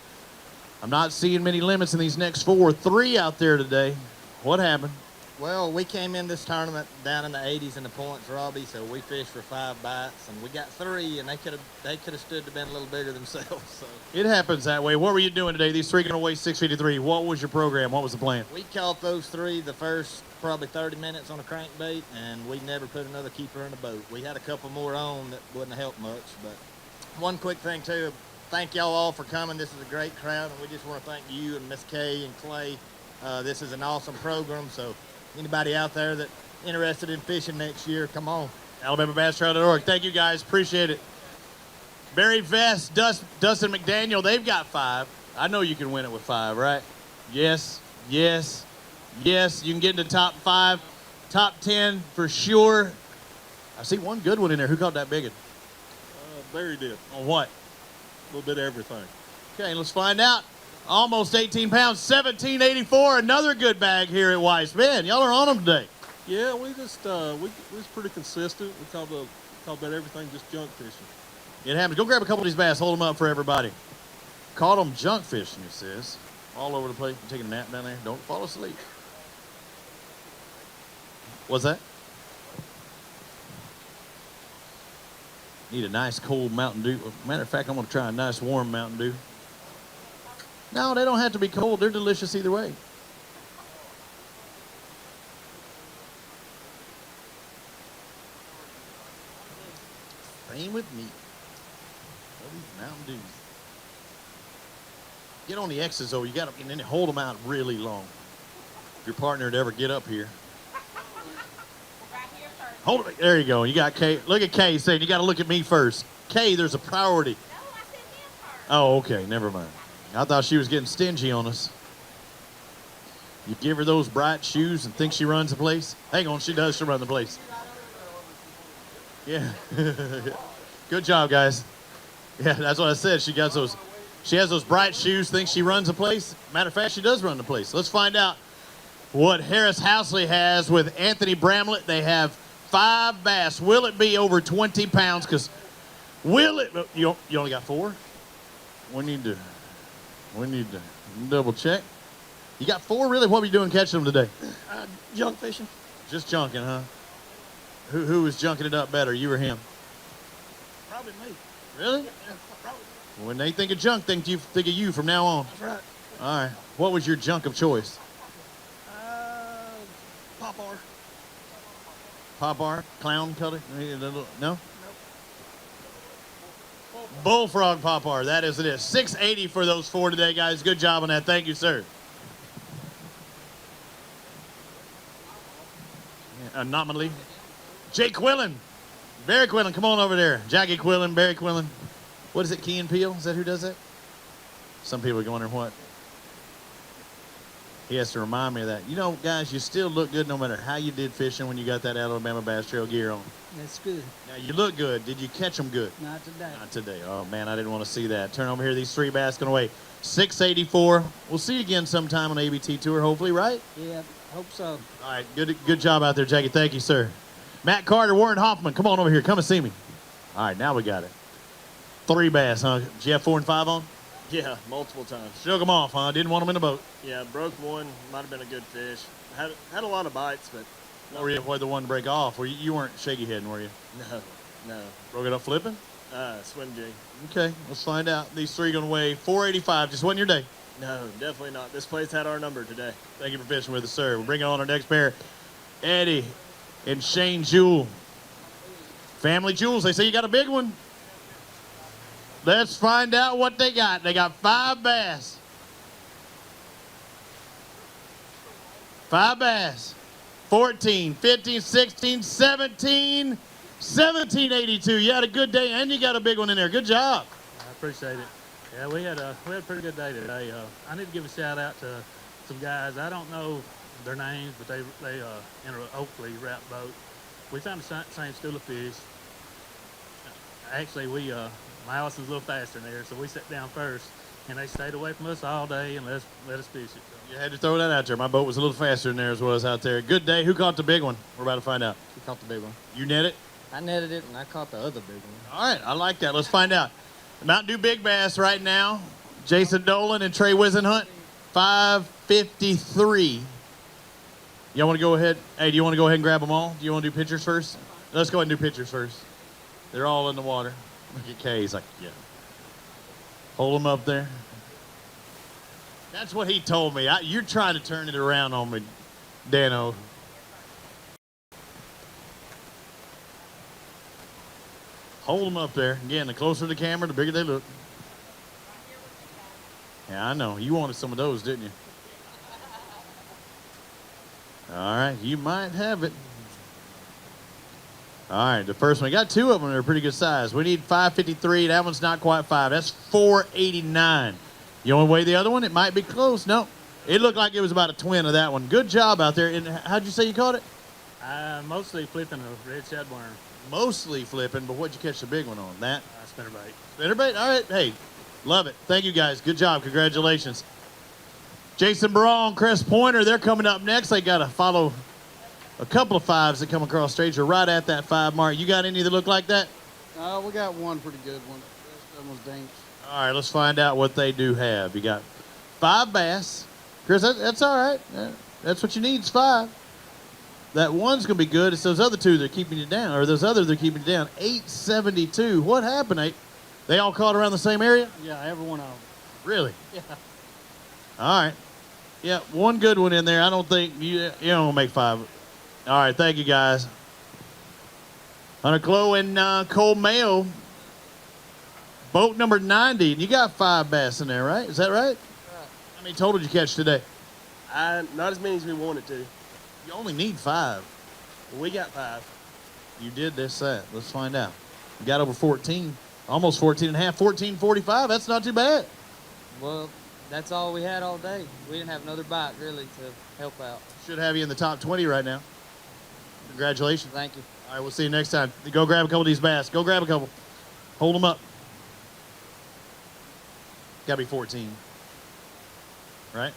I'm not seeing many limits in these next 4. 3 out there today. What happened? Well, we came in this tournament down in the 80s in the points, Robbie, so we fished for 5 bites, and we got 3, and they could have stood to been a little bigger themselves. So It happens that way. What were you doing today? These 3 going to weigh 653. What was your program? What was the plan? we caught those 3 the first probably 30 minutes on a crankbait, and we never put another keeper in the boat. We had a couple more on that wouldn't have helped much, but one quick thing too, thank y'all all for coming. This is a great crowd, and we just want to thank you and Miss Kay and Clay. This is an awesome program, so anybody out there that interested in fishing next year, come on. AlabamaBassTrail.org. Thank you, guys. Appreciate it. Barry Vest, Dustin McDaniel, they've got 5. I know you can win it with 5, right? Yes, yes, yes. You can get into top 5, top 10 for sure. I see one good one in there. Who caught that big one? Barry did. On what? A little bit of everything. Okay, let's find out. Almost 18 pounds, 1784. Another good bag here at Weiss. Man, y'all are on them today. Yeah, we just we was pretty consistent. We caught about everything, just junk fishing. It happens. Go grab a couple of these bass. Hold them up for everybody. Caught them junk fishing, it says. All over the place. I'm taking a nap down there. Don't fall asleep. What's that? Need a nice cold Mountain Dew. Matter of fact, I'm going to try a nice warm Mountain Dew. No, they don't have to be cold. They're delicious either way. Same with me. All these Mountain Dews. Get on the X's though. You got to, and then hold them out really long. If your partner would ever get up here. Hold it. There you go. You got Kay. Look at Kay saying, you got to look at me first. Kay, there's a priority. No, I said him first. Oh, okay. Never mind. I thought she was getting stingy on us. You give her those bright shoes and think she runs the place? Hang on. She does. She'll run the place. Yeah. Good job, guys. Yeah, that's what I said. She got those. She has those bright shoes, thinks she runs the place. Matter of fact, she does run the place. Let's find out what Harris Housley has with Anthony Bramlett. They have 5 bass. Will it be over 20 pounds? Because will it? You only got 4? We need to double check. You got 4, really? What were you doing catching them today? Junk fishing. Just junking, huh? Who was junking it up better, you or him? Probably me. Really? Yeah, probably. When they think of junk, think of you from now on. That's right. All right. What was your junk of choice? Pop-R. Pop-R? Clown color? No? Bullfrog Pop-R. That is it. 680 for those 4 today, guys. Good job on that. Thank you, sir. Anomaly. Jay Quillen. Barry Quillen, come on over there. Jackie Quillen, Barry Quillen. What is it, Key and Peele? Is that who does that? Some people are wondering what. He has to remind me of that. You know, guys, you still look good no matter how you did fishing when you got that Alabama Bass Trail gear on. That's good. Now, you look good. Did you catch them good? Not today. Not today. Oh, man, I didn't want to see that. Turn over here. These 3 bass going away. 684. We'll see you again sometime on the ABT Tour, hopefully, right? Yeah, hope so. All right, good job out there, Jackie. Thank you, sir. Matt Carter, Warren Hoffman, come on over here. Come and see me. All right, now we got it. 3 bass, huh? Did you have 4 and 5 on? Yeah, multiple times. Shook them off, huh? Didn't want them in the boat. Yeah, broke one. Might have been a good fish. Had a lot of bites, but. No. Were you the one to break off? You weren't shaky heading, were you? No. Broke it up flipping? Swim jig. Okay, let's find out. These 3 going to weigh 485. Just wasn't your day. No, definitely not. This place had our number today. Thank you for fishing with us, sir. We'll bring on our next pair. Eddie and Shane Jewell. Family Jewels. They say you got a big one. Let's find out what they got. They got 5 bass. 5 bass. 14, 15, 16, 17, 1782. You had a good day, and you got a big one in there. Good job. I appreciate it. Yeah, we had a pretty good day today. I need to give a shout out to some guys. I don't know their names, but they in an Oakley wrap boat. We found the same school of fish. Actually, my house was a little faster than theirs, so we sat down first, and they stayed away from us all day and let us fish it. So. You had to throw that out there. My boat was a little faster than theirs was out there. Good day. Who caught the big one? We're about to find out. Who caught the big one? You net it? I netted it, and I caught the other big one. All right, I like that. Let's find out. Mountain Dew Big Bass right now. Jason Dolan and Trey Wisenhunt, 553. Y'all want to go ahead? Hey, do you want to go ahead and grab them all? Do you want to do pictures first? Let's go ahead and do pictures first. They're all in the water. Look at Kay. He's like, yeah. Hold them up there. That's what he told me. You're trying to turn it around on me, Dano. Hold them up there. Again, the closer the camera, the bigger they look. Yeah, I know. You wanted some of those, didn't you? All right, you might have it. All right, the first one. We got two of them that are pretty good size. We need 553. That one's not quite 5. That's 489. You want to weigh the other one? It might be close. No, it looked like it was about a twin of that one. Good job out there. And how'd you say you caught it? Mostly flipping a red shadworm. Mostly flipping, but what'd you catch the big one on? That? Spinnerbait. Spinnerbait? All right. Hey, love it. Thank you, guys. Good job. Congratulations. Jason Barral and Chris Pointer, they're coming up next. They got to follow a couple of 5s that come across stage. You're right at that 5 mark. You got any that look like that? We got one pretty good one. That one was dangerous. All right, let's find out what they do have. You got 5 bass. Chris, that's all right. That's what you need is 5. That one's going to be good. It's those other 2 that are keeping you down, or those others that are keeping you down. 872. What happened? They all caught around the same area? Yeah, every one of them. Really? Yeah. All right. Yeah, one good one in there. I don't think you don't make 5. All right, thank you, guys. Hunter Chloe and Cole Mayo. Boat number 90. And you got 5 bass in there, right? Is that right? How many total did you catch today? Not as many as we wanted to. You only need 5. Well, we got 5. You did this set. Let's find out. You got over 14. Almost 14 and a half. 14.45. That's not too bad. Well, that's all we had all day. We didn't have another bite, really, to help out. Should have you in the top 20 right now. Congratulations. Thank you. All right, we'll see you next time. Go grab a couple of these bass. Go grab a couple. Hold them up. Got to be 14. Right?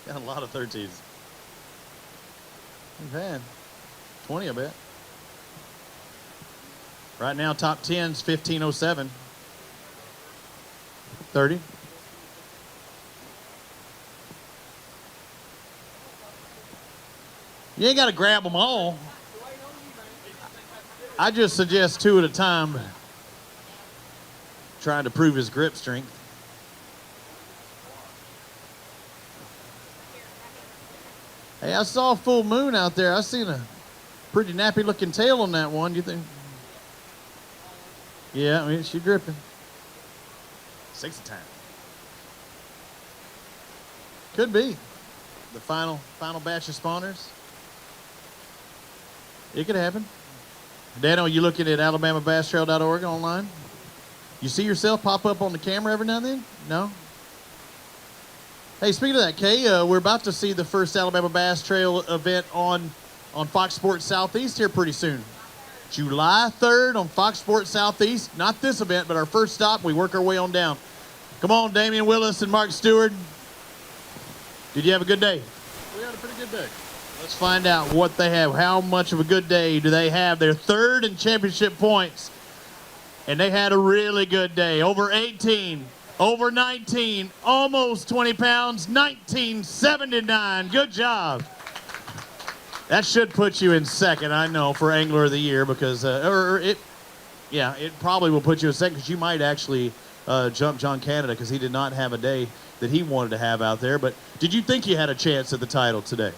Got a lot of 13s. We've had 20, I bet. Right now, top 10's 1507. 30. You ain't got to grab them all. I just suggest 2 at a time, trying to prove his grip strength. Hey, I saw a full moon out there. I seen a pretty nappy looking tail on that one. You think? Yeah, I mean, she's gripping. 6 a time. Could be the final batch of spawners. It could happen. Dano, you looking at AlabamaBassTrail.org online? You see yourself pop up on the camera every now and then? No? Hey, speaking of that, Kay, we're about to see the first Alabama Bass Trail event on Fox Sports Southeast here pretty soon. July 3rd on Fox Sports Southeast. Not this event, but our first stop. We work our way on down. Come on, Damian Willis and Mark Stewart. Did you have a good day? We had a pretty good day. Let's find out what they have. How much of a good day do they have? They're 3rd in championship points. And they had a really good day. Over 18, over 19, almost 20 pounds, 1979. Good job. That should put you in 2nd, I know, for Angler of the Year because, it probably will put you in 2nd because you might actually jump John Canada because he did not have a day that he wanted to have out there. But did you think you had a chance at the title today?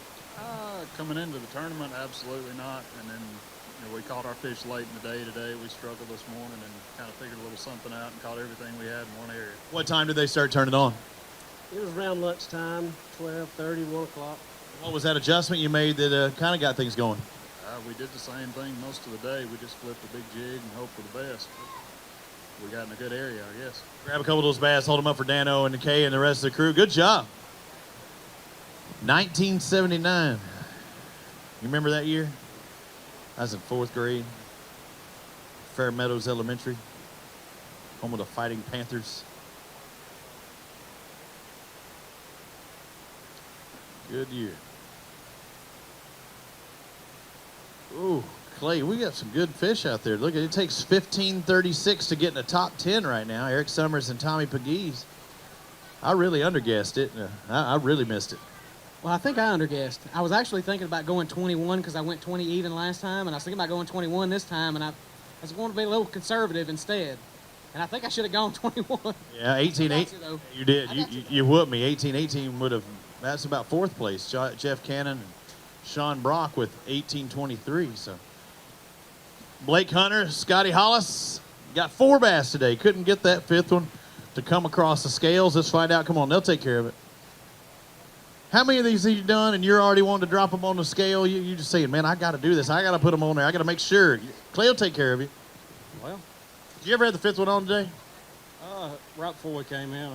Coming into the tournament, absolutely not. And then we caught our fish late in the day today. We struggled this morning and kind of figured a little something out and caught everything we had in one area. What time did they start turning on? It was around lunchtime, 12:30, 1 o'clock. What was that adjustment you made that kind of got things going? We did the same thing most of the day. We just flipped a big jig and hoped for the best. But we got in a good area, I guess. Grab a couple of those bass, hold them up for Dano and Kay and the rest of the crew. Good job. 1979. You remember that year? I was in 4th grade. Fair Meadows Elementary. Home of the Fighting Panthers. Good year. Ooh, Clay, we got some good fish out there. Look, it takes 15:36 to get in the top 10 right now. Eric Summers and Tommy Pegues. I really underguessed it. I really missed it. Well, I think I underguessed. I was actually thinking about going 21 because I went 20 even last time, and I was thinking about going 21 this time, and I was going to be a little conservative instead. And I think I should have gone 21. Yeah, 18-8. You did. You whooped me. 18-18 would have. That's about 4th place. Jeff Cannon and Sean Brock with 18-23. So Blake Hunter, Scotty Hollis got 4 bass today. Couldn't get that 5th one. to come across the scales. Let's find out. Come on, they'll take care of it. How many of these have you done and you're already wanting to drop them on the scale? You just saying, man, I got to do this. I got to put them on there. I got to make sure. Clay will take care of you. Well, did you ever have the fifth one on today? Right before we came in,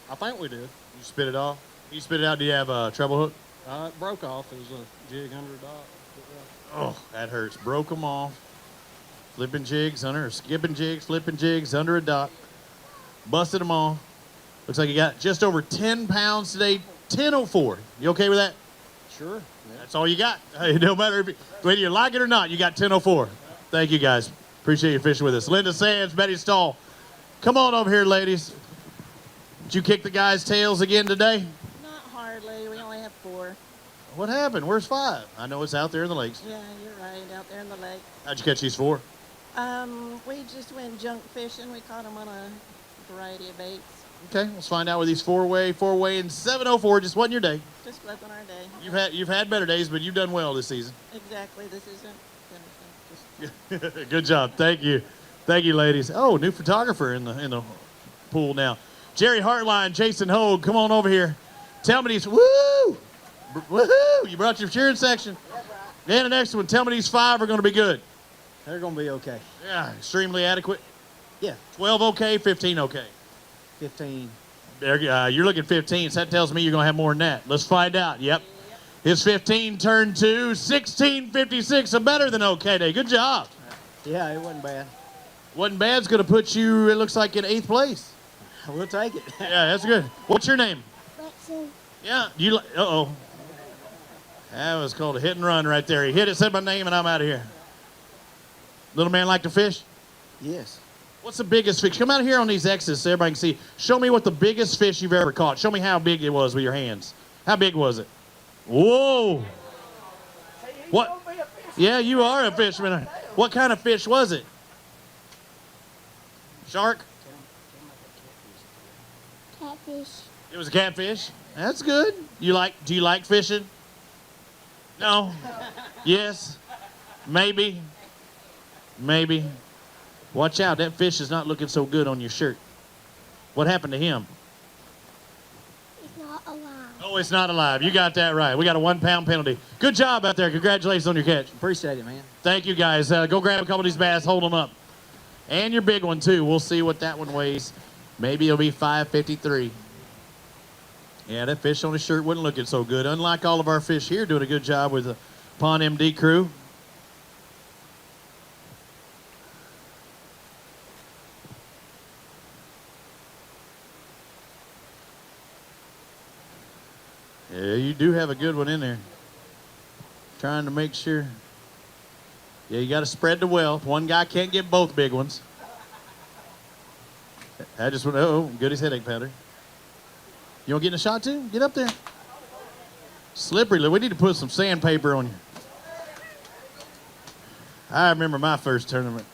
I think we did. You spit it off? You spit it out. Do you have a treble hook? It broke off. It was a jig under a dock. Oh, that hurts. Broke them off. Flipping jigs under, skipping jigs, flipping jigs under a dock. Busted them all. Looks like you got just over 10 pounds today. 10.04. You okay with that? Sure. Yeah. That's all you got. Hey, no matter whether you like it or not, you got 10.04. Thank you, guys. Appreciate you fishing with us. Linda Sands, Betty Stahl. Come on over here, ladies. Did you kick the guys' tails again today? Not hardly. We only have 4. What happened? Where's 5? I know it's out there in the lakes. Yeah, you're right. Out there in the lake. How'd you catch these 4? We just went junk fishing. We caught them on a variety of baits. Okay, let's find out with these four-way, and 7.04 just wasn't your day. Just flipping our day. You've had better days, but you've done well this season. Exactly. This isn't finished. Good job. Thank you, ladies. Oh, new photographer in the pool now. Jerry Hartline, Jason Hogue, come on over here. Tell me these. Woo! Woohoo! You brought your cheering section. And the next one. Tell me these 5 are going to be good. They're going to be okay. Yeah, extremely adequate. Yeah. 12 okay, 15 okay. 15. There, you're looking 15, so that tells me you're going to have more than that. Let's find out. Yep. His 15 turned to 16.56, so better than okay day. Good job. Yeah, it wasn't bad. Wasn't bad. It's going to put you, it looks like, in 8th place. We'll take it. Yeah, that's good. What's your name? Lexi. Yeah. Uh-oh. That was called a hit and run right there. He hit it, said my name, and I'm out of here. Little man like to fish? Yes. What's the biggest fish? Come out here on these X's so everybody can see. Show me what the biggest fish you've ever caught. Show me how big it was with your hands. How big was it? Whoa. What? Yeah, you are a fisherman. What kind of fish was it? Shark? Catfish. It was a catfish? That's good. Do you like fishing? No? Yes? Maybe? Maybe. Watch out, that fish is not looking so good on your shirt. What happened to him? It's not alive. Oh, it's not alive. You got that right. We got a 1 pound penalty. Good job out there. Congratulations on your catch. Appreciate it, man. Thank you, guys. Go grab a couple of these bass, hold them up. And your big one, too. We'll see what that one weighs. Maybe it'll be 5.53. Yeah, that fish on his shirt wasn't looking so good. Unlike all of our fish here, doing a good job with the Pond MD crew. Yeah, you do have a good one in there. Trying to make sure. Yeah, you got to spread the wealth. One guy can't get both big ones. I just went, oh, Goody's headache powder. You want to get in a shot too? Get up there. Slippery. We need to put some sandpaper on you. I remember my first tournament.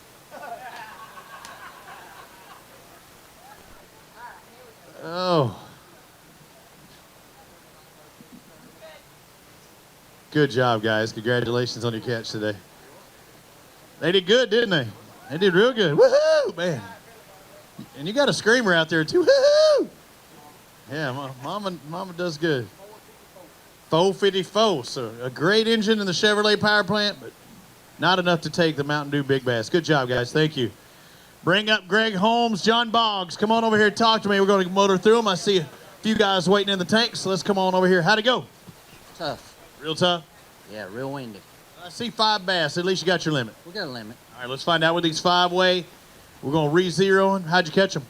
Oh. Good job, guys. Congratulations on your catch today. They did good, didn't they? They did real good. Woohoo, man. And you got a screamer out there, too. Woohoo! Yeah, mama does good. 454, so a great engine in the Chevrolet power plant, but not enough to take the Mountain Dew Big Bass. Good job, guys. Thank you. Bring up Greg Holmes, John Boggs. Come on over here, talk to me. We're going to motor through them. I see a few guys waiting in the tank, so let's come on over here. How'd it go? Tough. Real tough? Yeah, real windy. I see 5 bass. At least you got your limit. We got a limit. All right, let's find out what these 5 weigh. We're going to re-zero them. How'd you catch them?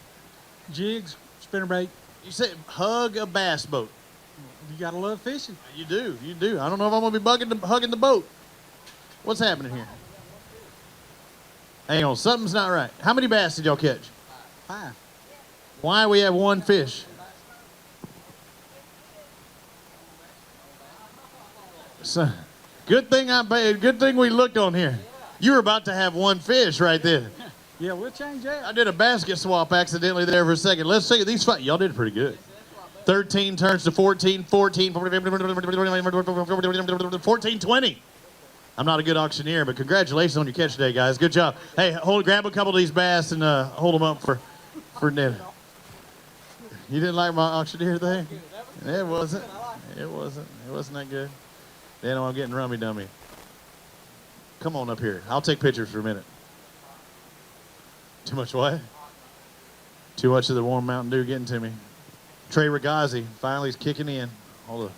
Jigs, spinnerbait. You said hug a bass boat. You got to love fishing. You do. You do. I don't know if I'm going to be hugging the boat. What's happening here? Hang on. Something's not right. How many bass did y'all catch? 5. Why we have 1 fish? So, good thing we looked on here. You were about to have 1 fish right there. Yeah, we'll change that. I did a basket swap accidentally there for a second. Let's see these 5. Y'all did pretty good. 13 turns to 14, 14, 14, 20. I'm not a good auctioneer, but congratulations on your catch today, guys. Good job. Hey, grab a couple of these bass and hold them up for Ned. You didn't like my auctioneer thing? It wasn't. It wasn't. It wasn't that good. Then I'm getting rummy dummy. Come on up here. I'll take pictures for a minute. Too much what? Too much of the warm Mountain Dew getting to me. Trey Regazzi finally is kicking in. Hold up.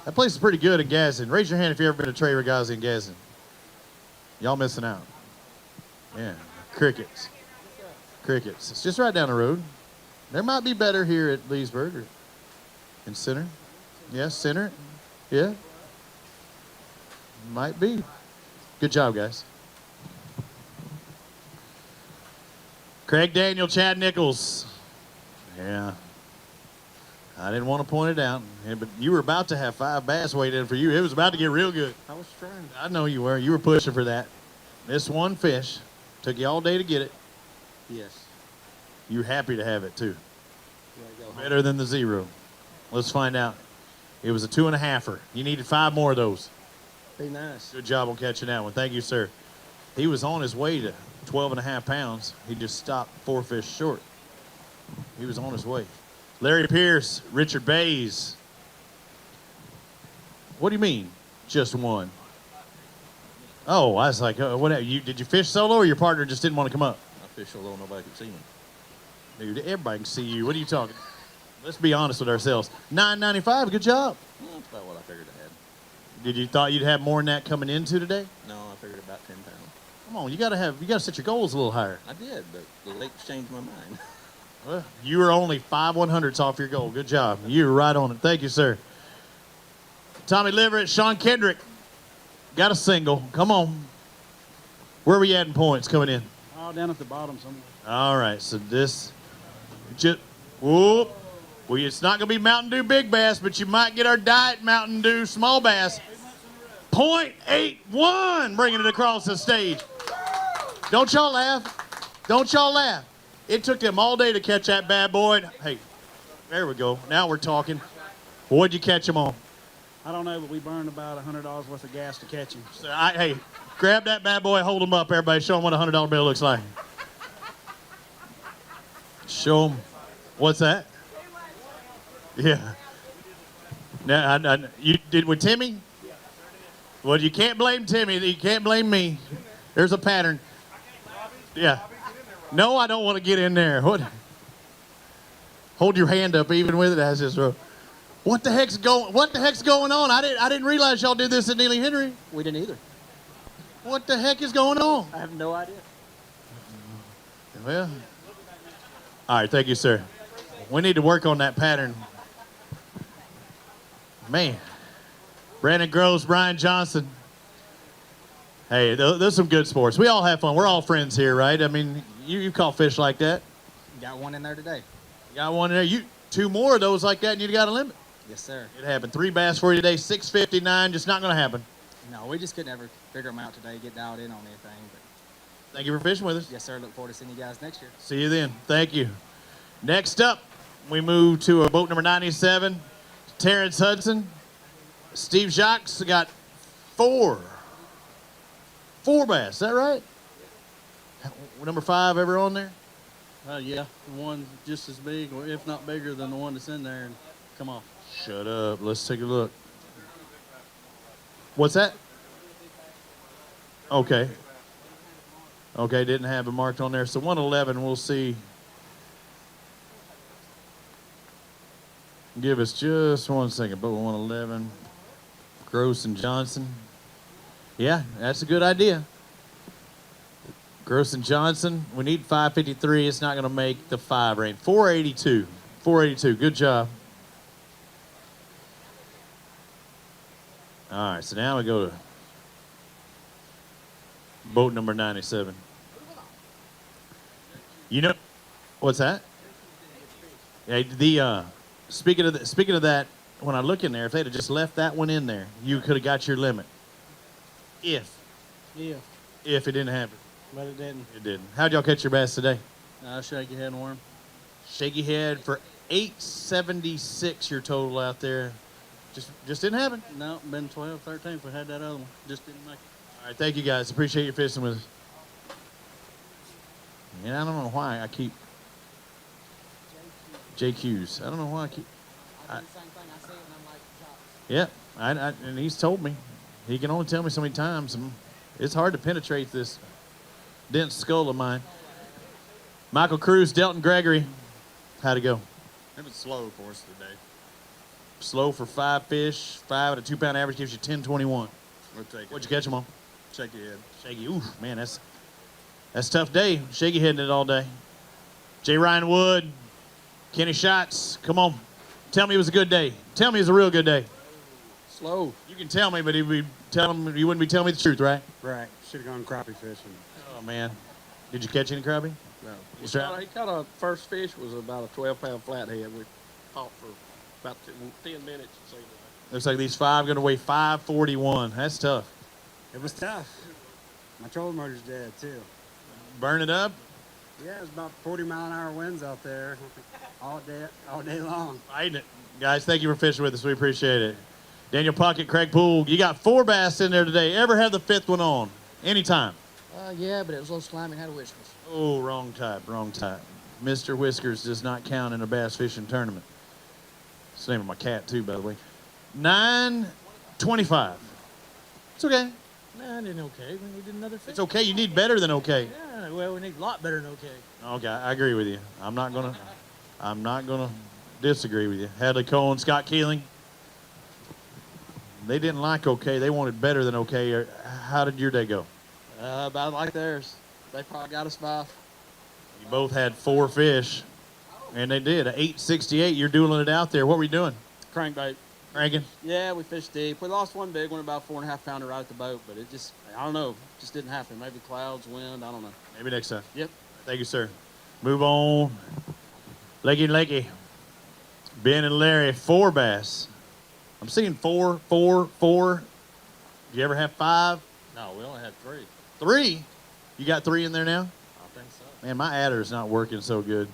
That place is pretty good in Gadsden. Raise your hand if you've ever been to Trey Regazzi in Gadsden. Y'all missing out. Yeah. Crickets. Crickets. It's just right down the road. There might be better here at Leesburg or in Center. Yeah, Center. Yeah. Might be. Good job, guys. Craig Daniel, Chad Nichols. Yeah. I didn't want to point it out, but you were about to have 5 bass weighed in for you. It was about to get real good. I was trying. I know you were. You were pushing for that. This one fish took you all day to get it. Yes. You're happy to have it, too. Go home. Better than the 0. Let's find out. It was a 2.5-er. You needed 5 more of those. Be nice. Good job on catching that one. Thank you, sir. He was on his way to 12.5 pounds. He just stopped 4 fish short. He was on his way. Larry Pierce, Richard Bays. What do you mean, just one? Oh, I was like, what? Did you fish solo or your partner just didn't want to come up? I fish solo, nobody could see me. Dude, everybody can see you. What are you talking? Let's be honest with ourselves. $9.95, good job. Well, that's about what I figured I had. Did you thought you'd have more than that coming into today? No, I figured about 10 pounds. Come on, you gotta set your goals a little higher. I did, but the lake's changed my mind. Well, you were only 5 100ths off your goal. Good job. You were right on it. Thank you, sir. Tommy Liverett, Sean Kendrick. Got a single. Come on. Where are we at in points coming in? Oh, down at the bottom somewhere. All right, so this just whoop. Well, it's not gonna be Mountain Dew Big Bass, but you might get our Diet Mountain Dew Small Bass. 0.81, bringing it across the stage. Don't y'all laugh. Don't y'all laugh. It took them all day to catch that bad boy. Hey, there we go. Now we're talking. What'd you catch him on? I don't know, but we burned about $100 worth of gas to catch him. So hey, grab that bad boy, hold him up, everybody. Show him what a $100 bill looks like. Show him. What's that? Yeah. Now, you did with Timmy? Well, you can't blame Timmy. You can't blame me. There's a pattern. Yeah. No, I don't want to get in there. What? Hold your hand up, even with it as this rope. What the heck's going on? I didn't realize y'all did this at Neely Henry. We didn't either. What the heck is going on? I have no idea. Well, all right, thank you, sir. We need to work on that pattern. Man. Brandon Groves, Brian Johnson. Hey, those are some good sports. We all have fun. We're all friends here, right? I mean, you caught fish like that. Got one in there today. Got one in there. You 2 more of those like that, and you got a limit. Yes, sir. It happened. 3 bass for you today, 659. Just not going to happen. No, we just couldn't ever figure them out today, get dialed in on anything. But thank you for fishing with us. yes, sir. Look forward to seeing you guys next year. See you then. Thank you. Next up, we move to boat number 97. Terrence Hudson. Steve Jacques got 4 bass. Is that right? Number 5 ever on there? Yeah, the one just as big, or if not bigger than the one that's in there, and come off. Shut up. Let's take a look. What's that? Okay. Okay, didn't have it marked on there. So 111, we'll see. Give us just 1 second. Boat 111. Gross and Johnson. Yeah, that's a good idea. Gross and Johnson. We need 553. It's not going to make the 5 range. 482. 482. Good job. All right, so now we go to boat number 97. You know, what's that? Yeah, speaking of that, when I look in there, if they'd have just left that one in there, you could have got your limit. If it didn't happen. But it didn't. It didn't. How'd y'all catch your bass today? Shaky head and worm. Shaky head for 876. Your total out there. Just didn't happen. No, been 12, 13 if we had that other one. Just didn't make it. All right, thank you guys. Appreciate you fishing with us. And I don't know why I keep. JQs. I don't know why I keep. I do the same thing. I see it and I'm like, shocked. Yeah, and he's told me. He can only tell me so many times. And it's hard to penetrate this dense skull of mine. Michael Cruz, Delton Gregory. How'd it go? It was slow for us today. Slow for 5 fish. 5 at a 2-pound average gives you 10.21. We'll take it. What'd you catch them on? Shaky head. Shaky. Oof, man, that's a tough day. Shaky heading it all day. J. Ryan Wood, Kenny Schatz. Come on. Tell me it was a good day. Tell me it was a real good day. Slow. You can tell me, but you wouldn't be telling me the truth, right? Right. Should have gone crappie fishing. Oh, man. Did you catch any crappie? No. You He caught a first fish was about a 12-pound flathead. We caught for about 10 minutes. It seemed like. Looks like these 5 going to weigh 541. That's tough. It was tough. My trolling motor's dead too. Burn it up? Yeah, it was about 40-mile-an-hour winds out there all day long. Fighting it. Guys, thank you for fishing with us. We appreciate it. Daniel Puckett, Craig Poole, you got 4 bass in there today. Ever have the 5th one on? Anytime. Yeah, but it was a little slimy and had whiskers. Oh, wrong type. Mr. Whiskers does not count in a bass fishing tournament. It's the name of my cat, too, by the way. 9.25. It's okay. Nah, I did okay. We needed another fish. It's okay. You need better than okay. Yeah, well, we need a lot better than okay. Okay, I agree with you. I'm not gonna disagree with you. Hadley Cohen, Scott Keeling. They didn't like okay. They wanted better than okay. How did your day go? About like theirs. They probably got us 5. You both had 4 fish, and they did. 868. You're dueling it out there. What were you doing? Crankbait. Cranking? Yeah, we fished deep. We lost one big one, about 4.5 pounder right at the boat, but it just, I don't know, just didn't happen. Maybe clouds, wind, I don't know. Maybe next time. Yep. Thank you, sir. Move on. Lakey. Ben and Larry, 4 bass. I'm seeing 4. Did you ever have 5? No, we only had 3. 3? You got 3 in there now? I think so. Man, my adder is not working so good.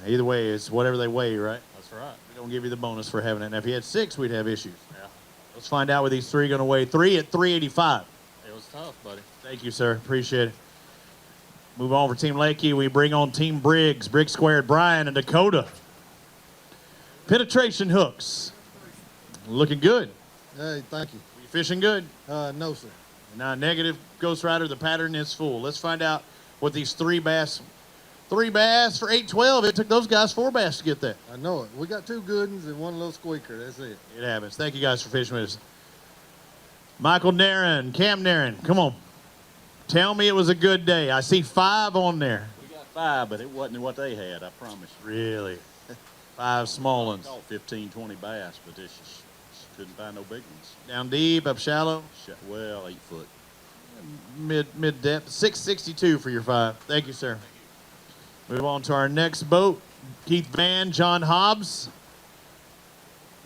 Either way, it's whatever they weigh, right? That's right. We don't give you the bonus for having it. Now, if you had 6, we'd have issues. Yeah. Let's find out what these 3 going to weigh. 3 at 385. It was tough, buddy. Thank you, sir. Appreciate it. Move on for Team Lakey. We bring on Team Briggs. Briggs Squared, Brian and Dakota. Penetration hooks. Looking good. Hey, thank you. You fishing good? No, sir. Now, negative Ghost Rider, the pattern is full. Let's find out what these 3 bass. 3 bass for 812. It took those guys 4 bass to get that. I know it. We got 2 good ones and 1 little squeaker. That's it. It happens. Thank you guys for fishing with us. Michael Narron, Cam Narron, come on. Tell me it was a good day. I see 5 on there. We got 5, but it wasn't what they had, I promise. Really? 5 small ones. Caught 15, 20 bass, but this just couldn't find no big ones. Down deep, up shallow? Well, 8 foot. Mid depth. 662 for your 5. Thank you, sir. Move on to our next boat. Keith Van, John Hobbs.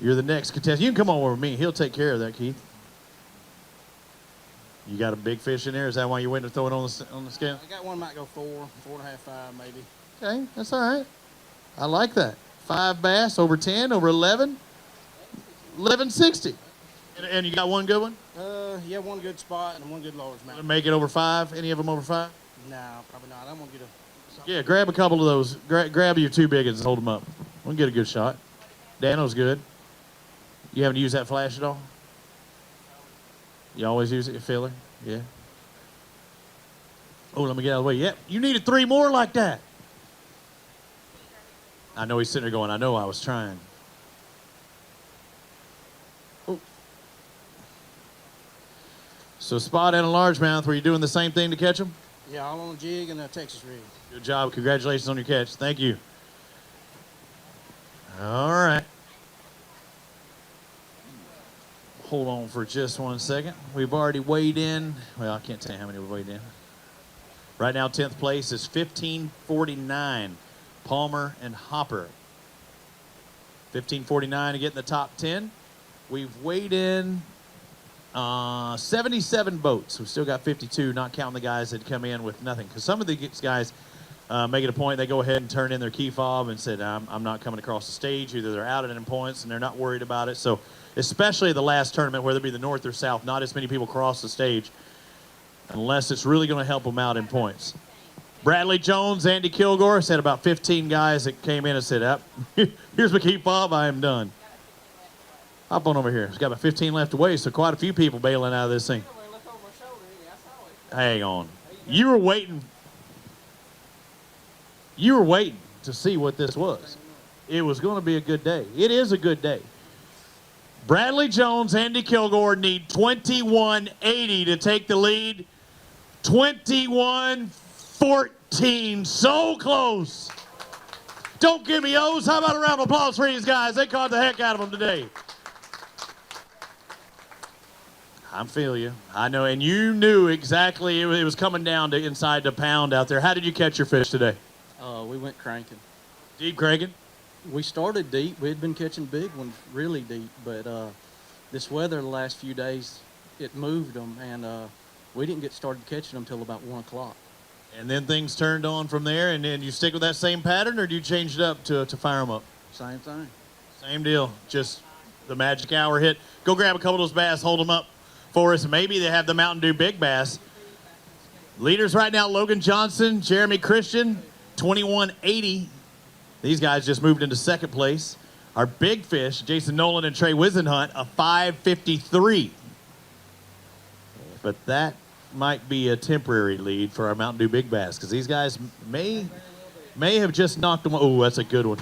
You're the next contestant. You can come over with me. He'll take care of that, Keith. You got a big fish in there? Is that why you went to throw it on the scale? I got one might go 4, 4.5, 5 maybe. Okay, that's all right. I like that. 5 bass, over 10, over 11. 1160. And you got 1 good one? Yeah, 1 good spot and 1 good largemouth. Make it over 5? Any of them over 5? No, probably not. I'm gonna get a. Yeah, grab a couple of those. Grab your 2 big ones and hold them up. We'll get a good shot. Dano's good. You haven't used that flash at all? You always use it, filler? Yeah. Oh, let me get out of the way. Yep, you needed 3 more like that. I know he's sitting there going, I know I was trying. Oh. So spot and a largemouth, were you doing the same thing to catch them? Yeah, all on a jig and a Texas rig. Good job. Congratulations on your catch. Thank you. All right. Hold on for just 1 second. We've already weighed in. Well, I can't tell you how many we weighed in. Right now, 10th place is 1549. Palmer and Hopper. 1549 to get in the top 10. We've weighed in 77 boats. We've still got 52, not counting the guys that come in with nothing. Because some of these guys make it a point, they go ahead and turn in their key fob and said, I'm not coming across the stage. Either they're out at any points and they're not worried about it. So especially the last tournament, whether it be the north or south, not as many people cross the stage unless it's really going to help them out in points. Bradley Jones, Andy Kilgore said about 15 guys that came in and said, here's my key fob, I am done. Hop on over here. It's got about 15 left to weigh, so quite a few people bailing out of this thing. Hang on. You were waiting to see what this was. It was going to be a good day. It is a good day. Bradley Jones, Andy Kilgore need 21.80 to take the lead. 21-14, so close. Don't give me O's. How about a round of applause for these guys? They caught the heck out of them today. I feel you. I know, and you knew exactly it was coming down to inside the pound out there. How did you catch your fish today? We went cranking. Deep cranking? We started deep. We had been catching big ones really deep, but this weather the last few days, it moved them, and we didn't get started catching them till about 1 o'clock. And then things turned on from there, and then you stick with that same pattern, or do you change it up to fire them up? Same thing. Same deal. Just the magic hour hit. Go grab a couple of those bass, hold them up for us. Maybe they have the Mountain Dew Big Bass. Leaders right now, Logan Johnson, Jeremy Christian, 21.80. These guys just moved into second place. Our big fish, Jason Nolan and Trey Wisenhunt, a 5.53. But that might be a temporary lead for our Mountain Dew Big Bass because these guys may have just knocked them. Oh, that's a good one.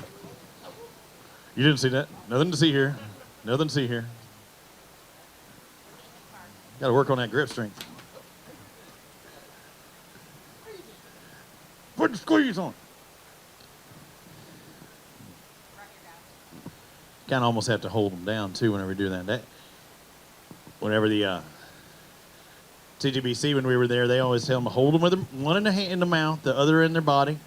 You didn't see that? Nothing to see here. Nothing to see here. Got to work on that grip strength. Put the squeeze on. Kind of almost have to hold them down too whenever we do that. Whenever the TGBC, when we were there, they always tell them to hold them with them, one in the mouth, the other in their body,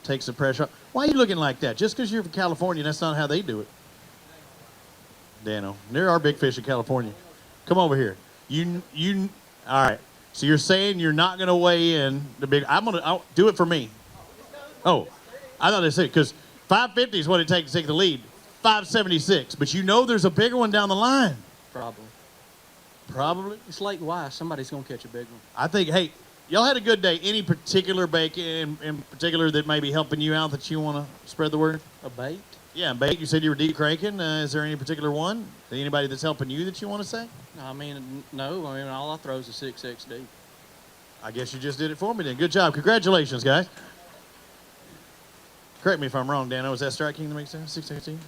takes the pressure off. Why are you looking like that? Just because you're from California, that's not how they do it. Dano, there are big fish in California. Come over here. All right. So you're saying you're not going to weigh in the big. I'll do it for me. Oh, I thought they said because 550 is what it takes to take the lead. 576, but you know there's a bigger one down the line. Probably. It's Lake Weiss. Somebody's going to catch a big one. I think, hey, y'all had a good day. Any particular bait in particular that may be helping you out that you want to spread the word? A bait? Yeah, bait. You said you were deep cranking. Is there any particular one? Anybody that's helping you that you want to say? I mean, no. I mean, all I throw is a 6XD. I guess you just did it for me then. Good job. Congratulations, guys. Correct me if I'm wrong, Dano. Was that Strike King that makes sense? 616?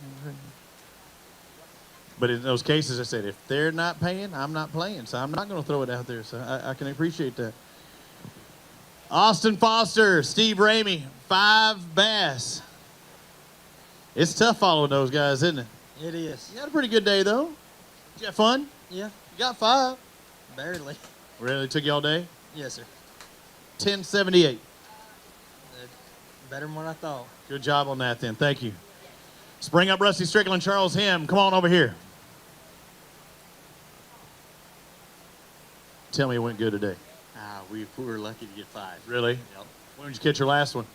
But in those cases, I said, if they're not paying, I'm not playing. So I'm not going to throw it out there. So I can appreciate that. Austin Foster, Steve Ramey, 5 bass. It's tough following those guys, isn't it? It is. You had a pretty good day, though. You have fun? Yeah. You got 5. Barely. Really? Took you all day? Yes, sir. 1078. Better than what I thought. Good job on that then. Thank you. Spring Up Rusty Strickland, Charles Him. Come on over here. Tell me it went good today. We were lucky to get 5. Really? Yep. When did you catch your last one?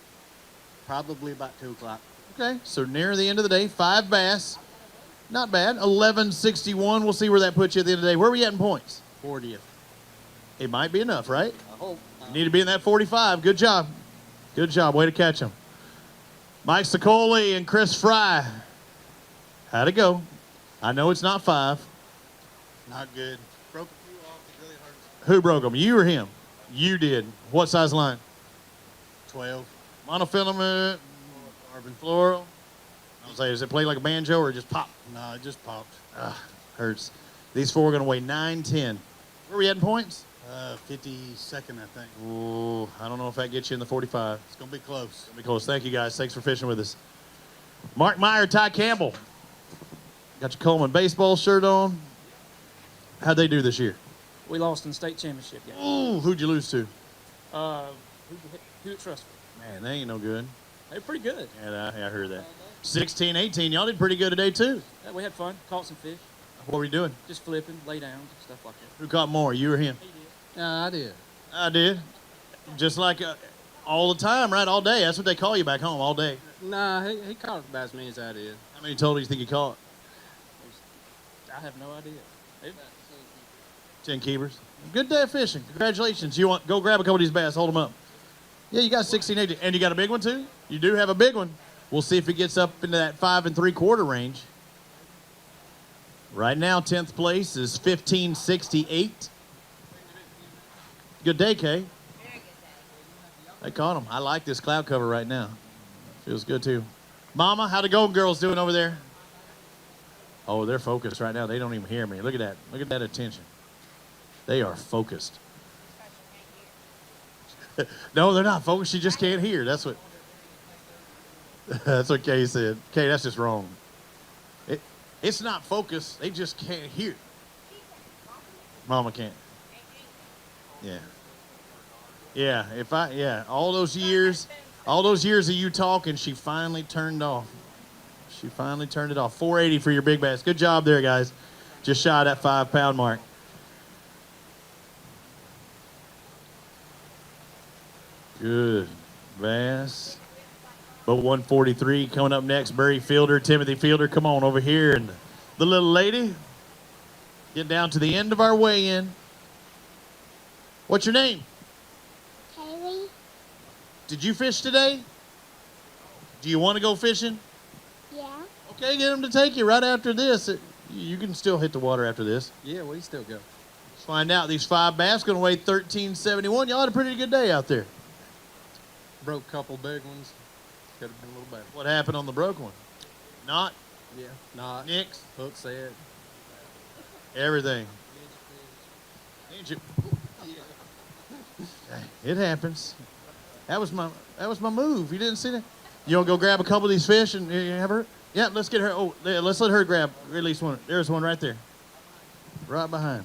Probably about 2 o'clock. Okay, so near the end of the day, 5 bass. Not bad. 1161. We'll see where that puts you at the end of the day. Where are we at in points? 40th. It might be enough, right? I hope. You need to be in that 45. Good job. Good job. Way to catch them. Mike Sicoli and Chris Fry. How'd it go? I know it's not 5. Not good. Broke a few off. It really hurts. Who broke them? You or him? You did. What size line? 12. Monofilament, Carbon. floral. I was say, does it play like a banjo or just pop? No, it just popped. Hurts. These 4 are going to weigh 910. Where are we at in points? 52nd, I think. Ooh, I don't know if that gets you in the 45. It's going to be close. It's going to be close. Thank you, guys. Thanks for fishing with us. Mark Meyer, Ty Campbell. Got your Coleman baseball shirt on. How'd they do this year? We lost in the state championship game. Ooh, who'd you lose to? Hewitt Trustful. Man, they ain't no good. They were pretty good. Yeah, I heard that. 16, 18. Y'all did pretty good today, too. Yeah, we had fun. Caught some fish. What were you doing? Just flipping, lay down, stuff like that. Who caught more, you or him? I did. I did. Just like all the time, right? All day. That's what they call you back home, all day. Nah, he caught about as many as I did. How many total do you think he caught? I have no idea. 10 keepers. Good day of fishing. Congratulations. You want go grab a couple of these bass. Hold them up. Yeah, you got 16, 18. And you got a big one too? You do have a big one. We'll see if it gets up into that 5 3/4 range. Right now, 10th place is 1568. Good day, Kay. I caught him. I like this cloud cover right now. Feels good too. Mama, how the Golden Girls doing over there? Oh, they're focused right now. They don't even hear me. Look at that. Look at that attention. They are focused. No, they're not focused. She just can't hear. That's what Kay said. Kay, that's just wrong. It's not focused. They just can't hear. Mama can't. Yeah. Yeah, all those years of you talking, she finally turned off. She finally turned it off. 480 for your big bass. Good job there, guys. Just shy of that 5-pound mark. Good bass. Boat 143 coming up next. Burry Fielder, Timothy Fielder. Come on over here. And the little lady. Get down to the end of our weigh-in. What's your name? Haley. Did you fish today? Do you want to go fishing? Yeah. Okay, get them to take you right after this. You can still hit the water after this. Yeah, we still go. Let's find out. These 5 bass going to weigh 1371. Y'all had a pretty good day out there. Broke a couple big ones. Could have been a little better. What happened on the broke one? Not? Yeah, not. Nicks? Hook said. Everything. It happens. That was my move. You didn't see that? You want to go grab a couple of these fish and have her? Yeah, let's get her. Oh, let's let her grab at least one. There's one right there. Right behind.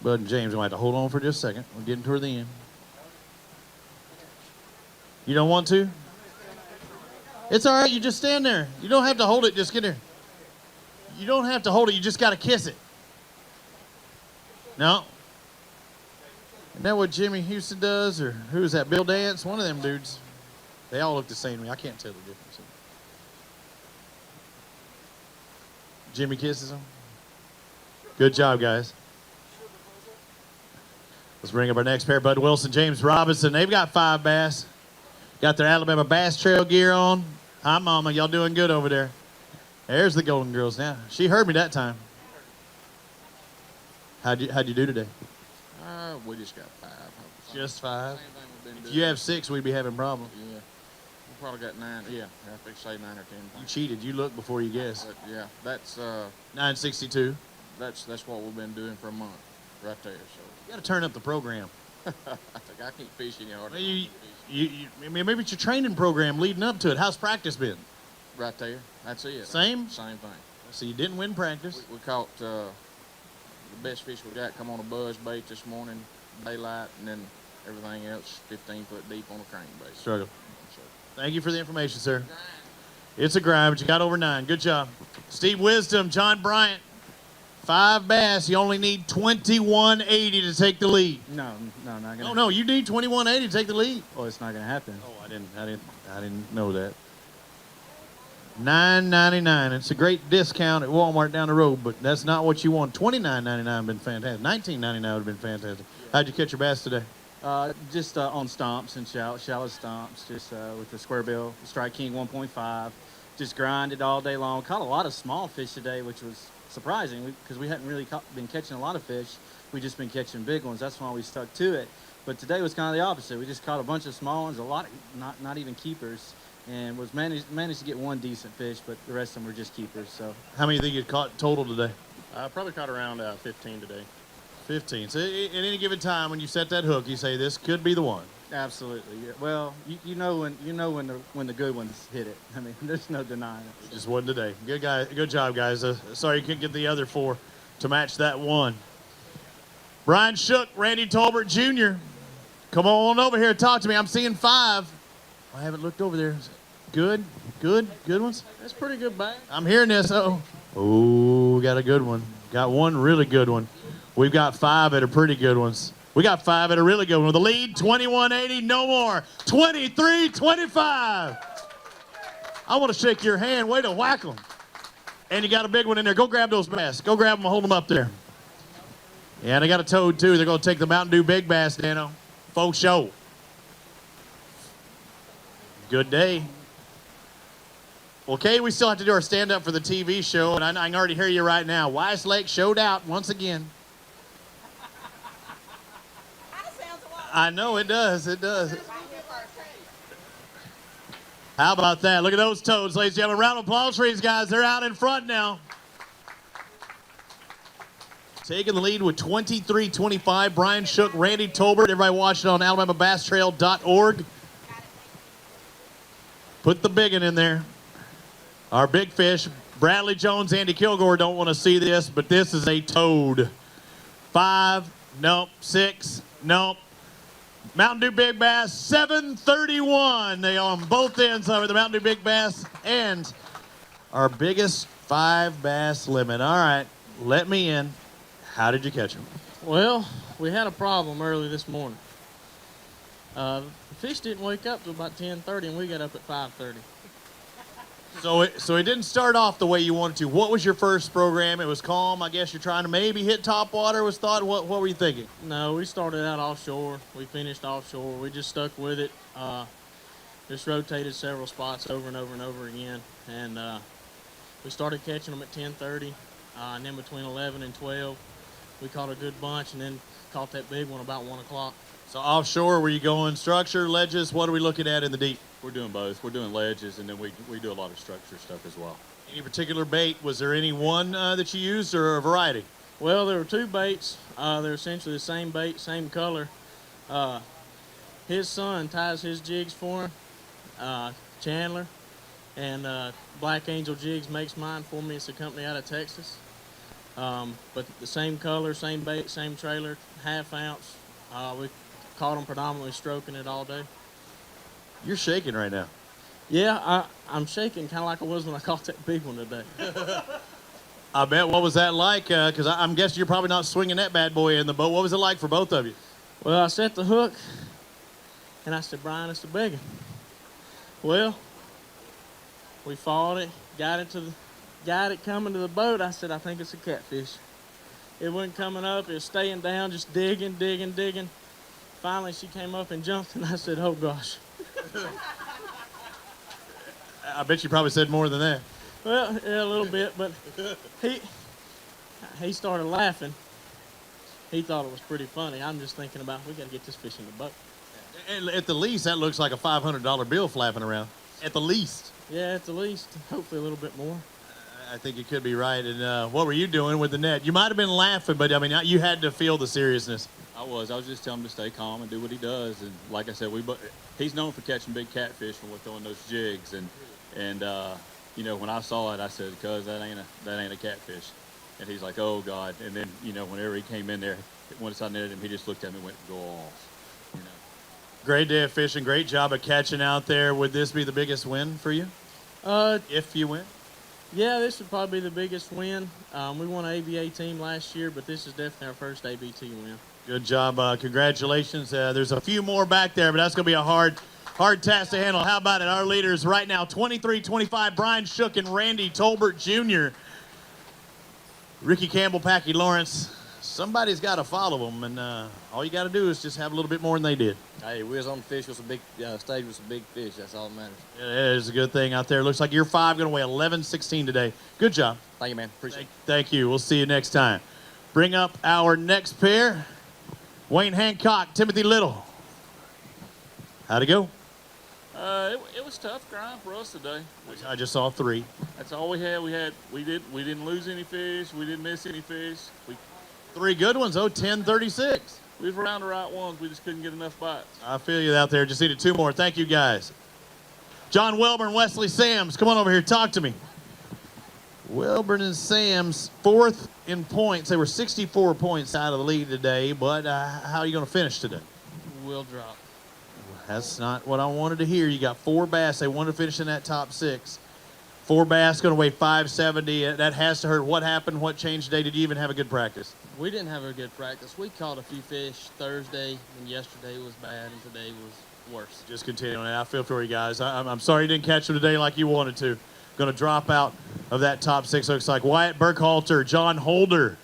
Bud and James, we'll have to hold on for just a second. We're getting toward the end. You don't want to? It's all right. You just stand there. You don't have to hold it. Just get there. You don't have to hold it. You just got to kiss it. No. Isn't that what Jimmy Houston does? Or who is that? Bill Dance? One of them dudes. They all look the same to me. I can't tell the difference. Jimmy kisses them. Good job, guys. Let's bring up our next pair. Bud Wilson, James Robinson. They've got 5 bass. Got their Alabama Bass Trail gear on. Hi, Mama. Y'all doing good over there. There's the Golden Girls now. She heard me that time. How'd you do today? We just got 5. Just 5? Same thing we've been If doing. you have 6, we'd be having problems. Yeah. We probably got 9. Yeah, I think say 9 or 10. You cheated. You looked before you guessed. But yeah, that's 962. That's what we've been doing for a month, right there. So You got to turn up the program. I think I can't fish any harder. I mean, maybe it's your training program leading up to it. How's practice been? Right there. That's it. Same? Same thing. So you didn't win practice. We caught the best fish we got come on a buzz bait this morning, daylight, and then everything else 15 foot deep on a crankbait. Struggle. So, Thank you for the information, sir. It's a grind, but you got over 9. Good job. Steve Wisdom, John Bryant. 5 bass. You only need 2180 to take the lead. No, not gonna. No, you need 2180 to take the lead. Well, it's not gonna happen. Oh, I didn't know that. $9.99. It's a great discount at Walmart down the road, but that's not what you want. $29.99 would have been fantastic. $19.99 would have been fantastic. How'd you catch your bass today? Just on stomps and shallow stomps, just with the square bill, Strike King 1.5. Just grinded all day long. Caught a lot of small fish today, which was surprising because we hadn't really been catching a lot of fish. We just been catching big ones. That's why we stuck to it. But today was kind of the opposite. We just caught a bunch of small ones, a lot of, not even keepers, and was managed to get one decent fish, but the rest of them were just keepers. So How many think you caught total today? I probably caught around 15 today. 15. So at any given time when you set that hook, you say this could be the one. absolutely, yeah. Well, you know when the good ones hit it. I mean, there's no denying it. It just wasn't today. Good job, guys. Sorry you couldn't get the other 4 to match that one. Brian Shook, Randy Tolbert Jr. Come on over here and talk to me. I'm seeing 5. I haven't looked over there. Good ones. that's pretty good bait. I'm hearing this. Oh, got a good one. Got one really good one. We've got 5 that are pretty good ones. We got 5 that are really good ones. The lead, 2180, no more. 2325. I want to shake your hand. Way to whack them. And you got a big one in there. Go grab those bass. Go grab them and hold them up there. Yeah, and they got a toad, too. They're going to take the Mountain Dew Big Bass, Dano. Faux show. Good day. Well, Kay, we still have to do our stand-up for the TV show, and I can already hear you right now. Weiss Lake showed out once again. I know it does. It does. How about that? Look at those toads, ladies and gentlemen. Round of applause for these guys. They're out in front now. Taking the lead with 23-25. Brian Shook, Randy Tolbert. Everybody watching on AlabamaBassTrail.org. Put the big one in there. Our big fish, Bradley Jones, Andy Kilgore don't want to see this, but this is a toad. 5, nope. 6, nope. Mountain Dew Big Bass, 731. They on both ends of it, the Mountain Dew Big Bass and our biggest 5 bass limit. All right, let me in. How did you catch them? Well, we had a problem early this morning. The fish didn't wake up till about 10:30, and we got up at 5:30. So it didn't start off the way you wanted to. What was your first program? It was calm. I guess you're trying to maybe hit top water was thought. What were you thinking? No, we started out offshore. We finished offshore. We just stuck with it. Just rotated several spots over and over and over again. And we started catching them at 10:30. And then between 11 and 12, we caught a good bunch, and then caught that big one about 1 o'clock. So offshore, were you going structure, ledges? What are we looking at in the deep? We're doing both. We're doing ledges, and then we do a lot of structure stuff as well. Any particular bait? Was there any one that you used, or a variety? Well, there were 2 baits. They're essentially the same bait, same color. His son ties his jigs for him, Chandler, and Black Angel Jigs makes mine for me. It's a company out of Texas. But the same color, same bait, same trailer, half ounce. We caught them predominantly stroking it all day. You're shaking right now. Yeah, I'm shaking kind of like I was when I caught that big one today. I bet. What was that like? Because I'm guessing you're probably not swinging that bad boy in the boat. What was it like for both of you? Well, I set the hook, and I said, Brian, it's a big one. Well, we fought it, got it coming to the boat. I said, I think it's a catfish. It wasn't coming up. It was staying down, just digging. Finally, she came up and jumped, and I said, oh, gosh. I bet you probably said more than that. Well, yeah, a little bit, but he started laughing. He thought it was pretty funny. I'm just thinking about, we got to get this fish in the boat. At the least, that looks like a $500 bill flapping around. At the least. Yeah, at the least. Hopefully a little bit more. I think you could be right. And what were you doing with the net? You might have been laughing, but, I mean, you had to feel the seriousness. I was just telling him to stay calm and do what he does. And like I said, he's known for catching big catfish when we're throwing those jigs. And you know, when I saw it, I said, cuz that ain't a catfish. And he's like, oh, God. And then, you know, whenever he came in there, once I netted him, he just looked at me and went, go off. You know. Great day of fishing. Great job of catching out there. Would this be the biggest win for you? If you win? Yeah, this would probably be the biggest win. We won an ABA team last year, but this is definitely our first ABT win. Good job. Congratulations. There's a few more back there, but that's going to be a hard task to handle. How about it? Our leaders right now, 23-25, Brian Shook and Randy Tolbert Jr. Ricky Campbell, Packy Lawrence. Somebody's got to follow them, and all you got to do is just have a little bit more than they did. Hey, we was on the fish with some big stage with some big fish. That's all that matters. Yeah, it's a good thing out there. Looks like you're 5 going to weigh 11-16 today. Good job. Thank you, man. Appreciate it. Thank you. We'll see you next time. Bring up our next pair. Wayne Hancock, Timothy Little. How'd it go? It was tough grind for us today. I just saw 3. That's all we had. We didn't lose any fish. We didn't miss any fish. 3 good ones, 10-36. We was around the right ones. We just couldn't get enough bites. I feel you out there. Just needed 2 more. Thank you, guys. John Welburn, Wesley Sams, come on over here. Talk to me. Welburn and Sams, 4th in points. They were 64 points out of the lead today, but how are you going to finish today? We'll drop. That's not what I wanted to hear. You got 4 bass. They wanted to finish in that top 6. 4 bass going to weigh 570. That has to hurt. What happened? What changed today? Did you even have a good practice? We didn't have a good practice. We caught a few fish Thursday, and yesterday was bad, and today was worse. Just continuing. I feel for you guys. I'm sorry you didn't catch them today like you wanted to. Going to drop out of that top 6. Looks like Wyatt Burkhalter, John Holder.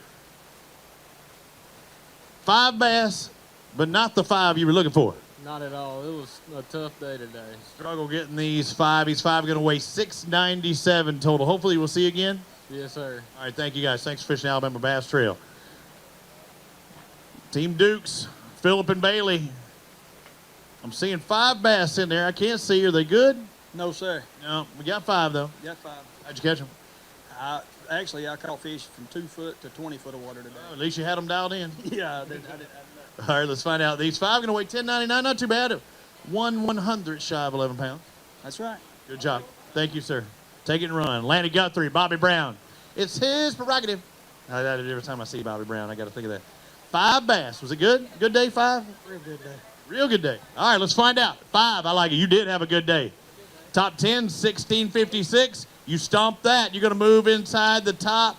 5 bass, but not the 5 you were looking for. Not at all. It was a tough day today. Struggle getting these 5. He's 5 going to weigh 697 total. Hopefully we'll see you again. Yes, sir. All right, thank you guys. Thanks for fishing Alabama Bass Trail. Team Dukes, Phillip and Bailey. I'm seeing 5 bass in there. I can't see. Are they good? No, sir. No, we got 5 though. Got 5. How'd you catch them? Actually, I caught fish from 2 foot to 20 foot of water today. At least you had them dialed in. Yeah, I did. All right, let's find out. These 5 going to weigh 1099. Not too bad. 1/100 shy of 11 pounds. That's right. Good job. Thank you, sir. Take it and run. Lanny Guthrie, Bobby Brown. It's his prerogative. Every time I see Bobby Brown, I got to think of that. 5 bass. Was it good? Good day, 5? Real good day. Real good day. All right, let's find out. 5, I like it. You did have a good day. Top 10, 1656. You stomped that. You're going to move inside the top.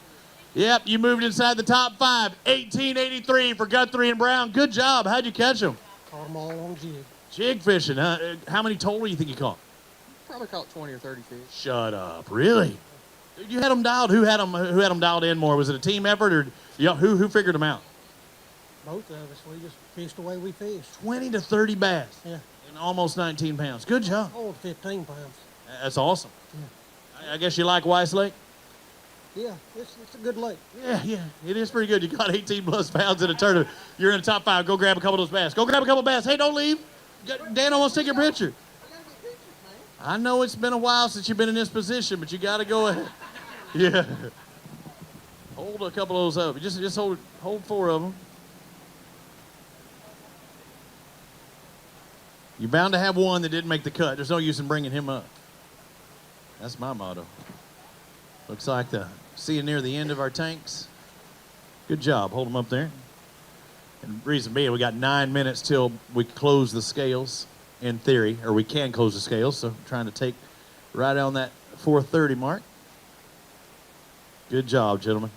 Yep, you moved inside the top 5. 1883 for Guthrie and Brown. Good job. How'd you catch them? Caught them all on jig. Jig fishing, huh? How many total do you think you caught? Probably caught 20 or 30 fish. Shut up. Really? Dude, you had them dialed. Who had them dialed in more? Was it a team effort or who figured them out? Both of us. We just fished the way we fished. 20 to 30 bass. Yeah. And almost 19 pounds. Good job. Oh, 15 pounds. That's awesome. Yeah. I guess you like Weiss Lake? Yeah, it's a good lake. Yeah, it is pretty good. You got 18 plus pounds in a tournament. You're in the top 5. Go grab a couple of those bass. Go grab a couple of bass. Hey, don't leave. Dano wants to take your picture. I know it's been a while since you've been in this position, but you got to go ahead. Yeah. Hold a couple of those up. Just hold 4 of them. You're bound to have one that didn't make the cut. There's no use in bringing him up. That's my motto. Looks like see you near the end of our tanks. Good job. Hold them up there. And reason being, we got 9 minutes till we close the scales, in theory, or we can close the scales. So trying to take right on that 4:30 mark. Good job, gentlemen.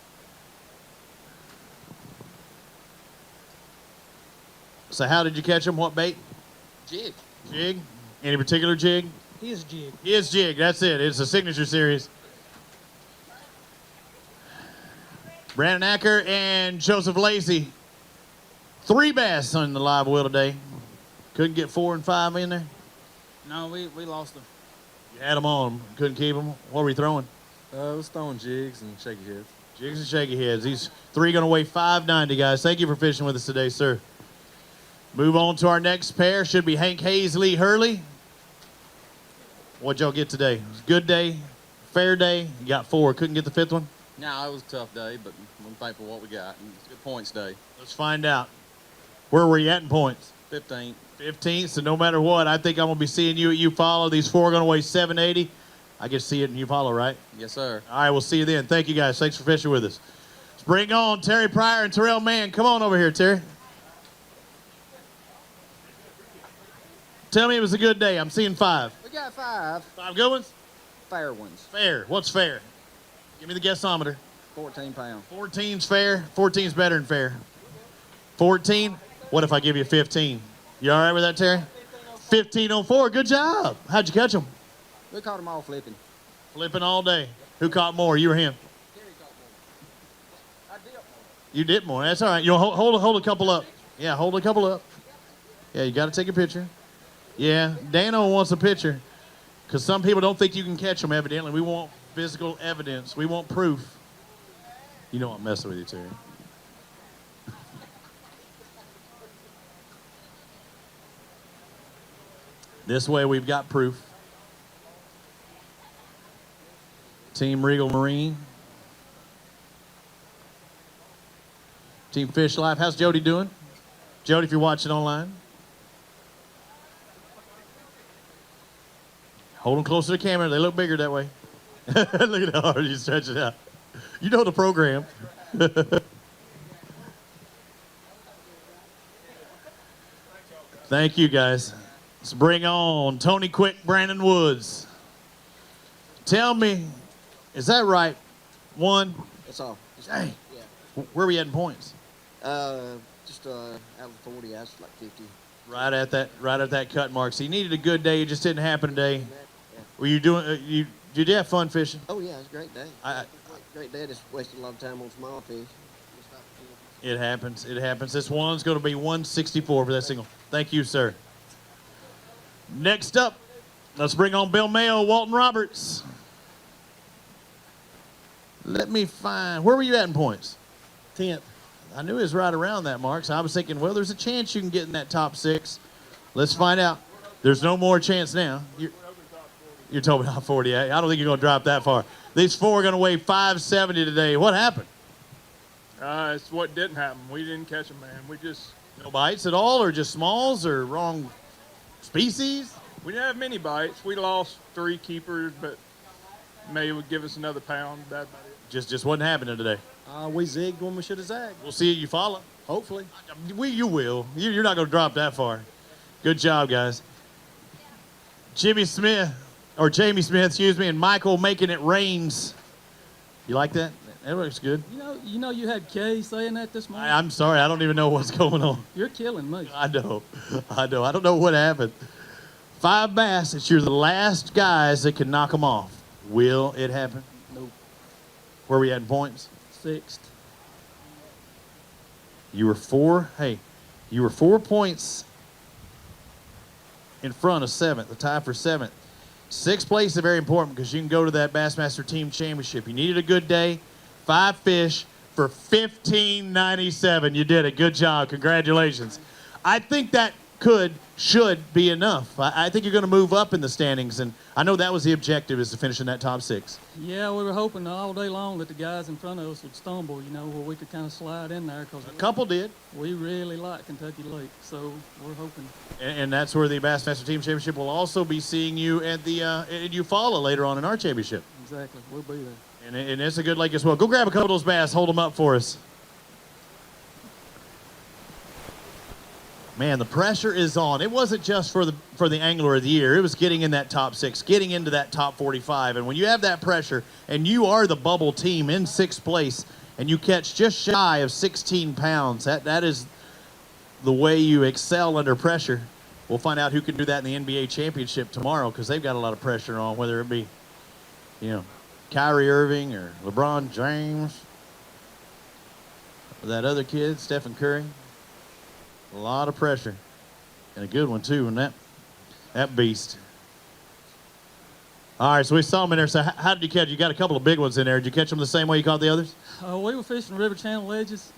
So how did you catch them? What bait? Jig. Jig? Any particular jig? His jig. His jig. That's it. It's a signature series. Brandon Acker and Joseph Lacey. 3 bass on the live well today. Couldn't get 4 and 5 in there? No, we lost them. You had them on. Couldn't keep them. What were you throwing? I was throwing jigs and shaky heads. Jigs and shaky heads. These 3 going to weigh 590, guys. Thank you for fishing with us today, sir. Move on to our next pair. Should be Hank Hayes, Lee Hurley. What'd y'all get today? It was a good day, fair day. You got 4. Couldn't get the 5th one? No, it was a tough day, but I'm thankful for what we got. It's a good points day. Let's find out. Where were you at in points? 15th. 15th, so no matter what, I think I'm going to be seeing you at Eufaula. These 4 are going to weigh 780. I get to see it in Eufaula, right? Yes, sir. All right, we'll see you then. Thank you, guys. Thanks for fishing with us. Let's bring on Terry Pryor and Terrell Mann. Come on over here, Terry. Tell me it was a good day. I'm seeing 5. We got 5. 5 good ones? Fair ones. Fair. What's fair? Give me the guessometer. 14 pounds. 14's fair. 14's better than fair. 14? What if I give you 15? You all right with that, Terry? 15 on 4. Good job. How'd you catch them? We caught them all flipping. Flipping all day. Who caught more? You or him? Terry caught more. I dipped more. You did more. That's all right. You hold a couple up. Yeah, hold a couple up. Yeah, you got to take a picture. Yeah, Dano wants a picture because some people don't think you can catch them, evidently. We want physical evidence. We want proof. You know I'm messing with you, Terry. This way we've got proof. Team Regal Marine. Team Fish Life. How's Jody doing? Jody, if you're watching online. Hold them closer to the camera. They look bigger that way. Look at how hard you stretch it out. You know the program. Thank you, guys. Let's bring on Tony Quick, Brandon Woods. Tell me, is that right? 1? That's all. Dang. Yeah. Where were you at in points? Just out of 40, I was like 50. Right at that cut mark. So you needed a good day. It just didn't happen today. Yeah. Were you doing? Did you have fun fishing? Oh yeah, it was a great day. Great day. Just wasted a lot of time on small fish. It happens. It happens. This one's going to be 164 for that single. Thank you, sir. Next up, let's bring on Bill Mayo, Walton Roberts. Let me find, where were you at in points? 10th. I knew it was right around that mark, so I was thinking, well, there's a chance you can get in that top 6. Let's find out. There's no more chance now. You're told me top 48. I don't think you're going to drop that far. These 4 are going to weigh 570 today. What happened? It's what didn't happen. We didn't catch them, man. We just... No bites at all, or just smalls, or wrong species? We didn't have many bites. We lost 3 keepers, but maybe would give us another pound. That about it. Just wasn't happening today. We zigged when we should have zagged. We'll see you follow. Hopefully. You will. You're not going to drop that far. Good job, guys. Jamie Smith, excuse me, and Michael making it rains. You like that? That looks good. You know, you had Kay saying that this morning. I'm sorry. I don't even know what's going on. You're killing me. I know. I don't know what happened. 5 bass. It's you're the last guys that can knock them off. Will it happen? Nope. Where we at in points? 6th. You were 4. Hey, you were 4 points in front of 7th. The tie for 7th. 6th place is very important because you can go to that Bassmaster Team Championship. You needed a good day. 5 fish for $15.97. You did it. Good job. Congratulations. I think that should be enough. I think you're going to move up in the standings, and I know that was the objective, is to finish in that top 6. Yeah, we were hoping all day long that the guys in front of us would stumble, where we could kind of slide in there. Cause a couple did. We really like Kentucky Lake, so we're hoping. And that's where the Bassmaster Team Championship will also be seeing you at the at Eufaula later on in our championship. Exactly. We'll be there. And it's a good lake as well. Go grab a couple of those bass. Hold them up for us. Man, the pressure is on. It wasn't just for the Angler of the Year. It was getting in that top 6, getting into that top 45. And when you have that pressure, and you are the bubble team in 6th place, and you catch just shy of 16 pounds, that is the way you excel under pressure. We'll find out who can do that in the NBA championship tomorrow, because they've got a lot of pressure on, whether it be, Kyrie Irving or LeBron James, or that other kid, Stephen Curry. A lot of pressure. And a good one, too, and that beast. All right, so we saw him in there. So how did you catch? You got a couple of big ones in there. Did you catch them the same way you caught the others? We were fishing river channel ledges.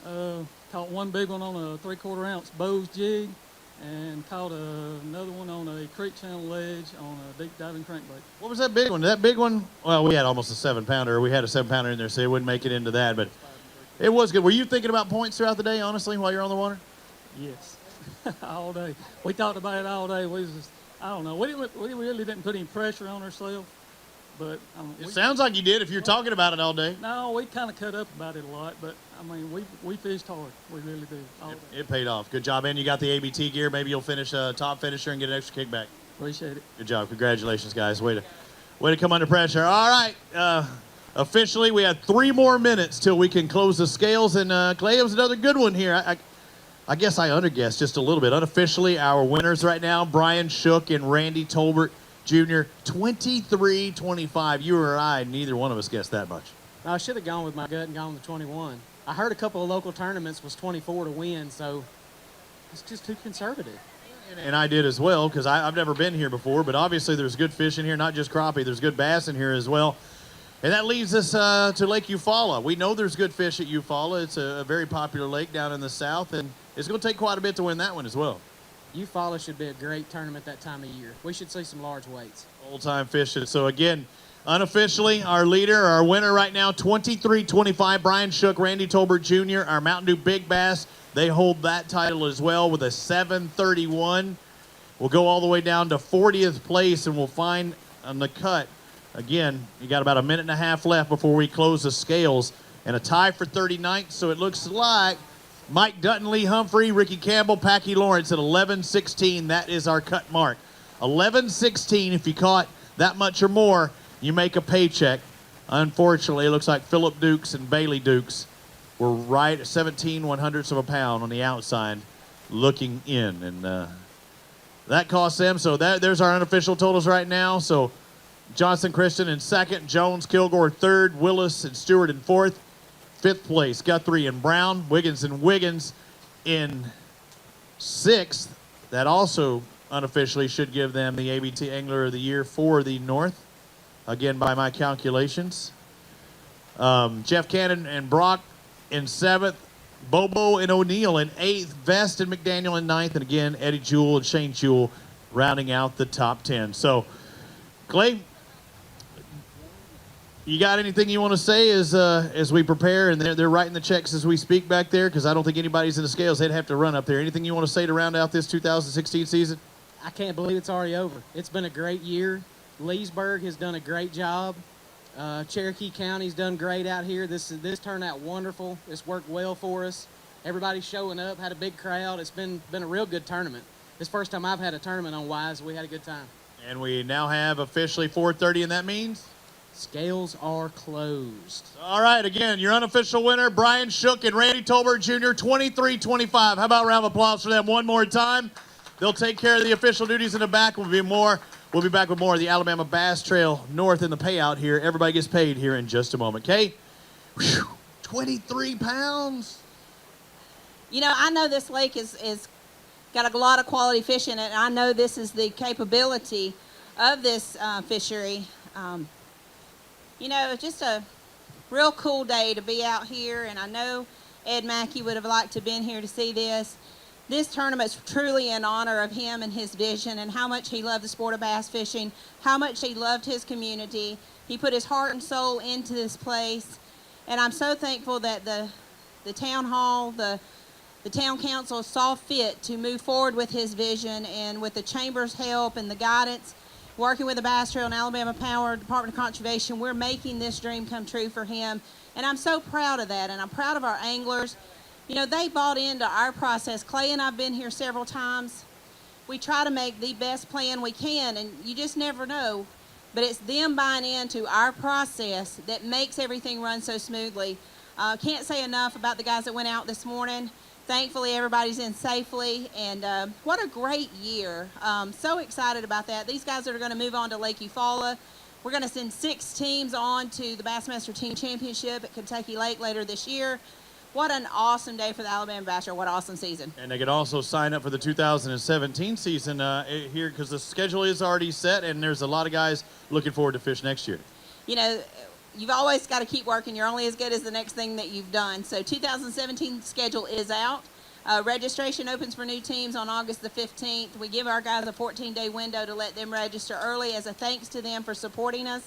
Caught one big one on a 3/4 ounce Bose jig, and caught another one on a creek channel ledge on a deep diving crankbait. What was that big one? That big one? Well, we had almost a 7-pounder. We had a 7-pounder in there, so it wouldn't make it into that, but it was good. Were you thinking about points throughout the day, honestly, while you're on the water? Yes, all day. We talked about it all day. We was just, I don't know. We really didn't put any pressure on ourselves, but it sounds like you did if you're talking about it all day. No, we kind of cut up about it a lot, but we fished hard. We really did. It paid off. Good job, and you got the ABT gear. Maybe you'll finish top finisher and get an extra kickback. Appreciate it. Good job. Congratulations, guys. Way to come under pressure. All right. Officially, we have 3 more minutes till we can close the scales, and Clay, it was another good one here. I guess I underguessed just a little bit. Unofficially, our winners right now, Brian Shook and Randy Tolbert Jr., 23-25. You or I, neither one of us guessed that much. I should have gone with my gut and gone with 21. I heard a couple of local tournaments was 24 to win, so it's just too conservative. And I did as well, because I've never been here before, but obviously there's good fish in here, not just crappie. There's good bass in here as well. And that leads us to Lake Eufaula. We know there's good fish at Eufaula. It's a very popular lake down in the south, and it's going to take quite a bit to win that one as well. Eufaula should be a great tournament that time of year. We should see some large weights. Old-time fishing. So, again, unofficially, our leader, our winner right now, 23-25, Brian Shook, Randy Tolbert Jr., our Mountain Dew Big Bass. They hold that title as well with a 731. We'll go all the way down to 40th place, and we'll find on the cut. Again, you got about a minute and a half left before we close the scales. And a tie for 39th, so it looks like Mike Dutton, Lee Humphrey, Ricky Campbell, Packy Lawrence at 11-16. That is our cut mark. 11-16, if you caught that much or more, you make a paycheck. Unfortunately, it looks like Phillip Dukes and Bailey Dukes were right at 17/100ths of a pound on the outside looking in. And that cost them. So there's our unofficial totals right now. So Johnson Christian in 2nd, Jones, Kilgore 3rd, Willis and Stewart in 4th. 5th place, Guthrie and Brown, Wiggins and Wiggins in 6th. That also unofficially should give them the ABT Angler of the Year for the North. Again, by my calculations. Jeff Cannon and Brock in 7th. Bobo and O'Neill in 8th. Vest and McDaniel in 9th. And again, Eddie Jewell and Shane Jewell rounding out the top 10. So, Clay, you got anything you want to say as we prepare? And they're writing the checks as we speak back there, because I don't think anybody's in the scales. They'd have to run up there. Anything you want to say to round out this 2016 season? I can't believe it's already over. It's been a great year. Leesburg has done a great job. Cherokee County's done great out here. This turned out wonderful. It's worked well for us. Everybody's showing up, had a big crowd. It's been a real good tournament. This first time I've had a tournament on Weiss. We had a good time. And we now have officially 4:30, and that means? Scales are closed. All right, again, your unofficial winner, Brian Shook and Randy Tolbert Jr., 23-25. How about a round of applause for them one more time? They'll take care of the official duties in the back. We'll be back with more of the Alabama Bass Trail North in the payout here. Everybody gets paid here in just a moment. Kay? 23 pounds. You know, I know this lake is got a lot of quality fish in it, and I know this is the capability of this fishery. You know, just a real cool day to be out here, and I know Ed Mackey would have liked to have been here to see this. This tournament's truly in honor of him and his vision and how much he loved the sport of bass fishing, how much he loved his community. He put his heart and soul into this place, and I'm so thankful that the town hall, the town council saw fit to move forward with his vision, and with the chamber's help and the guidance, working with the Bass Trail and Alabama Power, Department of Conservation, we're making this dream come true for him. And I'm so proud of that, and I'm proud of our anglers. You know, they bought into our process. Clay and I've been here several times. We try to make the best plan we can, and you just never know. But it's them buying into our process that makes everything run so smoothly. Can't say enough about the guys that went out this morning. Thankfully, everybody's in safely, and what a great year. So excited about that. These guys that are going to move on to Lake Eufaula. We're going to send 6 teams on to the Bassmaster Team Championship at Kentucky Lake later this year. What an awesome day for the Alabama Bass Trail. What an awesome season. And they could also sign up for the 2017 season here, because the schedule is already set, and there's a lot of guys looking forward to fish next year. You know, you've always got to keep working. You're only as good as the next thing that you've done. So 2017 schedule is out. Registration opens for new teams on August the 15th. We give our guys a 14-day window to let them register early as a thanks to them for supporting us.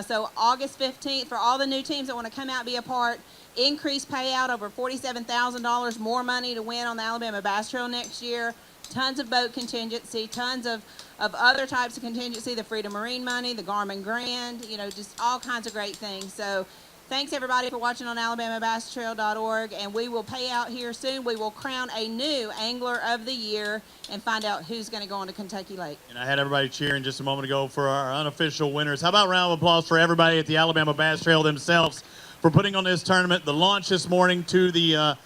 So August 15th, for all the new teams that want to come out and be a part, increased payout, over $47,000 more money to win on the Alabama Bass Trail next year. Tons of boat contingency, tons of other types of contingency, the Freedom Marine money, the Garmin Grand, you know, just all kinds of great things. So thanks everybody for watching on AlabamaBassTrail.org, and we will pay out here soon. We will crown a new Angler of the Year and find out who's going to go on to Kentucky Lake. And I had everybody cheering just a moment ago for our unofficial winners. How about a round of applause for everybody at the Alabama Bass Trail themselves for putting on this tournament, the launch this morning to the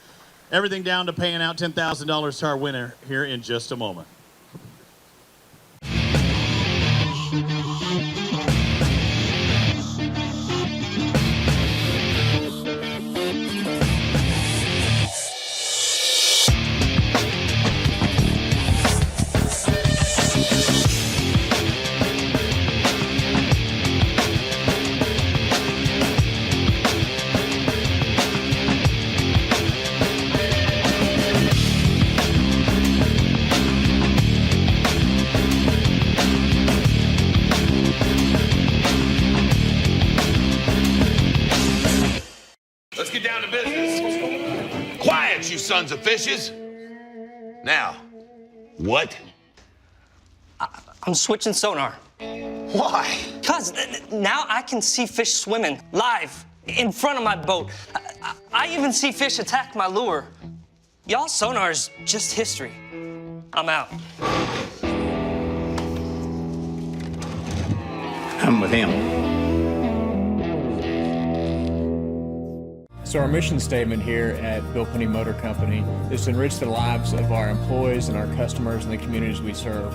everything down to paying out $10,000 to our winner here in just a moment. Let's get down to business. Quiet, you sons of fishes. Now, what? I'm switching sonar. Why? Because now I can see fish swimming live in front of my boat. I even see fish attack my lure. Y'all sonar is just history. I'm out. I'm with him. So our mission statement here at Bill Penny Motor Company is to enrich the lives of our employees and our customers and the communities we serve.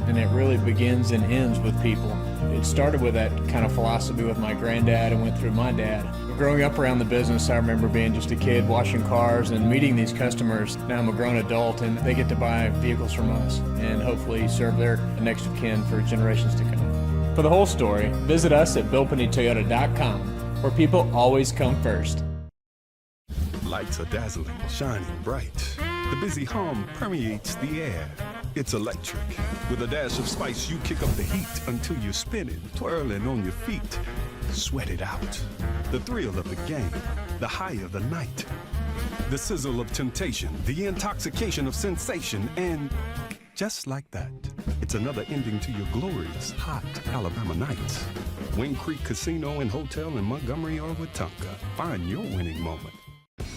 And it really begins and ends with people. It started with that kind of philosophy with my granddad and went through my dad. Growing up around the business, I remember being just a kid washing cars and meeting these customers. Now I'm a grown adult and they get to buy vehicles from us and hopefully serve their next of kin for generations to come. For the whole story, visit us at BillPennyToyota.com, where people always come first. Lights are dazzling, shining bright. The busy hum permeates the air. It's electric. With a dash of spice, you kick up the heat until you're spinning, twirling on your feet. Sweat it out. The thrill of the game, the high of the night. The sizzle of temptation, the intoxication of sensation, and just like that, it's another ending to your glorious, hot Alabama nights. Wing Creek Casino and Hotel in Montgomery or Wetumpka. Find your winning moment.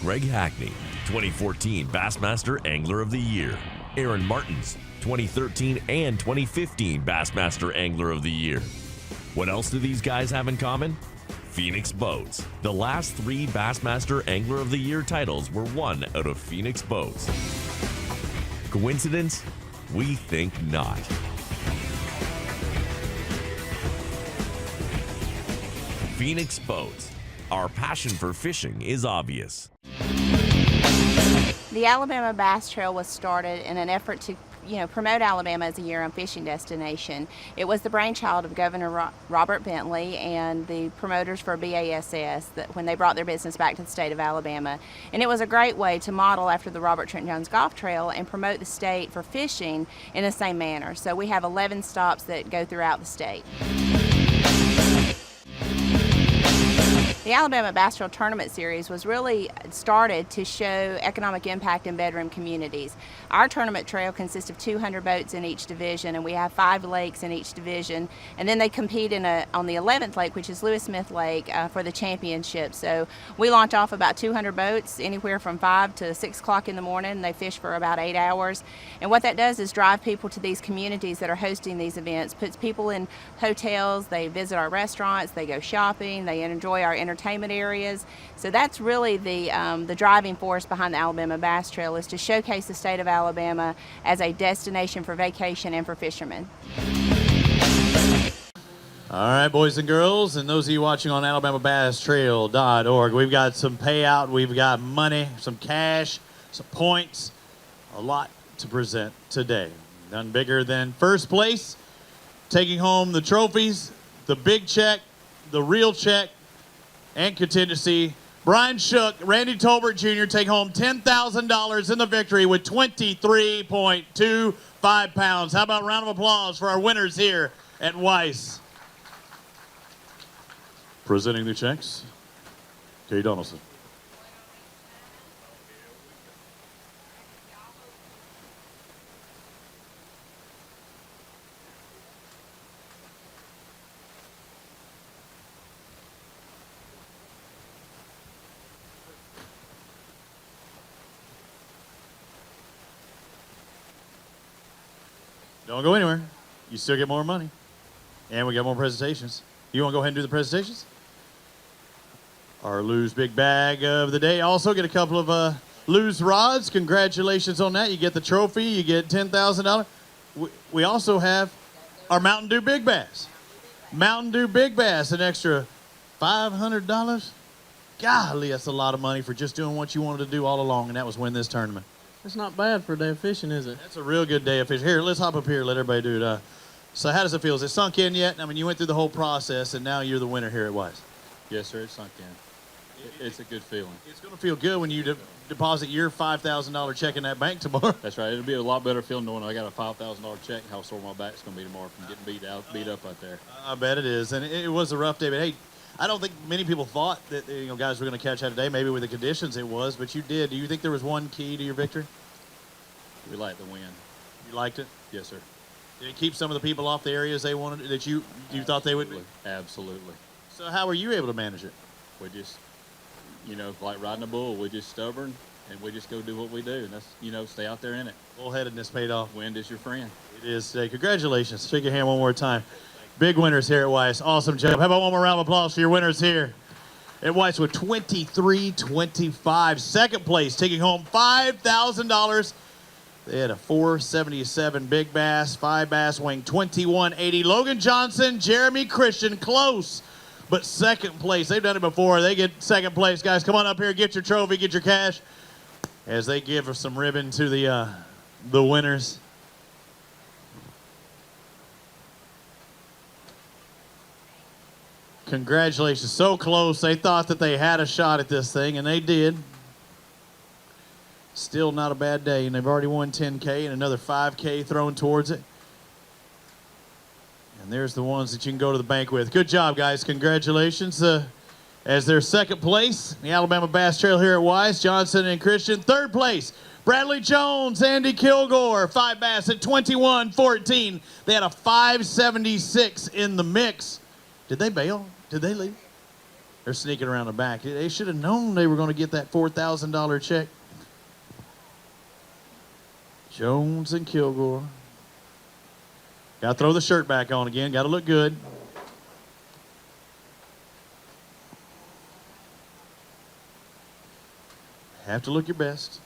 Greg Hackney, 2014 Bassmaster Angler of the Year. Aaron Martins, 2013 and 2015 Bassmaster Angler of the Year. What else do these guys have in common? Phoenix Boats. The last 3 Bassmaster Angler of the Year titles were won out of Phoenix Boats. Coincidence? We think not. Phoenix Boats. Our passion for fishing is obvious. The Alabama Bass Trail was started in an effort to promote Alabama as a year-round fishing destination. It was the brainchild of Governor Robert Bentley and the promoters for BASS when they brought their business back to the state of Alabama. And it was a great way to model after the Robert Trent Jones Golf Trail and promote the state for fishing in the same manner. So we have 11 stops that go throughout the state. The Alabama Bass Trail Tournament Series was really started to show economic impact in bedroom communities. Our tournament trail consists of 200 boats in each division, and we have 5 lakes in each division. And then they compete on the 11th lake, which is Lewis Smith Lake, for the championship. So we launch off about 200 boats, anywhere from 5 to 6 o'clock in the morning, and they fish for about 8 hours. And what that does is drive people to these communities that are hosting these events, puts people in hotels, they visit our restaurants, they go shopping, they enjoy our entertainment areas. So that's really the driving force behind the Alabama Bass Trail, is to showcase the state of Alabama as a destination for vacation and for fishermen. All right, boys and girls, and those of you watching on AlabamaBassTrail.org, we've got some payout, we've got money, some cash, some points, a lot to present today. None bigger than first place, taking home the trophies, the big check, the real check, and contingency. Brian Shook, Randy Tolbert Jr. take home $10,000 in the victory with 23.25 pounds. How about a round of applause for our winners here at Weiss? Presenting the checks, Kay Donaldson. Don't go anywhere. You still get more money. And we got more presentations. You want to go ahead and do the presentations? Our Lou's Big Bag of the day. Also get a couple of Lou's rods. Congratulations on that. You get the trophy. You get $10,000. We also have our Mountain Dew Big Bass. Mountain Dew Big Bass, an extra $500. Golly, that's a lot of money for just doing what you wanted to do all along, and that was win this tournament. It's not bad for a day of fishing, is it? That's a real good day of fishing. Here, let's hop up here. Let everybody do it. So how does it feel? Is it sunk in yet? I mean, you went through the whole process, and now you're the winner here at Weiss. Yes, sir. It's sunk in. It's a good feeling. It's going to feel good when you deposit your $5,000 check in that bank tomorrow. That's right. It'll be a lot better feeling knowing I got a $5,000 check. How sore my back's going to be tomorrow from getting beat up out there. I bet it is, and it was a rough day. But hey, I don't think many people thought that guys were going to catch that today. Maybe with the conditions it was, but you did. Do you think there was one key to your victory? We like the win. You liked it? Yes, sir. Did it keep some of the people off the areas they wanted that you thought they would? Absolutely. So how were you able to manage it? We just, like riding a bull, we're just stubborn, and we just go do what we do, and that's, stay out there in it. Bullheadedness paid off. Wind is your friend. It is today. Congratulations. Shake your hand one more time. Big winners here at Weiss. Awesome job. How about one more round of applause for your winners here at Weiss with 23.25. Second place, taking home $5,000. They had a 477 big bass, 5 bass wing, 2180. Logan Johnson, Jeremy Christian, close, but second place. They've done it before. They get second place. Guys, come on up here, get your trophy, get your cash, as they give some ribbon to the winners. Congratulations. So close. They thought that they had a shot at this thing, and they did. Still not a bad day, and they've already won $10K and another $5K thrown towards it. And there's the ones that you can go to the bank with. Good job, guys. Congratulations. As their second place, the Alabama Bass Trail here at Weiss, Johnson and Christian. Third place, Bradley Jones, Andy Kilgore, 5 bass at 21-14. They had a 576 in the mix. Did they bail? Did they leave? They're sneaking around the back. They should have known they were going to get that $4,000 check. Jones and Kilgore. Got to throw the shirt back on again. Got to look good. Have to look your best.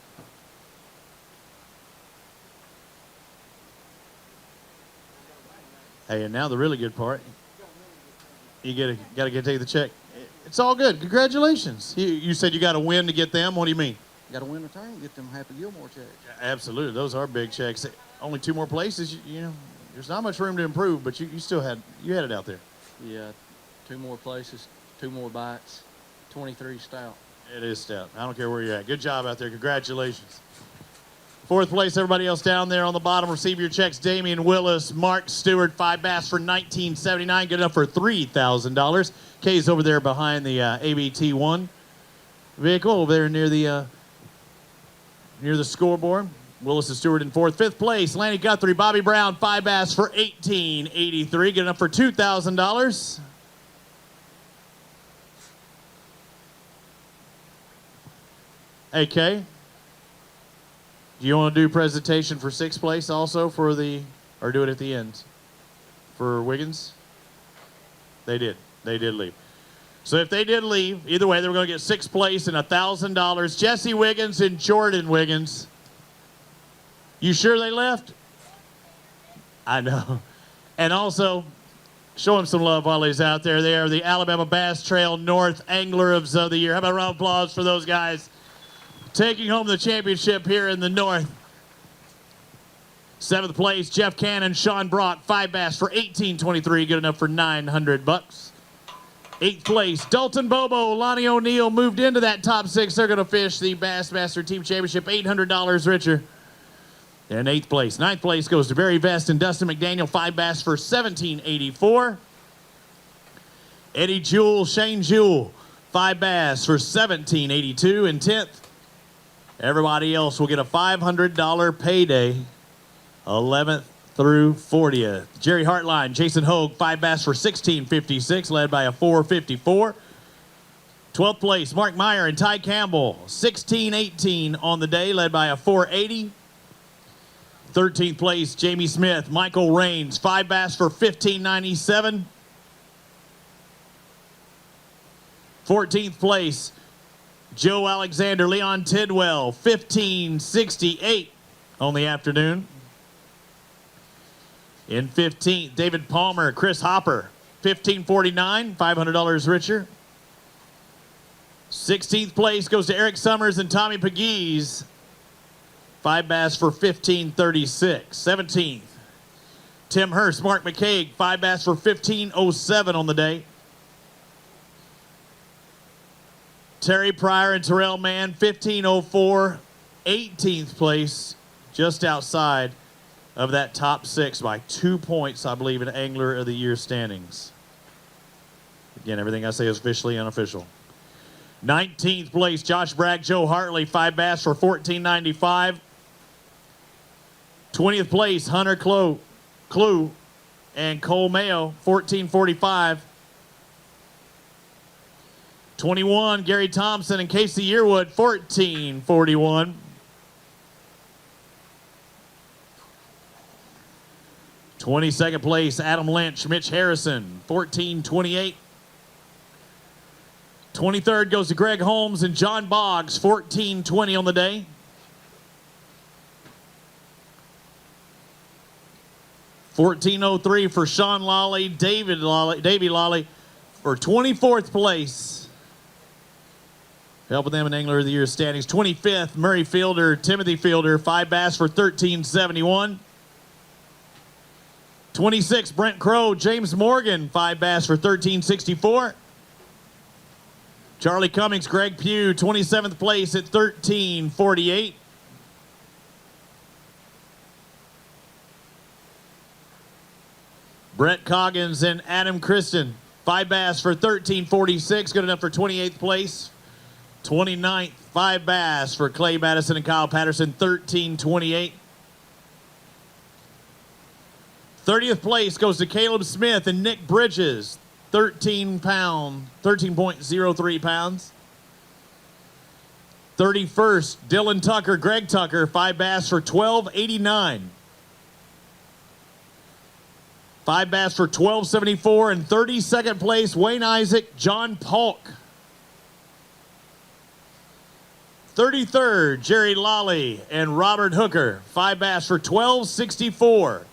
Hey, and now the really good part. You got to take the check. It's all good. Congratulations. You said you got to win to get them. What do you mean? Got to win the tournament, get them Happy Gilmore checks. Absolutely. Those are big checks. Only 2 more places. You know, there's not much room to improve, but you still had it out there. Yeah, 2 more places, 2 more bites, 23 stout. It is stout. I don't care where you're at. Good job out there. Congratulations. 4th place, everybody else down there on the bottom. Receive your checks. Damian Willis, Mark Stewart, 5 bass for $19.79. Good enough for $3,000. Kay's over there behind the ABT1 vehicle over there near the scoreboard. Willis and Stewart in 4th. 5th place, Lanny Guthrie, Bobby Brown, 5 bass for $18.83. Good enough for $2,000. Hey, Kay. Do you want to do presentation for 6th place also or do it at the end? For Wiggins? They did leave. So if they did leave, either way, they were going to get 6th place and $1,000. Jesse Wiggins and Jordan Wiggins. You sure they left? I know. And also, show him some love while he's out there. They are the Alabama Bass Trail North Angler of the Year. How about a round of applause for those guys taking home the championship here in the North? 7th place, Jeff Cannon, Sean Brock, 5 bass for $18.23. Good enough for $900. 8th place, Dalton Bobo, Lonnie O'Neill moved into that top 6. They're going to fish the Bassmaster Team Championship, $800 richer. And 8th place. 9th place goes to Barry Vest and Dustin McDaniel, 5 bass for $17.84. Eddie Jewell, Shane Jewell, 5 bass for $17.82. And 10th, everybody else will get a $500 payday, 11th through 40th. Jerry Hartline, Jason Hogue, 5 bass for $16.56, led by a $4.54. 12th place, Mark Meyer and Ty Campbell, $16.18 on the day, led by a $4.80. 13th place, Jamie Smith, Michael Raines, 5 bass for $15.97. 14th place, Joe Alexander, Leon Tidwell, $15.68 on the afternoon. In 15th, David Palmer, Chris Hopper, $15.49, $500 richer. 16th place goes to Eric Summers and Tommy Pegues, 5 bass for $15.36. 17th, Tim Hurst, Mark McCaig, 5 bass for $15.07 on the day. Terry Pryor and Terrell Mann, $15.04. 18th place, just outside of that top 6 by 2 points, I believe, in Angler of the Year standings. Again, everything I say is officially unofficial. 19th place, Josh Bragg, Joe Hartley, 5 bass for $14.95. 20th place, Hunter Clue and Cole Mayo, $14.45. 21, Gary Thompson and Casey Yearwood, $14.41. 22nd place, Adam Lynch, Mitch Harrison, $14.28. 23rd goes to Greg Holmes and John Boggs, $14.20 on the day. 14.03 for Sean Lawley, Davey Lawley, for 24th place. Helping them in Angler of the Year standings. 25th, Murray Fielder, Timothy Fielder, 5 bass for $13.71. 26th, Brent Crow, James Morgan, 5 bass for $13.64. Charlie Cummings, Greg Pugh, 27th place at $13.48. Brett Coggins and Adam Kristen, 5 bass for $13.46, good enough for 28th place. 29th, 5 bass for Clay Madison and Kyle Patterson, $13.28. 30th place goes to Caleb Smith and Nick Bridges, 13.03 pounds. 31st, Dylan Tucker, Greg Tucker, 5 bass for $12.89. 5 bass for $12.74. And 32nd place, Wayne Isaac, John Polk. 33rd, Jerry Lolly and Robert Hooker, 5 bass for $12.64.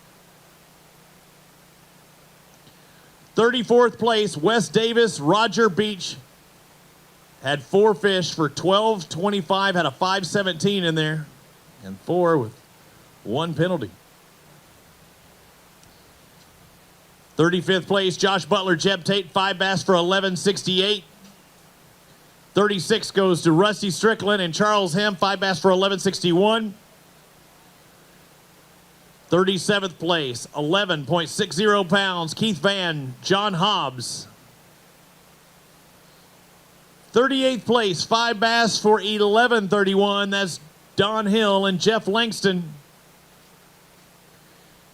34th place, Wes Davis, Roger Beach, had 4 fish for $12.25, had a 5.17 in there, and 4 with 1 penalty. 35th place, Josh Butler, Jeb Tate, 5 bass for $11.68. 36 goes to Rusty Strickland and Charles Hem, 5 bass for $11.61. 37th place, 11.60 pounds, Keith Van, John Hobbs. 38th place, 5 bass for $11.31. That's Don Hill and Jeff Langston.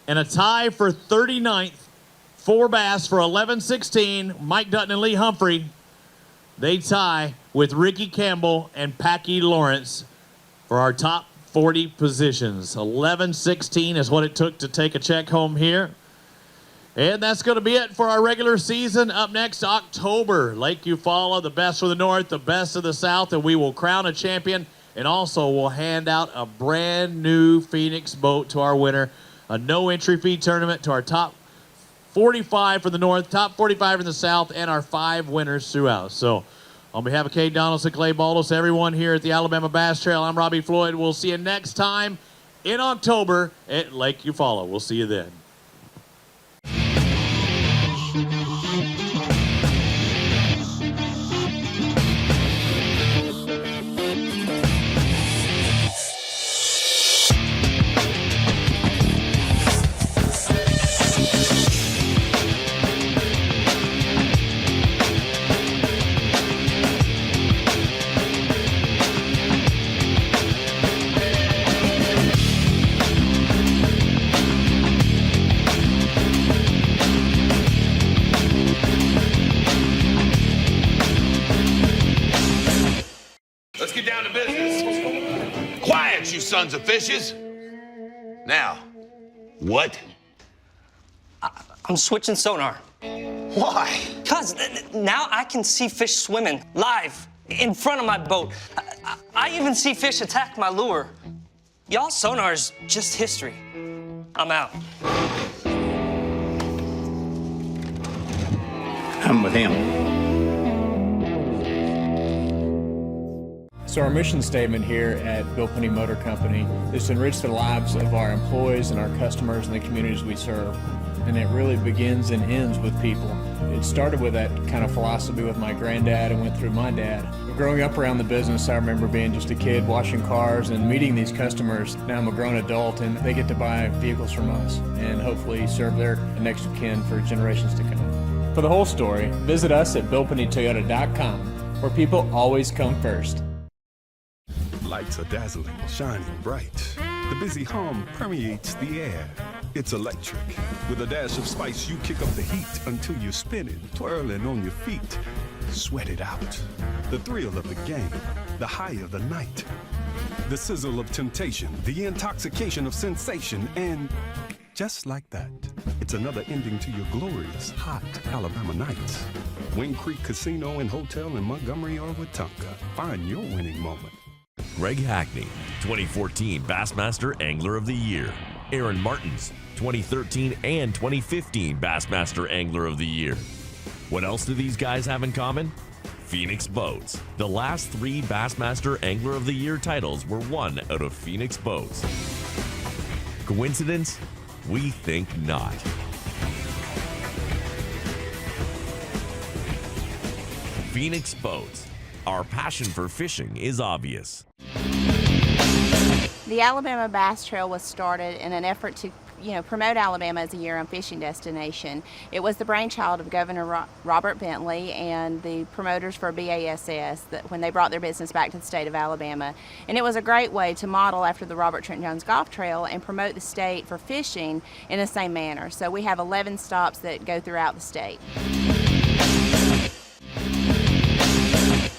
And a tie for 39th, 4 bass for $11.16, Mike Dutton and Lee Humphrey. They tie with Ricky Campbell and Packy Lawrence for our top 40 positions. $11.16 is what it took to take a check home here. And that's going to be it for our regular season. Up next, October, Lake Eufaula, the best of the North, the best of the South, and we will crown a champion. And also, we'll hand out a brand new Phoenix boat to our winner. A no entry fee tournament to our top 45 for the North, top 45 in the South, and our 5 winners throughout. So, on behalf of Kay Donaldson, Clay Baldos, everyone here at the Alabama Bass Trail, I'm Robbie Floyd. We'll see you next time in October at Lake Eufaula. We'll see you then. Let's get down to business. Quiet, you sons of fishes. Now, what? I'm switching sonar. Why? Because now I can see fish swimming live in front of my boat. I even see fish attack my lure. Y'all sonar's just history. I'm out. I'm with him. So our mission statement here at Bill Penny Motor Company is to enrich the lives of our employees and our customers and the communities we serve. And it really begins and ends with people. It started with that kind of philosophy with my granddad and went through my dad. Growing up around the business, I remember being just a kid washing cars and meeting these customers. Now I'm a grown adult and they get to buy vehicles from us and hopefully serve their next of kin for generations to come. For the whole story, visit us at BillPennyToyota.com, where people always come first. Lights are dazzling, shining bright. The busy hum permeates the air. It's electric. With a dash of spice, you kick up the heat until you're spinning, twirling on your feet. Sweat it out. The thrill of the game, the high of the night. The sizzle of temptation, the intoxication of sensation, and just like that, it's another ending to your glorious, hot Alabama nights. Wing Creek Casino and Hotel in Montgomery or Wetumpka. Find your winning moment. Greg Hackney, 2014 Bassmaster Angler of the Year. Aaron Martins, 2013 and 2015 Bassmaster Angler of the Year. What else do these guys have in common? Phoenix boats. The last 3 Bassmaster Angler of the Year titles were won out of Phoenix boats. Coincidence? We think not. Phoenix boats. Our passion for fishing is obvious. The Alabama Bass Trail was started in an effort to promote Alabama as a year-round fishing destination. It was the brainchild of Governor Robert Bentley and the promoters for BASS when they brought their business back to the state of Alabama. And it was a great way to model after the Robert Trent Jones Golf Trail and promote the state for fishing in the same manner. So we have 11 stops that go throughout the state.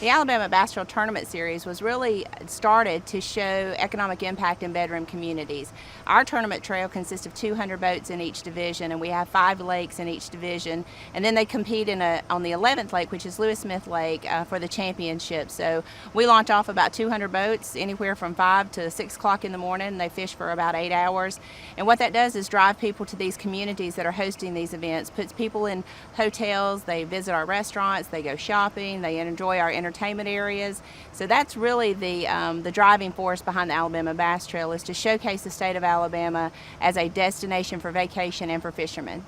The Alabama Bass Trail Tournament Series was really started to show economic impact in bedroom communities. Our tournament trail consists of 200 boats in each division, and we have 5 lakes in each division. And then they compete on the 11th lake, which is Lewis Smith Lake, for the championship. So we launch off about 200 boats, anywhere from 5 to 6 o'clock in the morning. They fish for about 8 hours. And what that does is drive people to these communities that are hosting these events, puts people in hotels, they visit our restaurants, they go shopping, they enjoy our entertainment areas. So that's really the driving force behind the Alabama Bass Trail, is to showcase the state of Alabama as a destination for vacation and for fishermen.